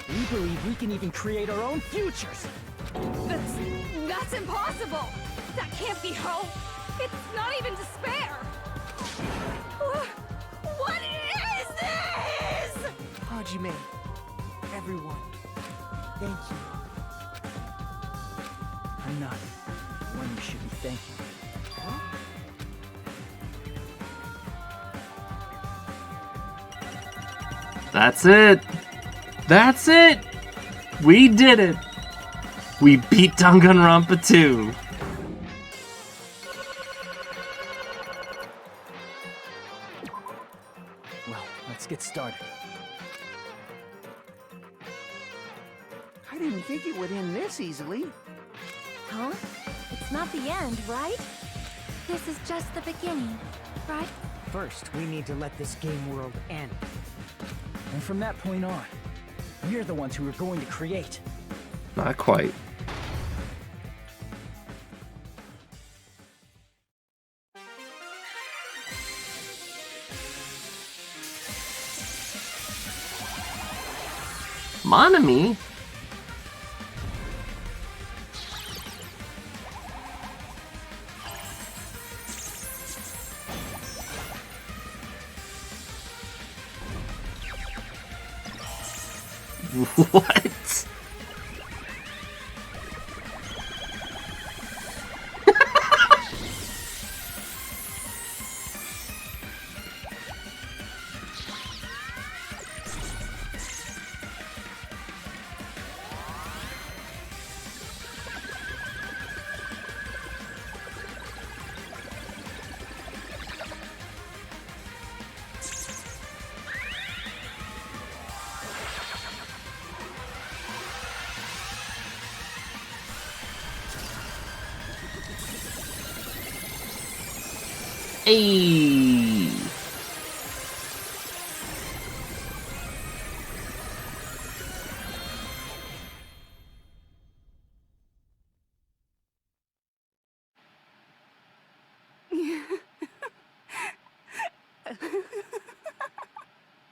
We believe we can even create our own futures. That's impossible! That can't be hope! It's not even despair! What is this?! Hajime, everyone, thank you. I'm not the one you should be thanking. Huh? That's it! That's it! We did it! We beat Danganronpa 2! Well, let's get started. I didn't think it would end this easily. Huh? It's not the end, right? This is just the beginning, right? First, we need to let this game world end. And from that point on, we're the ones who are going to create. Not quite. Monami? What? Hey.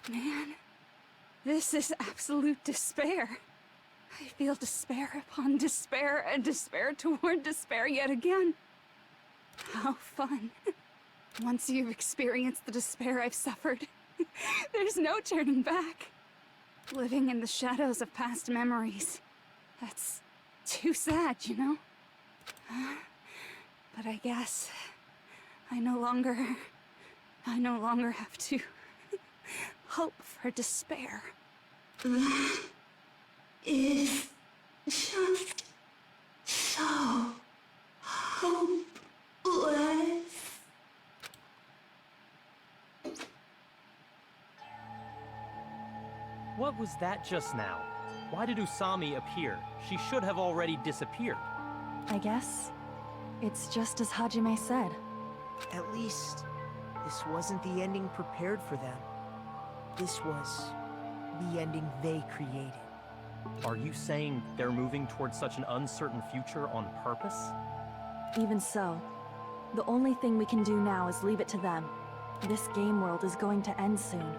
Man, this is absolute despair. I feel despair upon despair and despair toward despair yet again. How fun. Once you've experienced the despair I've suffered, there's no turning back. Living in the shadows of past memories. That's too sad, you know? But I guess I no longer have to hope for despair. That is just so hopeless. What was that just now? Why did Usami appear? She should have already disappeared. I guess it's just as Hajime said. At least, this wasn't the ending prepared for them. This was the ending they created. Are you saying they're moving towards such an uncertain future on purpose? Even so, the only thing we can do now is leave it to them. This game world is going to end soon.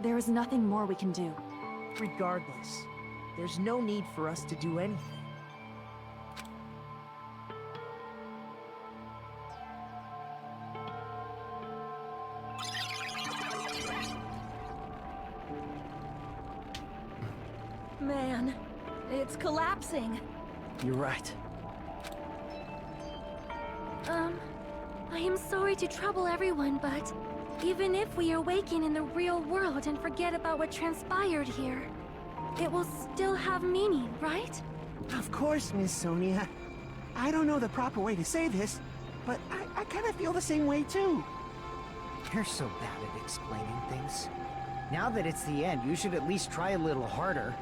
There is nothing more we can do. Regardless, there's no need for us to do anything. Man, it's collapsing. You're right. I am sorry to trouble everyone, but even if we awaken in the real world and forget about what transpired here, it will still have meaning, right? Of course, Miss Sonia. I don't know the proper way to say this, but I kind of feel the same way too. You're so bad at explaining things. Now that it's the end, you should at least try a little harder.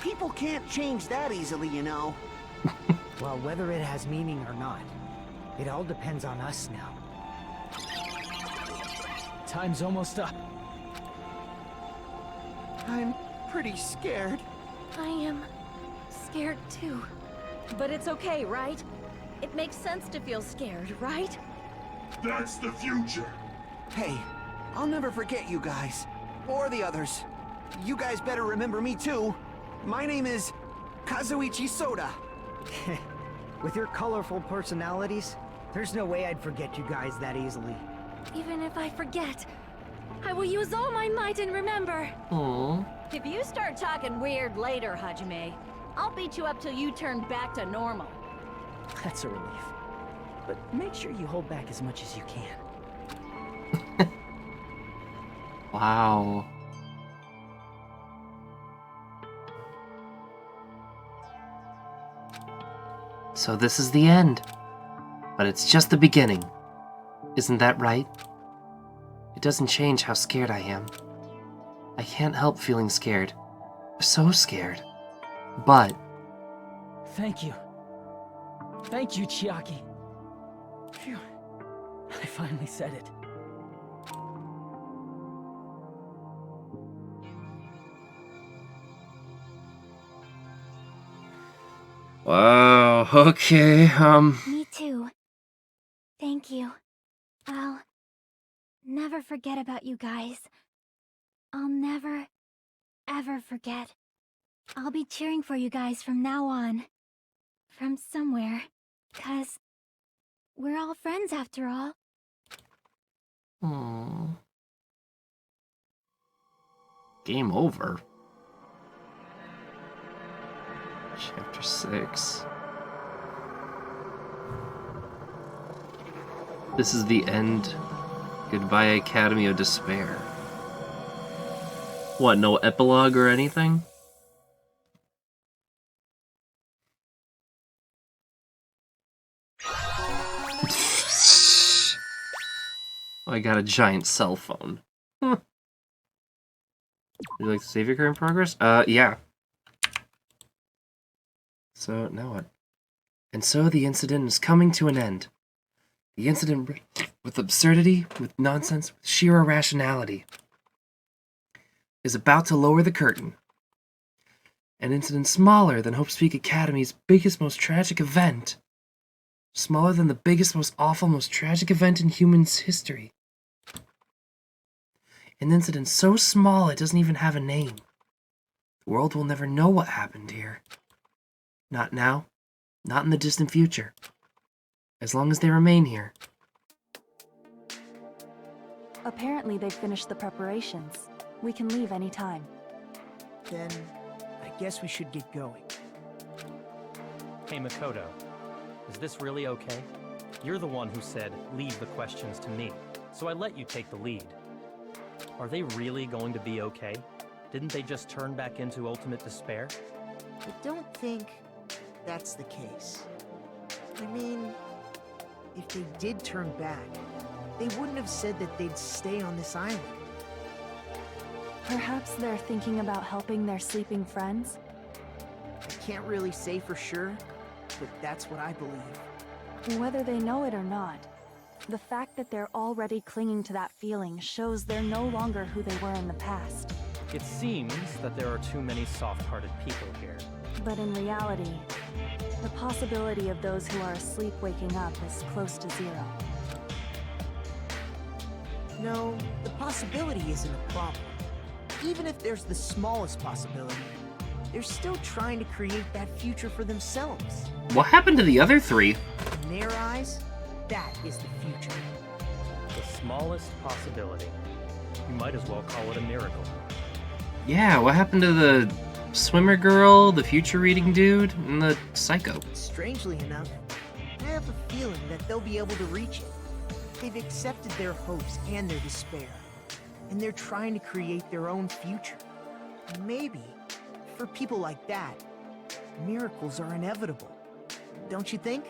People can't change that easily, you know. Well, whether it has meaning or not, it all depends on us now. Time's almost up. I'm pretty scared. I am scared too. But it's okay, right? It makes sense to feel scared, right? That's the future. Hey, I'll never forget you guys. Or the others. You guys better remember me too. My name is Kazuichi Soda. With your colorful personalities, there's no way I'd forget you guys that easily. Even if I forget, I will use all my might and remember. Aww. If you start talking weird later, Hajime, I'll beat you up till you turn back to normal. That's a relief. But make sure you hold back as much as you can. Wow. So this is the end. But it's just the beginning. Isn't that right? It doesn't change how scared I am. I can't help feeling scared. So scared. But... Thank you. Thank you, Chiaki. Phew. I finally said it. Wow, okay, Me too. Thank you. I'll never forget about you guys. I'll never, ever forget. I'll be cheering for you guys from now on. From somewhere. 'Cause we're all friends after all. Aww. Game over. Chapter 6. This is the end. Goodbye, Academy of Despair. What, no epilogue or anything? I got a giant cell phone. Would you like to save your current progress? Yeah. So, now what? And so the incident is coming to an end. The incident with absurdity, with nonsense, with sheer irrationality is about to lower the curtain. An incident smaller than Hope Peak Academy's biggest, most tragic event. Smaller than the biggest, most awful, most tragic event in humans' history. An incident so small it doesn't even have a name. The world will never know what happened here. Not now, not in the distant future. As long as they remain here. Apparently they've finished the preparations. We can leave any time. Then, I guess we should get going. Hey, Makoto. Is this really okay? You're the one who said, leave the questions to me. So I let you take the lead. Are they really going to be okay? Didn't they just turn back into ultimate despair? I don't think that's the case. I mean, if they did turn back, they wouldn't have said that they'd stay on this island. Perhaps they're thinking about helping their sleeping friends? I can't really say for sure, but that's what I believe. Whether they know it or not, the fact that they're already clinging to that feeling shows they're no longer who they were in the past. It seems that there are too many soft-hearted people here. But in reality, the possibility of those who are asleep waking up is close to zero. No, the possibility isn't a problem. Even if there's the smallest possibility, they're still trying to create that future for themselves. What happened to the other three? In their eyes, that is the future. The smallest possibility. You might as well call it a miracle. Yeah, what happened to the swimmer girl, the future reading dude, and the psycho. Strangely enough, I have a feeling that they'll be able to reach it. They've accepted their hopes and their despair, and they're trying to create their own future. Maybe, for people like that, miracles are inevitable. Don't you think?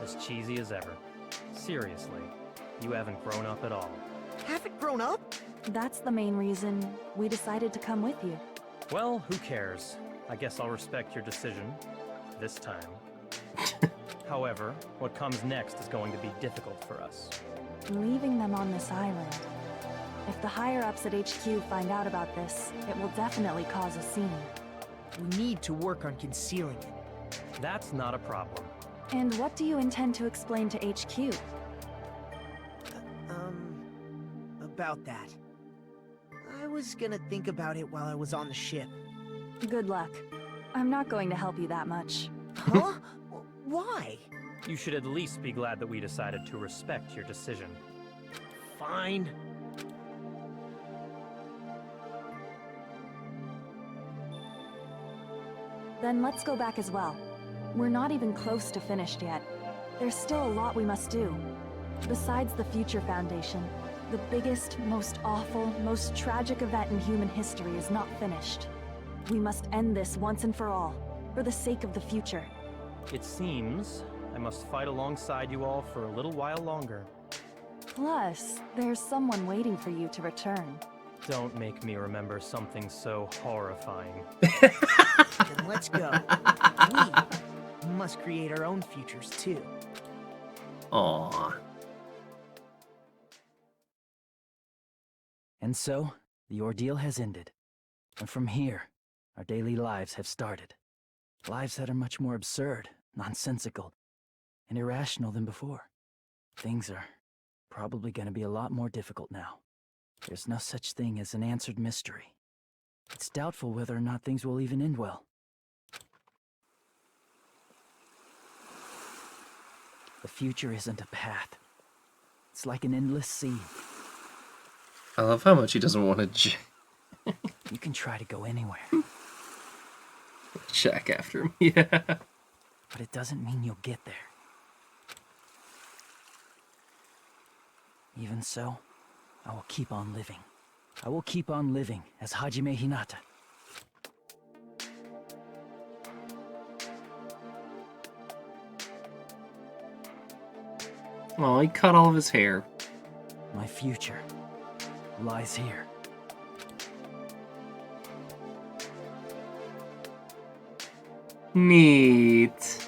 As cheesy as ever. Seriously, you haven't grown up at all. Haven't grown up? That's the main reason we decided to come with you. Well, who cares? I guess I'll respect your decision. This time. However, what comes next is going to be difficult for us. Leaving them on this island. If the higher-ups at HQ find out about this, it will definitely cause a scene. We need to work on concealing it. That's not a problem. And what do you intend to explain to HQ? About that. I was gonna think about it while I was on the ship. Good luck. I'm not going to help you that much. Huh? Why? You should at least be glad that we decided to respect your decision. Fine. Then let's go back as well. We're not even close to finished yet. There's still a lot we must do. Besides the Future Foundation, the biggest, most awful, most tragic event in human history is not finished. We must end this once and for all, for the sake of the future. It seems I must fight alongside you all for a little while longer. Plus, there's someone waiting for you to return. Don't make me remember something so horrifying. Then let's go. We must create our own futures too. Aww. And so, the ordeal has ended. And from here, our daily lives have started. Lives that are much more absurd, nonsensical, and irrational than before. Things are probably going to be a lot more difficult now. There's no such thing as an answered mystery. It's doubtful whether or not things will even end well. The future isn't a path. It's like an endless sea. I love how much he doesn't want to You can try to go anywhere. check after him. Yeah. But it doesn't mean you'll get there. Even so, I will keep on living. I will keep on living as Hajime Hinata. Oh, he cut all of his hair. My future lies here. Neat.